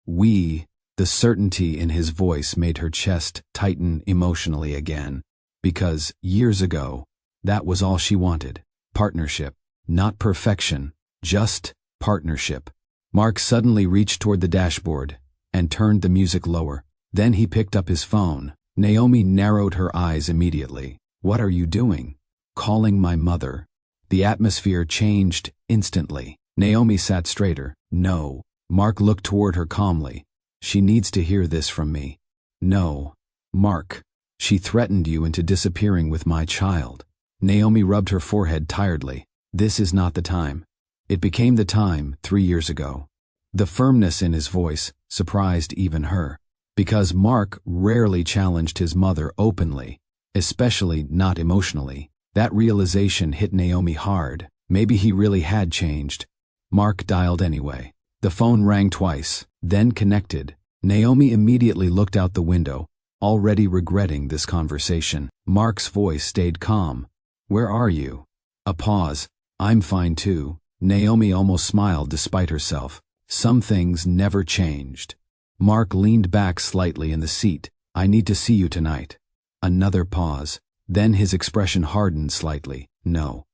We." The certainty in his voice made her chest tighten emotionally again, because years ago, that was all she wanted. Partnership. Not perfection, just partnership. Mark suddenly reached toward the dashboard and turned the music lower. Then he picked up his phone. Naomi narrowed her eyes immediately. "What are you doing?" "Calling my mother." The atmosphere changed instantly. Naomi sat straighter. "No." Mark looked toward her calmly. "She needs to hear this from me." "No." "Mark, she threatened you into disappearing with my child." Naomi rubbed her forehead tiredly. "This is not the time. It became the time 3 years ago. The firmness in his voice surprised even her, because Mark rarely challenged his mother openly, especially not emotionally. That realization hit Naomi hard. Maybe he really had changed. Mark dialed anyway. The phone rang twice, then connected. Naomi immediately looked out the window, already regretting this conversation. Mark's voice stayed calm. "Where are you?" A pause. "I'm fine too." Naomi almost smiled despite herself. Some things never changed. Mark leaned back slightly in the seat. "I need to see you tonight." Another pause. Then his expression hardened slightly. "No.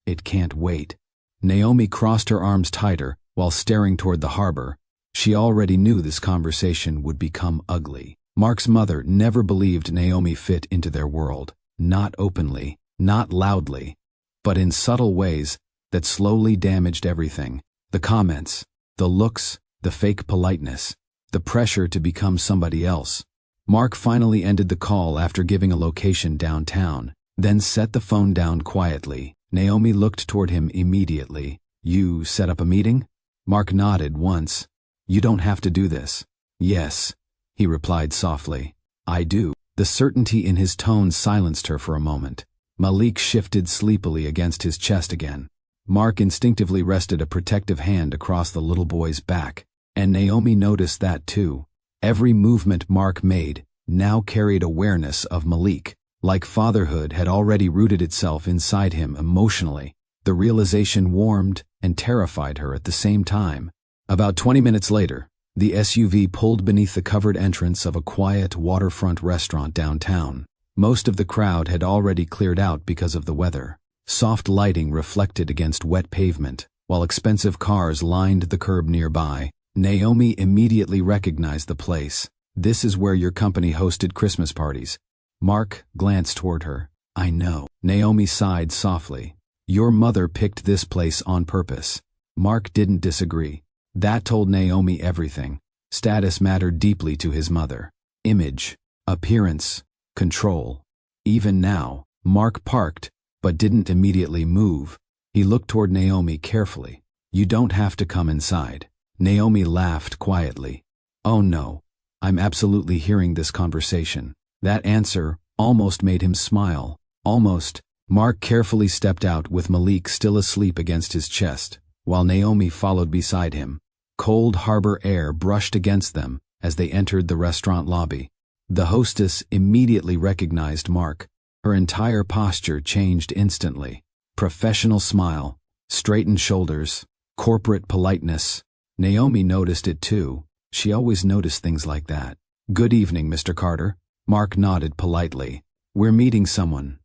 It can't wait." Naomi crossed her arms tighter while staring toward the harbor. She already knew this conversation would become ugly. Mark's mother never believed Naomi fit into their world. Not openly, not loudly, but in subtle ways that slowly damaged everything. The comments, the looks, the fake politeness, the pressure to become somebody else. Mark finally ended the call after giving a location downtown, then set the phone down quietly. Naomi looked toward him immediately. "You set up a meeting?" Mark nodded once. "You don't have to do this." "Yes," he replied softly. "I do." The certainty in his tone silenced her for a moment. Malik shifted sleepily against his chest again. Mark instinctively rested a protective hand across the little boy's back, and Naomi noticed that too. Every movement Mark made now carried awareness of Malik, like fatherhood had already rooted itself inside him emotionally. The realization warmed and terrified her at the same time. About 20 minutes later, the SUV pulled beneath the covered entrance of a quiet waterfront restaurant downtown. Most of the crowd had already cleared out because of the weather. Soft lighting reflected against wet pavement, while expensive cars lined the curb nearby. Naomi immediately recognized the place. "This is where your company hosted Christmas parties." Mark glanced toward her. "I know." Naomi sighed softly. "Your mother picked this place on purpose." Mark didn't disagree. That told Naomi everything. Status mattered deeply to his mother. Image, appearance, control. Even now, Mark parked, but didn't immediately move. He looked toward Naomi carefully. "You don't have to come inside." Naomi laughed quietly. "Oh no, I'm absolutely hearing this conversation." That answer almost made him smile. Almost. Mark carefully stepped out with Malik still asleep against his chest, while Naomi followed beside him. Cold harbor air brushed against them as they entered the restaurant lobby. The hostess immediately recognized Mark. Her entire posture changed instantly. Professional smile, straightened shoulders, corporate politeness. Naomi noticed it too. She always noticed things like that. "Good evening, Mr. Carter." Mark nodded politely. "We're meeting someone."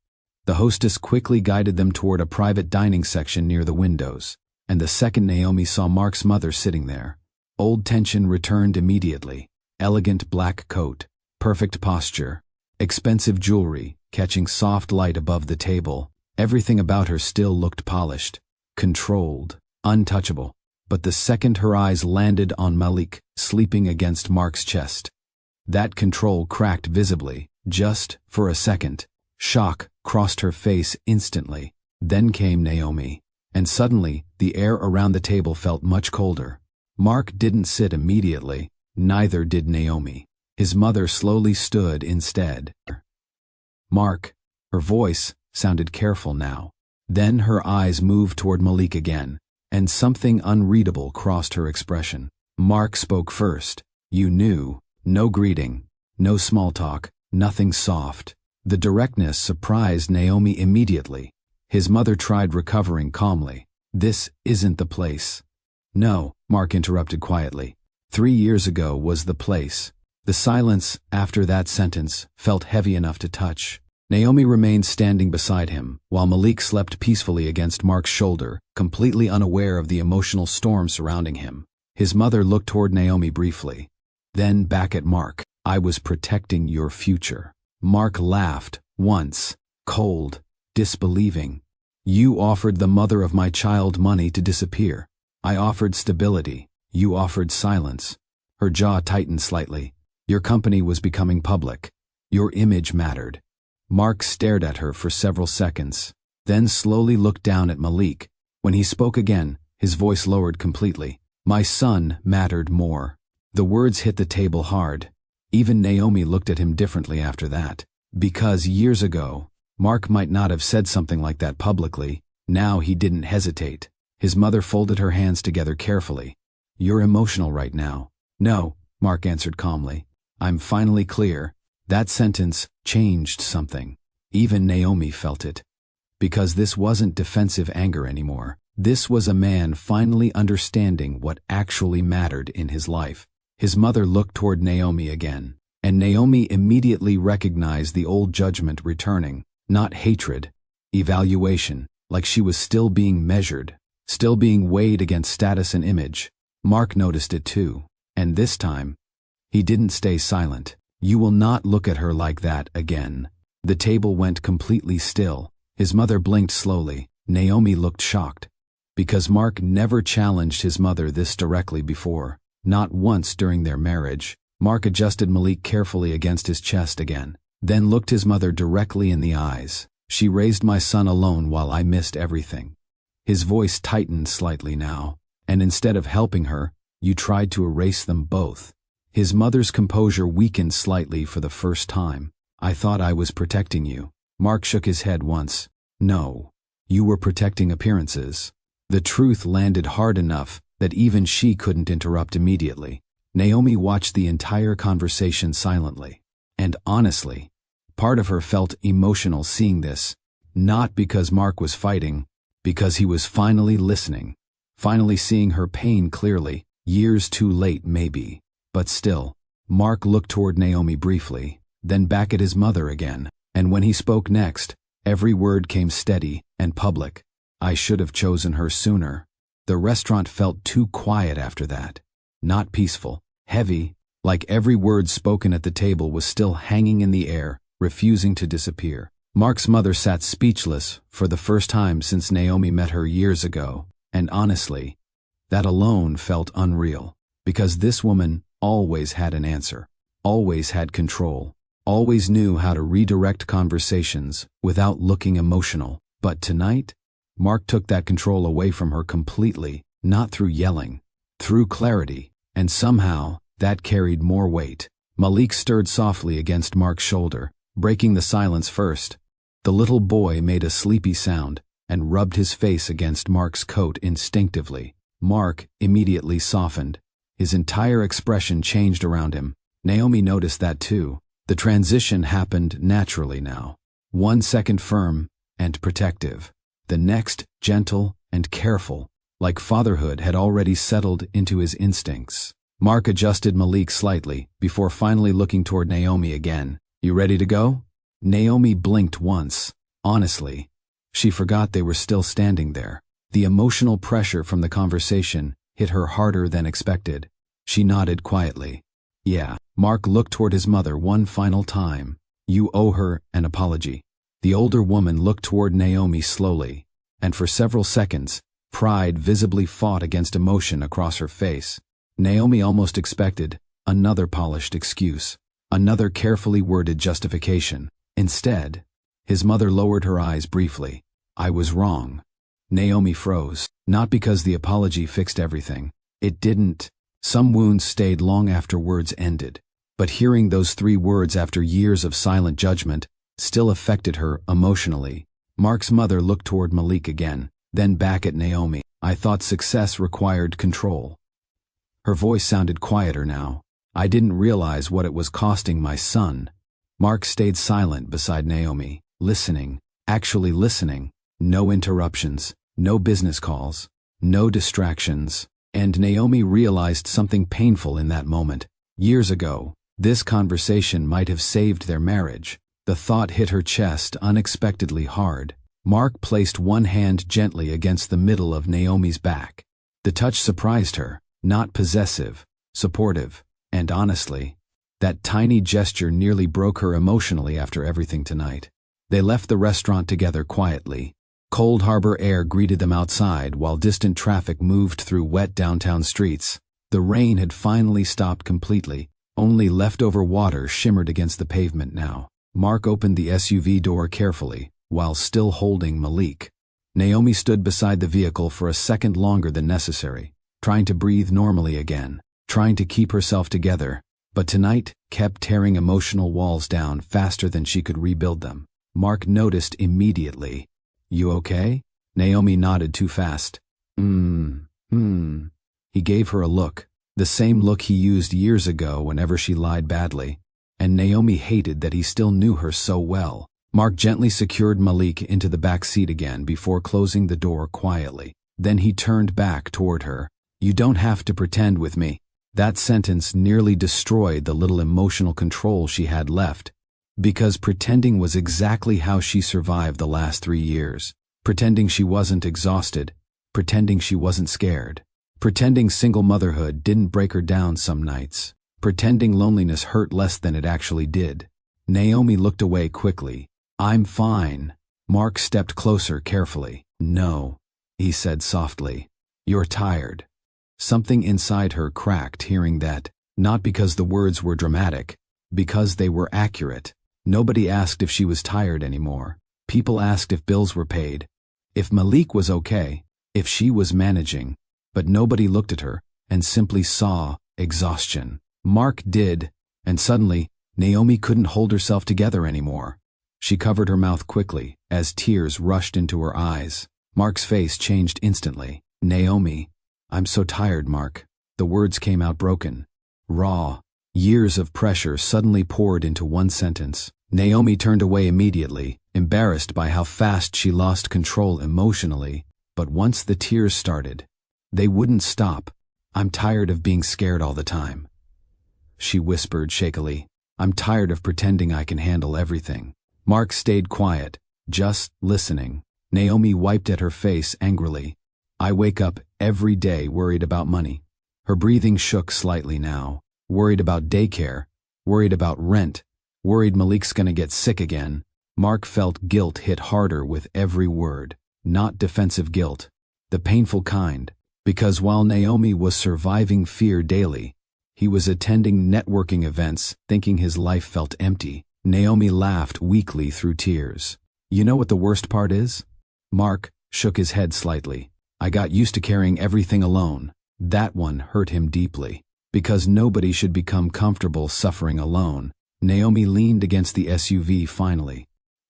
The hostess quickly guided them toward a private dining section near the windows, and the second Naomi saw Mark's mother sitting there, old tension returned immediately. Elegant black coat, perfect posture, expensive jewelry catching soft light above the table. Everything about her still looked polished, controlled, untouchable. But the second her eyes landed on Malik, sleeping against Mark's chest, that control cracked visibly, just for a second. Shock crossed her face instantly. Then came Naomi, and suddenly the air around the table felt much colder. Mark didn't sit immediately, neither did Naomi. His mother slowly stood instead. "Mark," her voice sounded careful now. Then her eyes moved toward Malik again, and something unreadable crossed her expression. Mark spoke first. "You knew." No greeting, no small talk, nothing soft. The directness surprised Naomi immediately. His mother tried recovering calmly. "This isn't the place." "No," Mark interrupted quietly. 3 years ago was the place." The silence after that sentence felt heavy enough to touch. Naomi remained standing beside him, while Malik slept peacefully against Mark's shoulder, completely unaware of the emotional storm surrounding him. His mother looked toward Naomi briefly, then back at Mark. "I was protecting your future." Mark laughed, once, cold, disbelieving. "You offered the mother of my child money to disappear. I offered stability. You offered silence." Her jaw tightened slightly. "Your company was becoming public. Your image mattered." Mark stared at her for several seconds, then slowly looked down at Malik. When he spoke again, his voice lowered completely. My son mattered more. The words hit the table hard. Even Naomi looked at him differently after that. Because years ago, Mark might not have said something like that publicly. Now he didn't hesitate. His mother folded her hands together carefully. "You're emotional right now." "No," Mark answered calmly. "I'm finally clear." That sentence changed something. Even Naomi felt it. Because this wasn't defensive anger anymore. This was a man finally understanding what actually mattered in his life. His mother looked toward Naomi again, and Naomi immediately recognized the old judgment returning. Not hatred, evaluation, like she was still being measured, still being weighed against status and image. Mark noticed it too, and this time, he didn't stay silent. "You will not look at her like that again." The table went completely still. His mother blinked slowly. Naomi looked shocked. Because Mark never challenged his mother this directly before. Not once during their marriage. Mark adjusted Malik carefully against his chest again, then looked his mother directly in the eyes. "She raised my son alone while I missed everything." His voice tightened slightly now, "and instead of helping her, you tried to erase them both." His mother's composure weakened slightly for the first time. "I thought I was protecting you." Mark shook his head once. "No, you were protecting appearances." The truth landed hard enough that even she couldn't interrupt immediately. Naomi watched the entire conversation silently. And honestly, part of her felt emotional seeing this, not because Mark was fighting, because he was finally listening, finally seeing her pain clearly, years too late maybe. But still, Mark looked toward Naomi briefly, then back at his mother again, and when he spoke next, every word came steady and public. "I should have chosen her sooner." The restaurant felt too quiet after that. Not peaceful, heavy, like every word spoken at the table was still hanging in the air, refusing to disappear. Mark's mother sat speechless for the first time since Naomi met her years ago, and honestly, that alone felt unreal, because this woman always had an answer, always had control, always knew how to redirect conversations without looking emotional. But tonight, Mark took that control away from her completely, not through yelling, through clarity, and somehow, that carried more weight. Malik stirred softly against Mark's shoulder, breaking the silence first. The little boy made a sleepy sound and rubbed his face against Mark's coat instinctively. Mark immediately softened. His entire expression changed around him. Naomi noticed that too. The transition happened naturally now. 1 second firm and protective. The next, gentle and careful, like fatherhood had already settled into his instincts. Mark adjusted Malik slightly before finally looking toward Naomi again. "You ready to go?" Naomi blinked once. Honestly, she forgot they were still standing there. The emotional pressure from the conversation hit her harder than expected. She nodded quietly. "Yeah." Mark looked toward his mother one final time. "You owe her an apology." The older woman looked toward Naomi slowly, and for several seconds, pride visibly fought against emotion across her face. Naomi almost expected another polished excuse, another carefully worded justification. Instead, his mother lowered her eyes briefly. "I was wrong." Naomi froze, not because the apology fixed everything. It didn't. Some wounds stayed long after words ended. But hearing those 3 words after years of silent judgment still affected her emotionally. Mark's mother looked toward Malik again, then back at Naomi. "I thought success required control." Her voice sounded quieter now. "I didn't realize what it was costing my son." Mark stayed silent beside Naomi, listening, actually listening. No interruptions, no business calls, no distractions. And Naomi realized something painful in that moment. Years ago, this conversation might have saved their marriage. The thought hit her chest unexpectedly hard. Mark placed one hand gently against the middle of Naomi's back. The touch surprised her, not possessive, supportive, and honestly, that tiny gesture nearly broke her emotionally after everything tonight. They left the restaurant together quietly. Cold harbor air greeted them outside while distant traffic moved through wet downtown streets. The rain had finally stopped completely. Only leftover water shimmered against the pavement now. Mark opened the SUV door carefully, while still holding Malik. Naomi stood beside the vehicle for a second longer than necessary. trying to breathe normally again, trying to keep herself together, but tonight kept tearing emotional walls down faster than she could rebuild them. Mark noticed immediately. "You okay?" Naomi nodded too fast. He gave her a look, the same look he used years ago whenever she lied badly, and Naomi hated that he still knew her so well. Mark gently secured Malik into the back seat again before closing the door quietly. Then he turned back toward her. "You don't have to pretend with me." That sentence nearly destroyed the little emotional control she had left, because pretending was exactly how she survived the last 3 years. Pretending she wasn't exhausted, pretending she wasn't scared, pretending single motherhood didn't break her down some nights, pretending loneliness hurt less than it actually did. Naomi looked away quickly. "I'm fine." Mark stepped closer carefully. "No," he said softly. "You're tired." Something inside her cracked hearing that, not because the words were dramatic, because they were accurate. Nobody asked if she was tired anymore. People asked if bills were paid, if Malik was okay, if she was managing, but nobody looked at her and simply saw exhaustion. Mark did, and suddenly, Naomi couldn't hold herself together anymore. She covered her mouth quickly as tears rushed into her eyes. Mark's face changed instantly. "Naomi, I'm so tired, Mark." The words came out broken, raw. Years of pressure suddenly poured into one sentence. Naomi turned away immediately, embarrassed by how fast she lost control emotionally. But once the tears started, they wouldn't stop. "I'm tired of being scared all the time," she whispered shakily. "I'm tired of pretending I can handle everything." Mark stayed quiet, just listening. Naomi wiped at her face angrily. "I wake up every day worried about money." Her breathing shook slightly now. "Worried about daycare, worried about rent, worried Malik's gonna get sick again." Mark felt guilt hit harder with every word. Not defensive guilt, the painful kind, because while Naomi was surviving fear daily, he was attending networking events thinking his life felt empty. Naomi laughed weakly through tears. "You know what the worst part is?" Mark shook his head slightly. "I got used to carrying everything alone." That one hurt him deeply, because nobody should become comfortable suffering alone. Naomi leaned against the SUV finally.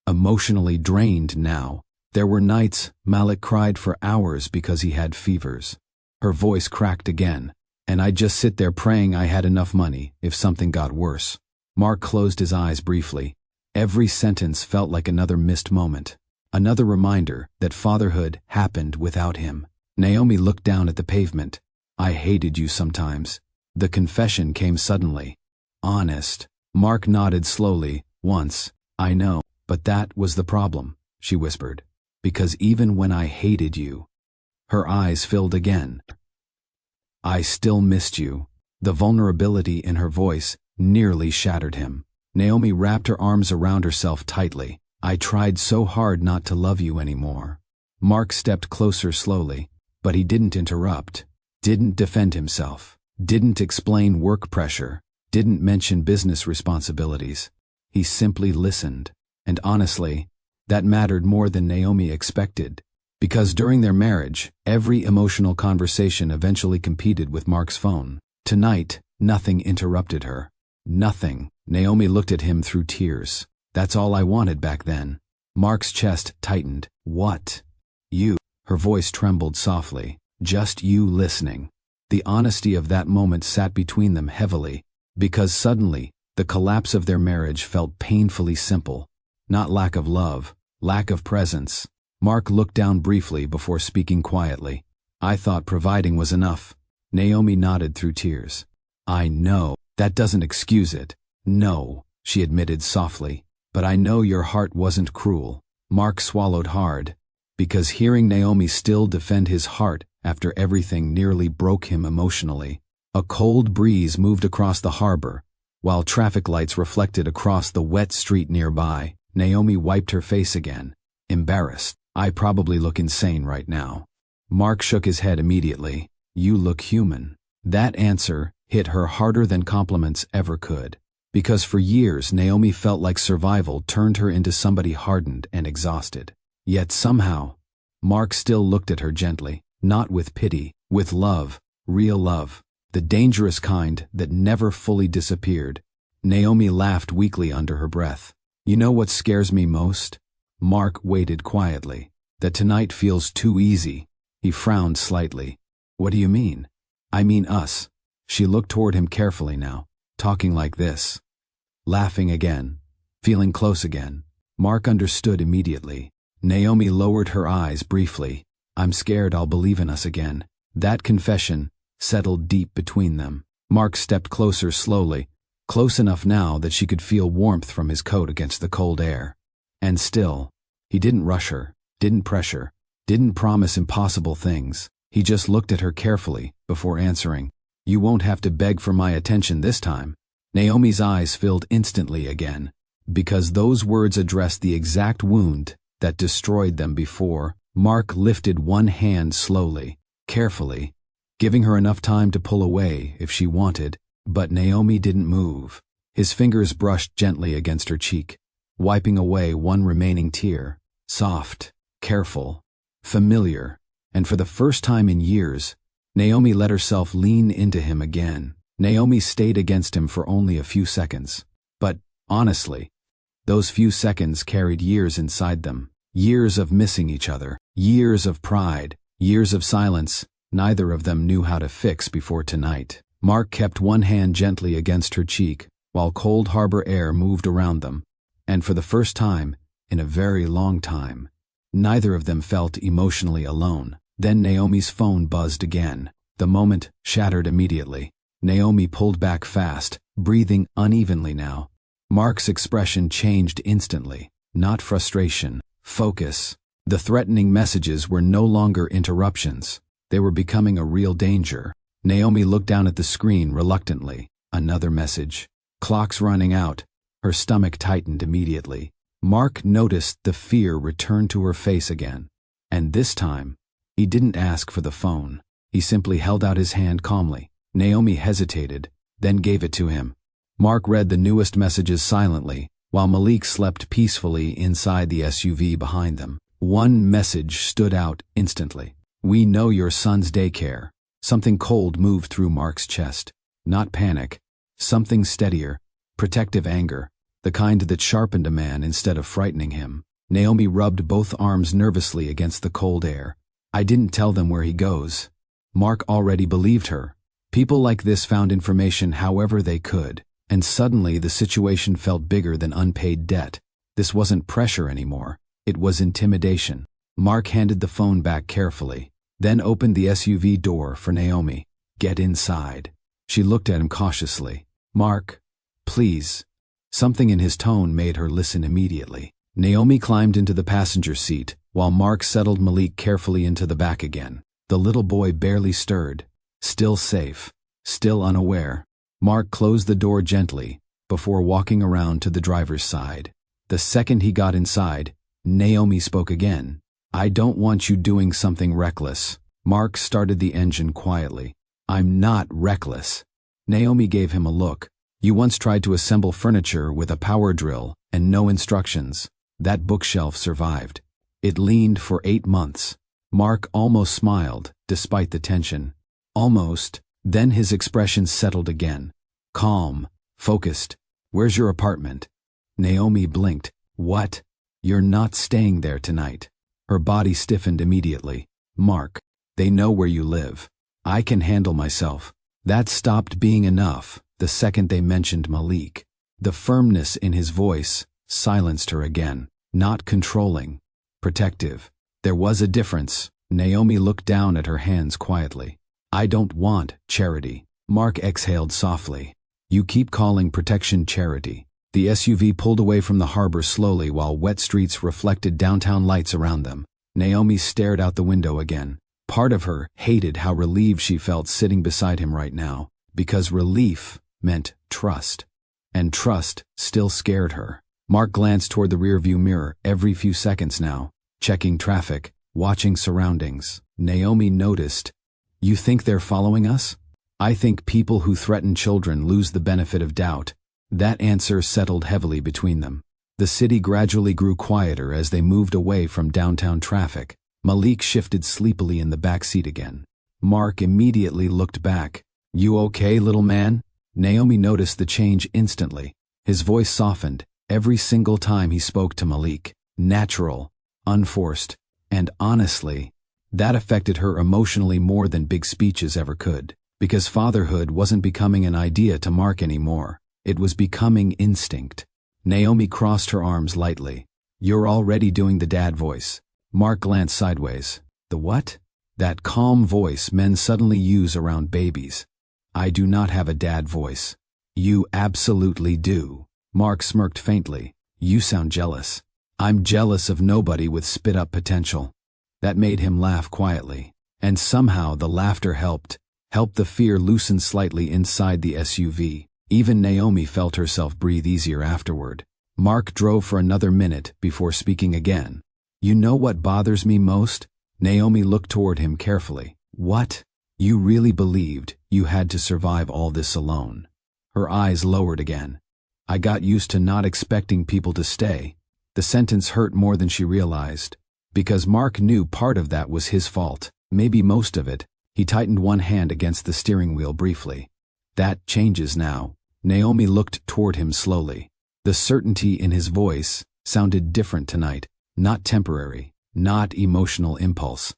Emotionally drained now. There were nights Malik cried for hours because he had fevers. Her voice cracked again. "And I'd just sit there praying I had enough money if something got worse." Mark closed his eyes briefly. Every sentence felt like another missed moment. Another reminder that fatherhood happened without him. Naomi looked down at the pavement. "I hated you sometimes." The confession came suddenly. "Honest." Mark nodded slowly, once. "I know, but that was the problem," she whispered. "Because even when I hated you." Her eyes filled again. "I still missed you." The vulnerability in her voice nearly shattered him. Naomi wrapped her arms around herself tightly. "I tried so hard not to love you anymore." Mark stepped closer slowly, but he didn't interrupt, didn't defend himself, didn't explain work pressure, didn't mention business responsibilities. He simply listened, and honestly, that mattered more than Naomi expected, because during their marriage, every emotional conversation eventually competed with Mark's phone. Tonight, nothing interrupted her. Nothing. Naomi looked at him through tears. "That's all I wanted back then." Mark's chest tightened. "What?" "You." Her voice trembled softly. "Just you listening." The honesty of that moment sat between them heavily, because suddenly, the collapse of their marriage felt painfully simple. Not lack of love, lack of presence. Mark looked down briefly before speaking quietly. "I thought providing was enough." Naomi nodded through tears. "I know. That doesn't excuse it." "No," she admitted softly. "But I know your heart wasn't cruel." Mark swallowed hard, because hearing Naomi still defend his heart after everything nearly broke him emotionally. A cold breeze moved across the harbor, while traffic lights reflected across the wet street nearby. Naomi wiped her face again, embarrassed. "I probably look insane right now." Mark shook his head immediately. "You look human." That answer hit her harder than compliments ever could, because for years Naomi felt like survival turned her into somebody hardened and exhausted. Yet somehow, Mark still looked at her gently, not with pity, with love. Real love. The dangerous kind that never fully disappeared. Naomi laughed weakly under her breath. You know what scares me most? Mark waited quietly. That tonight feels too easy. He frowned slightly. What do you mean? I mean us. She looked toward him carefully now, talking like this. Laughing again. Feeling close again. Mark understood immediately. Naomi lowered her eyes briefly. I'm scared I'll believe in us again. That confession settled deep between them. Mark stepped closer slowly, close enough now that she could feel warmth from his coat against the cold air. And still, he didn't rush her, didn't pressure, didn't promise impossible things. He just looked at her carefully before answering. You won't have to beg for my attention this time. Naomi's eyes filled instantly again, because those words addressed the exact wound that destroyed them before. Mark lifted one hand slowly, carefully, giving her enough time to pull away if she wanted, but Naomi didn't move. His fingers brushed gently against her cheek, wiping away one remaining tear. Soft, careful, familiar, and for the first time in years, Naomi let herself lean into him again. Naomi stayed against him for only a few seconds, but, honestly, those few seconds carried years inside them. Years of missing each other, years of pride, years of silence neither of them knew how to fix before tonight. Mark kept one hand gently against her cheek, while cold harbor air moved around them, and for the first time, in a very long time, neither of them felt emotionally alone. Then Naomi's phone buzzed again. The moment shattered immediately. Naomi pulled back fast, breathing unevenly now. Mark's expression changed instantly. Not frustration. Focus. The threatening messages were no longer interruptions. They were becoming a real danger. Naomi looked down at the screen reluctantly. Another message. Clock's running out. Her stomach tightened immediately. Mark noticed the fear return to her face again. And this time, he didn't ask for the phone. He simply held out his hand calmly. Naomi hesitated, then gave it to him. Mark read the newest messages silently, while Malik slept peacefully inside the SUV behind them. One message stood out instantly. We know your son's daycare. Something cold moved through Mark's chest. Not panic. Something steadier. Protective anger. The kind that sharpened a man instead of frightening him. Naomi rubbed both arms nervously against the cold air. I didn't tell them where he goes. Mark already believed her. People like this found information however they could. And suddenly the situation felt bigger than unpaid debt. This wasn't pressure anymore. It was intimidation. Mark handed the phone back carefully, then opened the SUV door for Naomi. Get inside. She looked at him cautiously. Mark, please. Something in his tone made her listen immediately. Naomi climbed into the passenger seat, while Mark settled Malik carefully into the back again. The little boy barely stirred. Still safe. Still unaware. Mark closed the door gently, before walking around to the driver's side. The second he got inside, Naomi spoke again. I don't want you doing something reckless. Mark started the engine quietly. I'm not reckless. Naomi gave him a look. You once tried to assemble furniture with a power drill and no instructions. That bookshelf survived. It leaned for 8 months. Mark almost smiled, despite the tension. Almost. Then his expression settled again. Calm, focused. Where's your apartment? Naomi blinked. What? You're not staying there tonight. Her body stiffened immediately. Mark, they know where you live. I can handle myself. That stopped being enough the second they mentioned Malik. The firmness in his voice silenced her again. Not controlling. Protective. There was a difference. Naomi looked down at her hands quietly. I don't want charity. Mark exhaled softly. You keep calling protection charity. The SUV pulled away from the harbor slowly while wet streets reflected downtown lights around them. Naomi stared out the window again. Part of her hated how relieved she felt sitting beside him right now, because relief meant trust. And trust still scared her. Mark glanced toward the rearview mirror every few seconds now, checking traffic, watching surroundings. Naomi noticed. You think they're following us? I think people who threaten children lose the benefit of doubt. That answer settled heavily between them. The city gradually grew quieter as they moved away from downtown traffic. Malik shifted sleepily in the back seat again. Mark immediately looked back. "You okay, little man?" Naomi noticed the change instantly. His voice softened every single time he spoke to Malik. Natural, unforced, and honestly, that affected her emotionally more than big speeches ever could. Because fatherhood wasn't becoming an idea to Mark anymore. It was becoming instinct. Naomi crossed her arms lightly. "You're already doing the dad voice." Mark glanced sideways. "The what?" "That calm voice men suddenly use around babies." "I do not have a dad voice." "You absolutely do." Mark smirked faintly. "You sound jealous." "I'm jealous of nobody with spit-up potential." That made him laugh quietly. And somehow the laughter helped the fear loosen slightly inside the SUV. Even Naomi felt herself breathe easier afterward. Mark drove for another minute before speaking again. "You know what bothers me most?" Naomi looked toward him carefully. "What?" "You really believed you had to survive all this alone." Her eyes lowered again. "I got used to not expecting people to stay." The sentence hurt more than she realized. Because Mark knew part of that was his fault, maybe most of it. He tightened one hand against the steering wheel briefly. "That changes now." Naomi looked toward him slowly. The certainty in his voice sounded different tonight. Not temporary, not emotional impulse.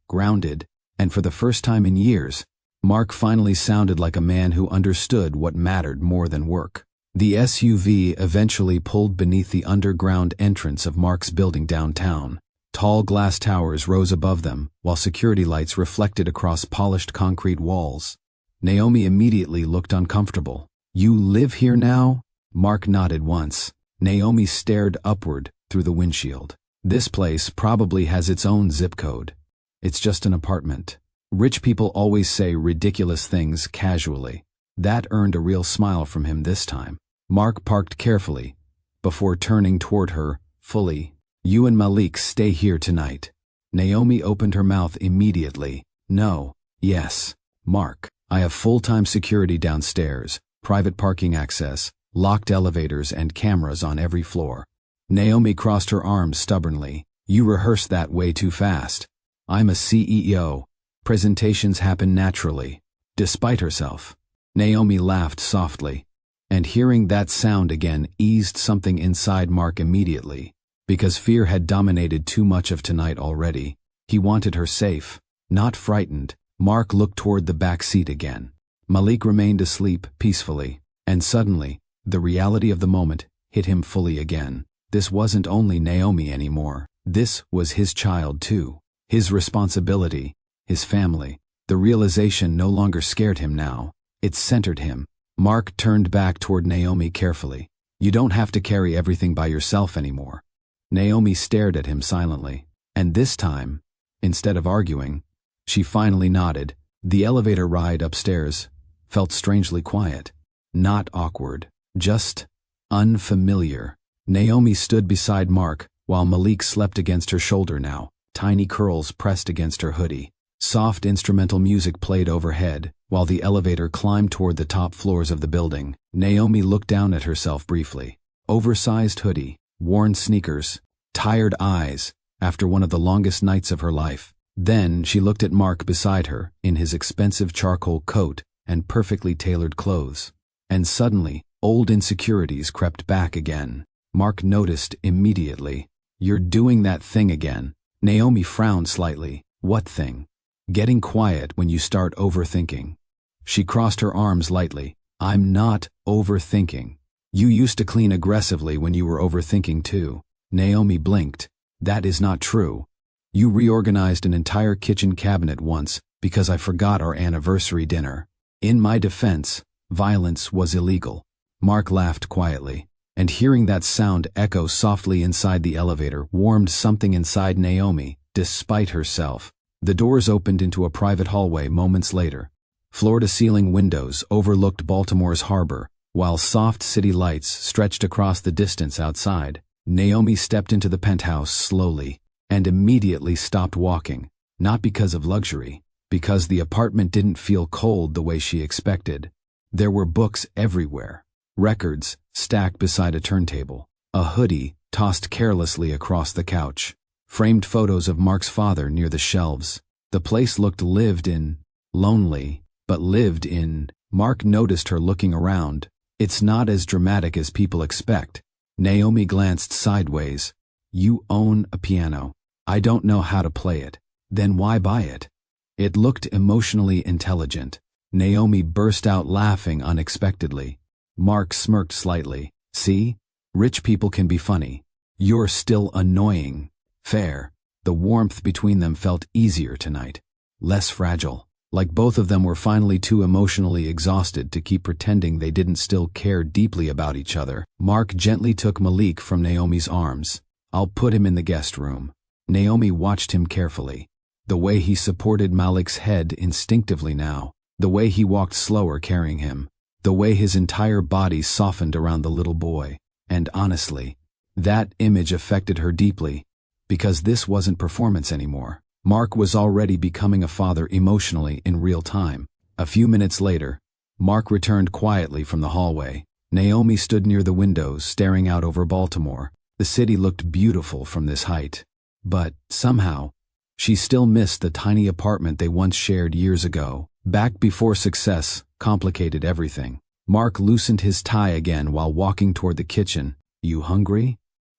Grounded, and for the first time in years, Mark finally sounded like a man who understood what mattered more than work. The SUV eventually pulled beneath the underground entrance of Mark's building downtown. Tall glass towers rose above them, while security lights reflected across polished concrete walls. Naomi immediately looked uncomfortable. "You live here now?" Mark nodded once. Naomi stared upward through the windshield. "This place probably has its own zip code. It's just an apartment." Rich people always say ridiculous things casually. That earned a real smile from him this time. Mark parked carefully, before turning toward her, fully. "You and Malik stay here tonight." Naomi opened her mouth immediately. "No." "Yes." "Mark, I have full-time security downstairs, private parking access, locked elevators and cameras on every floor." Naomi crossed her arms stubbornly. "You rehearse that way too fast. I'm a CEO. Presentations happen naturally." Despite herself, Naomi laughed softly. And hearing that sound again eased something inside Mark immediately. Because fear had dominated too much of tonight already. He wanted her safe, not frightened. Mark looked toward the back seat again. Malik remained asleep peacefully. And suddenly, the reality of the moment hit him fully again. This wasn't only Naomi anymore. This was his child too. His responsibility, his family. The realization no longer scared him now. It centered him. Mark turned back toward Naomi carefully. "You don't have to carry everything by yourself anymore." Naomi stared at him silently. And this time, instead of arguing, she finally nodded. The elevator ride upstairs felt strangely quiet. Not awkward, just unfamiliar. Naomi stood beside Mark, while Malik slept against her shoulder now, tiny curls pressed against her hoodie. Soft instrumental music played overhead, while the elevator climbed toward the top floors of the building. Naomi looked down at herself briefly. Oversized hoodie, worn sneakers, tired eyes, after one of the longest nights of her life. Then she looked at Mark beside her, in his expensive charcoal coat and perfectly tailored clothes. And suddenly, old insecurities crept back again. Mark noticed immediately. "You're doing that thing again." Naomi frowned slightly. "What thing?" "Getting quiet when you start overthinking." She crossed her arms lightly. "I'm not overthinking. You used to clean aggressively when you were overthinking too." Naomi blinked. "That is not true. You reorganized an entire kitchen cabinet once because I forgot our anniversary dinner." In my defense, violence was illegal. Mark laughed quietly, and hearing that sound echo softly inside the elevator warmed something inside Naomi, despite herself. The doors opened into a private hallway moments later. Floor-to-ceiling windows overlooked Baltimore's harbor, while soft city lights stretched across the distance outside. Naomi stepped into the penthouse slowly, and immediately stopped walking, not because of luxury, because the apartment didn't feel cold the way she expected. There were books everywhere, records stacked beside a turntable, a hoodie tossed carelessly across the couch, framed photos of Mark's father near the shelves. The place looked lived in, lonely, but lived in. Mark noticed her looking around. It's not as dramatic as people expect. Naomi glanced sideways. You own a piano. I don't know how to play it. Then why buy it? It looked emotionally intelligent. Naomi burst out laughing unexpectedly. Mark smirked slightly. See? Rich people can be funny. You're still annoying. Fair. The warmth between them felt easier tonight. Less fragile. Like both of them were finally too emotionally exhausted to keep pretending they didn't still care deeply about each other. Mark gently took Malik from Naomi's arms. I'll put him in the guest room. Naomi watched him carefully. The way he supported Malik's head instinctively now. The way he walked slower carrying him. The way his entire body softened around the little boy. And honestly, that image affected her deeply. Because this wasn't performance anymore. Mark was already becoming a father emotionally in real time. A few minutes later, Mark returned quietly from the hallway. Naomi stood near the windows, staring out over Baltimore. The city looked beautiful from this height. But, somehow, she still missed the tiny apartment they once shared years ago. Back before success complicated everything. Mark loosened his tie again while walking toward the kitchen. You hungry?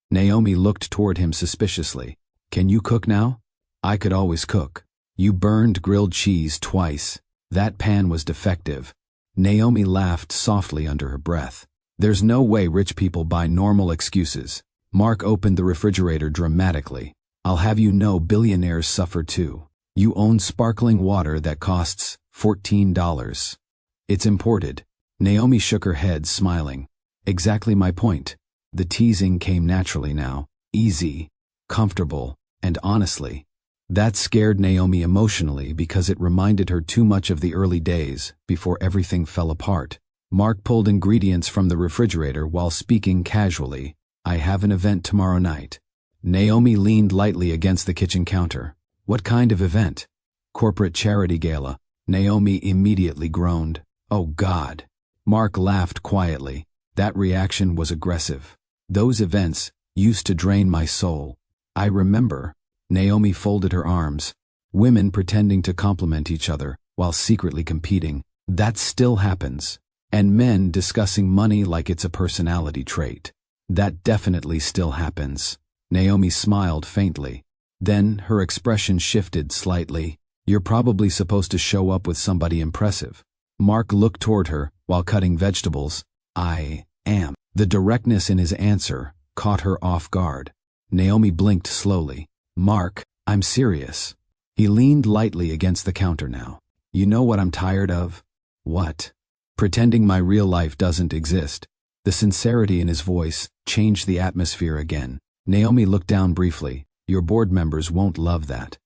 Naomi looked toward him suspiciously. Can you cook now? I could always cook. You burned grilled cheese twice. That pan was defective. Naomi laughed softly under her breath. There's no way rich people buy normal excuses. Mark opened the refrigerator dramatically. I'll have you know billionaires suffer too. You own sparkling water that costs $14. It's imported. Naomi shook her head, smiling. Exactly my point. The teasing came naturally now. Easy, comfortable, and honestly. That scared Naomi emotionally because it reminded her too much of the early days, before everything fell apart. Mark pulled ingredients from the refrigerator while speaking casually. I have an event tomorrow night. Naomi leaned lightly against the kitchen counter. What kind of event? Corporate charity gala. Naomi immediately groaned. Oh God. Mark laughed quietly. That reaction was aggressive. Those events used to drain my soul. I remember. Naomi folded her arms. Women pretending to compliment each other while secretly competing. That still happens. And men discussing money like it's a personality trait. That definitely still happens. Naomi smiled faintly. Then her expression shifted slightly. You're probably supposed to show up with somebody impressive. Mark looked toward her while cutting vegetables. I am. The directness in his answer caught her off guard. Naomi blinked slowly. Mark, I'm serious. He leaned lightly against the counter now. You know what I'm tired of? What? Pretending my real life doesn't exist. The sincerity in his voice changed the atmosphere again. Naomi looked down briefly. Your board members won't love that.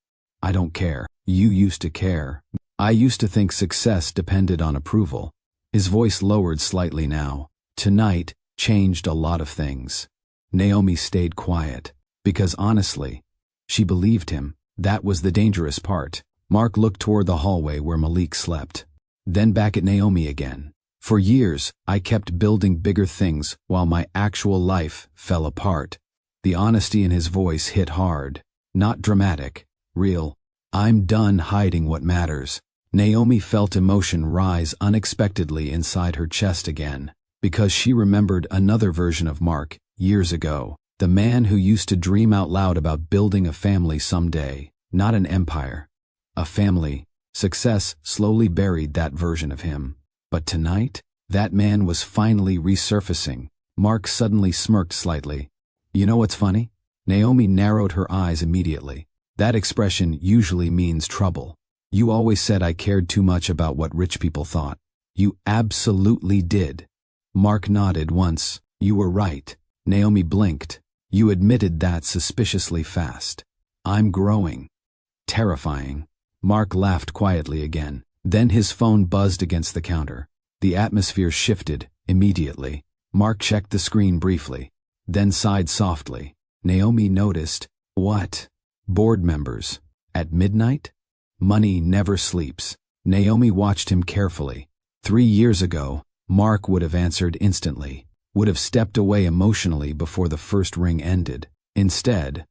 I don't care. You used to care. I used to think success depended on approval. His voice lowered slightly now. Tonight changed a lot of things. Naomi stayed quiet. Because honestly, she believed him. That was the dangerous part. Mark looked toward the hallway where Malik slept. Then back at Naomi again. For years, I kept building bigger things while my actual life fell apart. The honesty in his voice hit hard. Not dramatic. Real. I'm done hiding what matters. Naomi felt emotion rise unexpectedly inside her chest again. Because she remembered another version of Mark, years ago. The man who used to dream out loud about building a family someday, not an empire. A family. Success slowly buried that version of him. But tonight, that man was finally resurfacing. Mark suddenly smirked slightly. You know what's funny? Naomi narrowed her eyes immediately. That expression usually means trouble. You always said I cared too much about what rich people thought. You absolutely did. Mark nodded once. You were right. Naomi blinked. You admitted that suspiciously fast. I'm growing. Terrifying. Mark laughed quietly again. Then his phone buzzed against the counter. The atmosphere shifted immediately. Mark checked the screen briefly, then sighed softly. Naomi noticed. What? Board members. At midnight? Money never sleeps. Naomi watched him carefully. 3 years ago, Mark would have answered instantly. Would have stepped away emotionally before the first ring ended. Instead,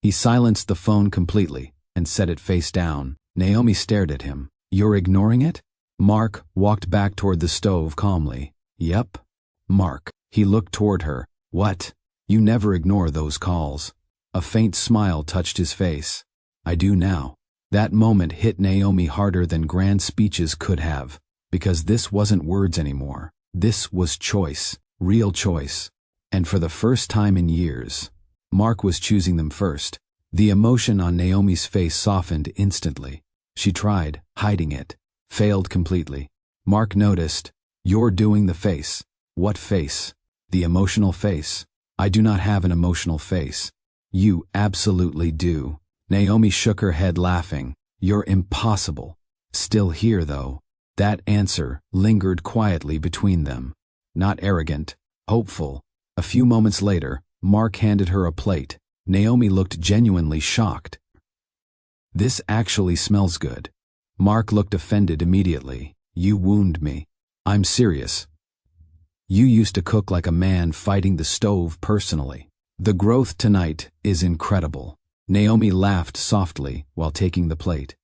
he silenced the phone completely and set it face down. Naomi stared at him. You're ignoring it? Mark walked back toward the stove calmly. Yep. Mark. He looked toward her. What? You never ignore those calls. A faint smile touched his face. I do now. That moment hit Naomi harder than grand speeches could have, because this wasn't words anymore. This was choice, real choice. And for the first time in years, Mark was choosing them first. The emotion on Naomi's face softened instantly. She tried, hiding it. Failed completely. Mark noticed. You're doing the face. What face? The emotional face. I do not have an emotional face. You absolutely do. Naomi shook her head laughing. You're impossible. Still here though. That answer lingered quietly between them. Not arrogant, hopeful. A few moments later, Mark handed her a plate. Naomi looked genuinely shocked. This actually smells good. Mark looked offended immediately. You wound me. I'm serious. You used to cook like a man fighting the stove personally. The growth tonight is incredible. Naomi laughed softly while taking the plate.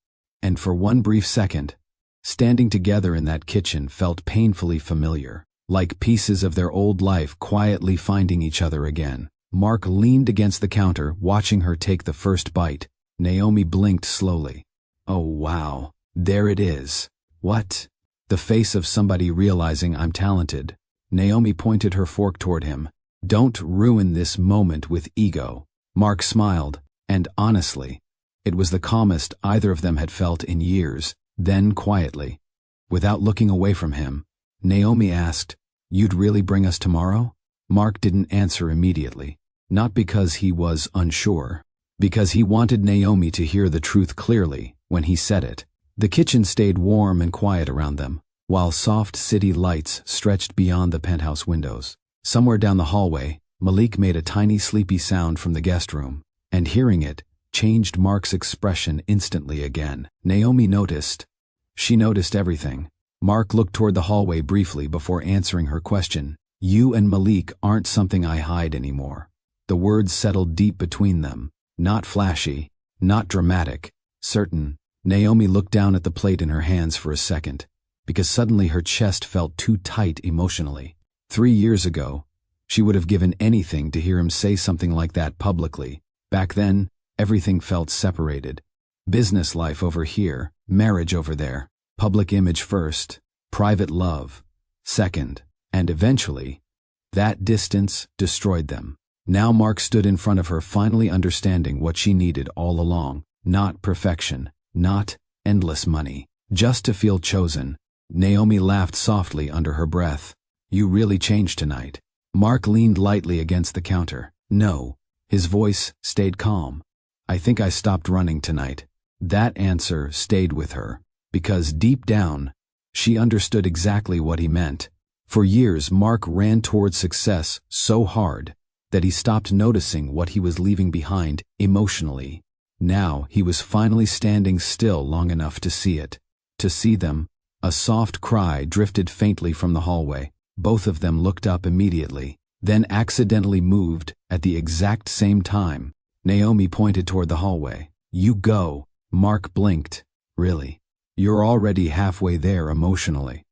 And for one brief second, standing together in that kitchen felt painfully familiar, like pieces of their old life quietly finding each other again. Mark leaned against the counter, watching her take the first bite. Naomi blinked slowly. Oh wow, there it is. What? The face of somebody realizing I'm talented. Naomi pointed her fork toward him. Don't ruin this moment with ego. Mark smiled, and honestly, it was the calmest either of them had felt in years. Then quietly, without looking away from him, Naomi asked, You'd really bring us tomorrow? Mark didn't answer immediately, not because he was unsure, because he wanted Naomi to hear the truth clearly when he said it. The kitchen stayed warm and quiet around them, while soft city lights stretched beyond the penthouse windows. Somewhere down the hallway, Malik made a tiny sleepy sound from the guest room, and hearing it, changed Mark's expression instantly again. Naomi noticed. She noticed everything. Mark looked toward the hallway briefly before answering her question. You and Malik aren't something I hide anymore. The words settled deep between them. Not flashy, not dramatic, certain. Naomi looked down at the plate in her hands for a second, because suddenly her chest felt too tight emotionally. 3 years ago, she would have given anything to hear him say something like that publicly. Back then, everything felt separated. Business life over here, marriage over there, public image first, private love second, and eventually, that distance destroyed them. Now Mark stood in front of her, finally understanding what she needed all along. Not perfection, not endless money, just to feel chosen. Naomi laughed softly under her breath. You really changed tonight. Mark leaned lightly against the counter. No. His voice stayed calm. I think I stopped running tonight. That answer stayed with her, because deep down, she understood exactly what he meant. For years, Mark ran toward success so hard that he stopped noticing what he was leaving behind emotionally. Now he was finally standing still long enough to see it. To see them. A soft cry drifted faintly from the hallway. Both of them looked up immediately, then accidentally moved at the exact same time. Naomi pointed toward the hallway. You go. Mark blinked. Really? You're already halfway there emotionally.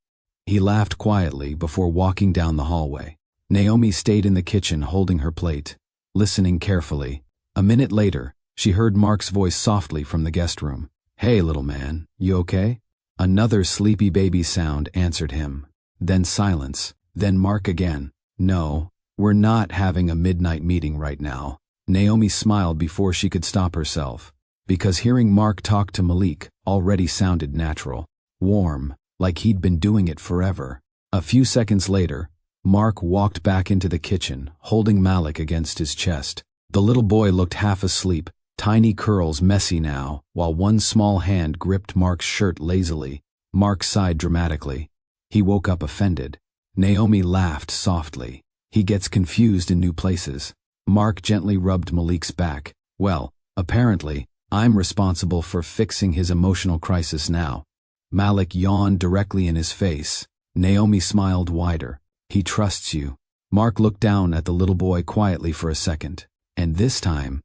He laughed quietly before walking down the hallway. Naomi stayed in the kitchen holding her plate, listening carefully. A minute later, she heard Mark's voice softly from the guest room. Hey, little man, you okay? Another sleepy baby sound answered him. Then silence. Then Mark again. No, we're not having a midnight meeting right now. Naomi smiled before she could stop herself, because hearing Mark talk to Malik already sounded natural, warm, like he'd been doing it forever. A few seconds later, Mark walked back into the kitchen, holding Malik against his chest. The little boy looked half asleep, tiny curls messy now, while one small hand gripped Mark's shirt lazily. Mark sighed dramatically. He woke up offended. Naomi laughed softly. He gets confused in new places. Mark gently rubbed Malik's back. Well, apparently, I'm responsible for fixing his emotional crisis now. Malik yawned directly in his face. Naomi smiled wider. He trusts you. Mark looked down at the little boy quietly for a second. And this time,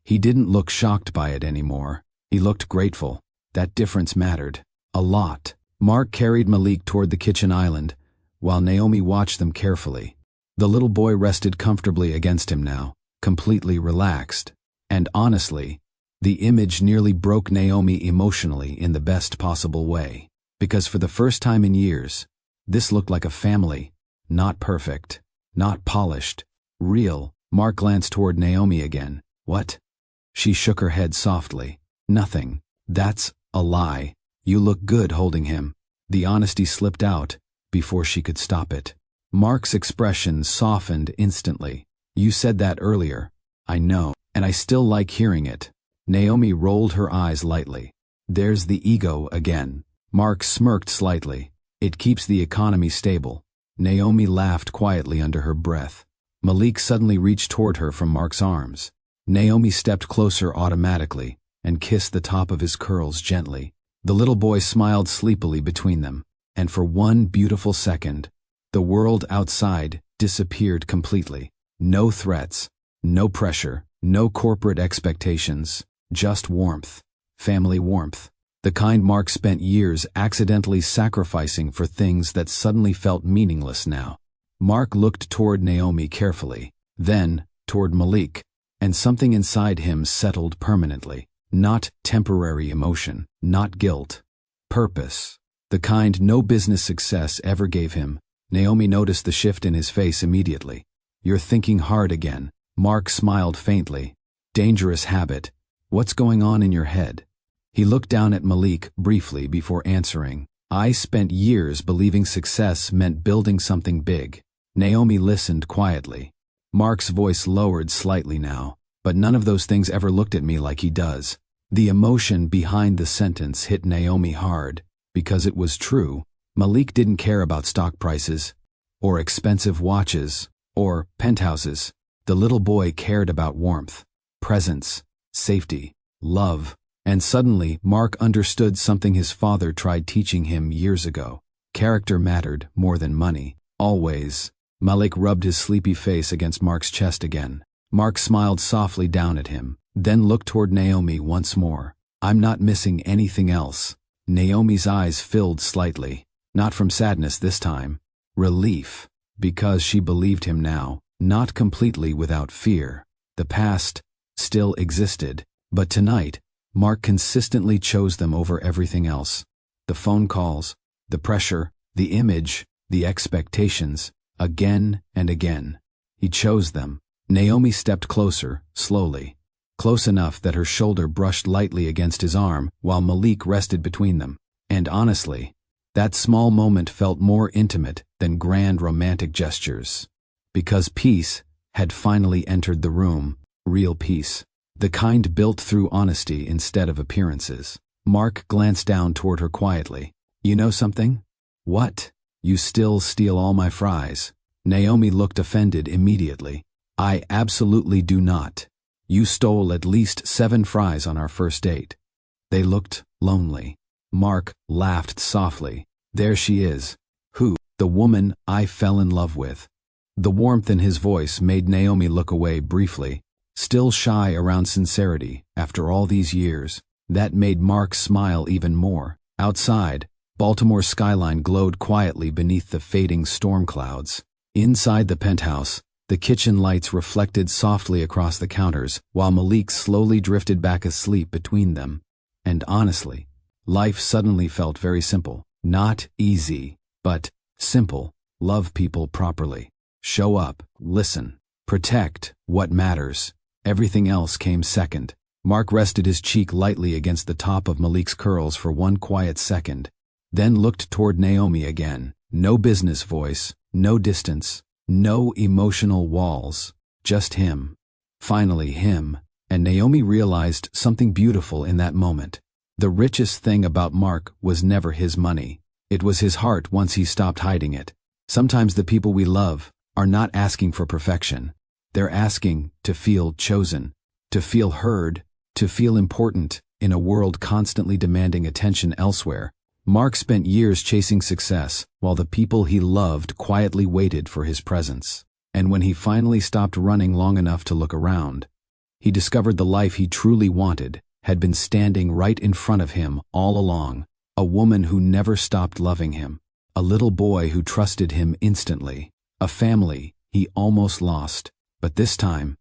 he didn't look shocked by it anymore. He looked grateful. That difference mattered. A lot. Mark carried Malik toward the kitchen island, while Naomi watched them carefully. The little boy rested comfortably against him now, completely relaxed. And honestly, the image nearly broke Naomi emotionally in the best possible way. Because for the first time in years, this looked like a family, not perfect, not polished, real. Mark glanced toward Naomi again. What? She shook her head softly. Nothing. That's a lie. You look good holding him. The honesty slipped out before she could stop it. Mark's expression softened instantly. You said that earlier. I know, and I still like hearing it. Naomi rolled her eyes lightly. There's the ego again. Mark smirked slightly. It keeps the economy stable. Naomi laughed quietly under her breath. Malik suddenly reached toward her from Mark's arms. Naomi stepped closer automatically and kissed the top of his curls gently. The little boy smiled sleepily between them, and for one beautiful second, the world outside disappeared completely. No threats, no pressure, no corporate expectations, just warmth, family warmth. The kind Mark spent years accidentally sacrificing for things that suddenly felt meaningless now. Mark looked toward Naomi carefully, then toward Malik, and something inside him settled permanently. Not temporary emotion, not guilt. Purpose. The kind no business success ever gave him. Naomi noticed the shift in his face immediately. You're thinking hard again. Mark smiled faintly. Dangerous habit. What's going on in your head? He looked down at Malik briefly before answering. I spent years believing success meant building something big. Naomi listened quietly. Mark's voice lowered slightly now, but none of those things ever looked at me like he does. The emotion behind the sentence hit Naomi hard, because it was true. Malik didn't care about stock prices, or expensive watches, or penthouses. The little boy cared about warmth, presence, safety, love. And suddenly, Mark understood something his father tried teaching him years ago. Character mattered more than money. Always. Malik rubbed his sleepy face against Mark's chest again. Mark smiled softly down at him, then looked toward Naomi once more. I'm not missing anything else. Naomi's eyes filled slightly. Not from sadness this time. Relief. Because she believed him now. Not completely without fear. The past still existed. But tonight, Mark consistently chose them over everything else. The phone calls, the pressure, the image, the expectations. Again and again. He chose them. Naomi stepped closer, slowly. Close enough that her shoulder brushed lightly against his arm while Malik rested between them. And honestly, that small moment felt more intimate than grand romantic gestures. Because peace had finally entered the room, real peace. The kind built through honesty instead of appearances. Mark glanced down toward her quietly. You know something? What? You still steal all my fries. Naomi looked offended immediately. I absolutely do not. You stole at least 7 fries on our first date. They looked lonely. Mark laughed softly. There she is. Who? The woman I fell in love with. The warmth in his voice made Naomi look away briefly. Still shy around sincerity after all these years. That made Mark smile even more. Outside, Baltimore's skyline glowed quietly beneath the fading storm clouds. Inside the penthouse, the kitchen lights reflected softly across the counters while Malik slowly drifted back asleep between them. And honestly, life suddenly felt very simple. Not easy, but simple. Love people properly. Show up, listen, protect what matters. Everything else came second. Mark rested his cheek lightly against the top of Malik's curls for one quiet second, then looked toward Naomi again. No business voice, no distance, no emotional walls, just him. Finally him, and Naomi realized something beautiful in that moment. The richest thing about Mark was never his money. It was his heart once he stopped hiding it. Sometimes the people we love are not asking for perfection. They're asking to feel chosen, to feel heard, to feel important in a world constantly demanding attention elsewhere. Mark spent years chasing success while the people he loved quietly waited for his presence. And when he finally stopped running long enough to look around, he discovered the life he truly wanted had been standing right in front of him all along. A woman who never stopped loving him. A little boy who trusted him instantly. A family he almost lost. But this time,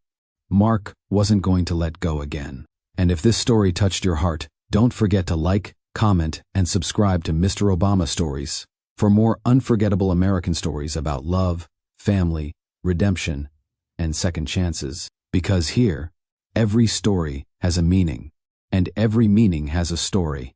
Mark wasn't going to let go again. And if this story touched your heart, don't forget to like, comment, and subscribe to Mr. Obama Stories for more unforgettable American stories about love, family, redemption, and second chances. Because here, every story has a meaning, and every meaning has a story.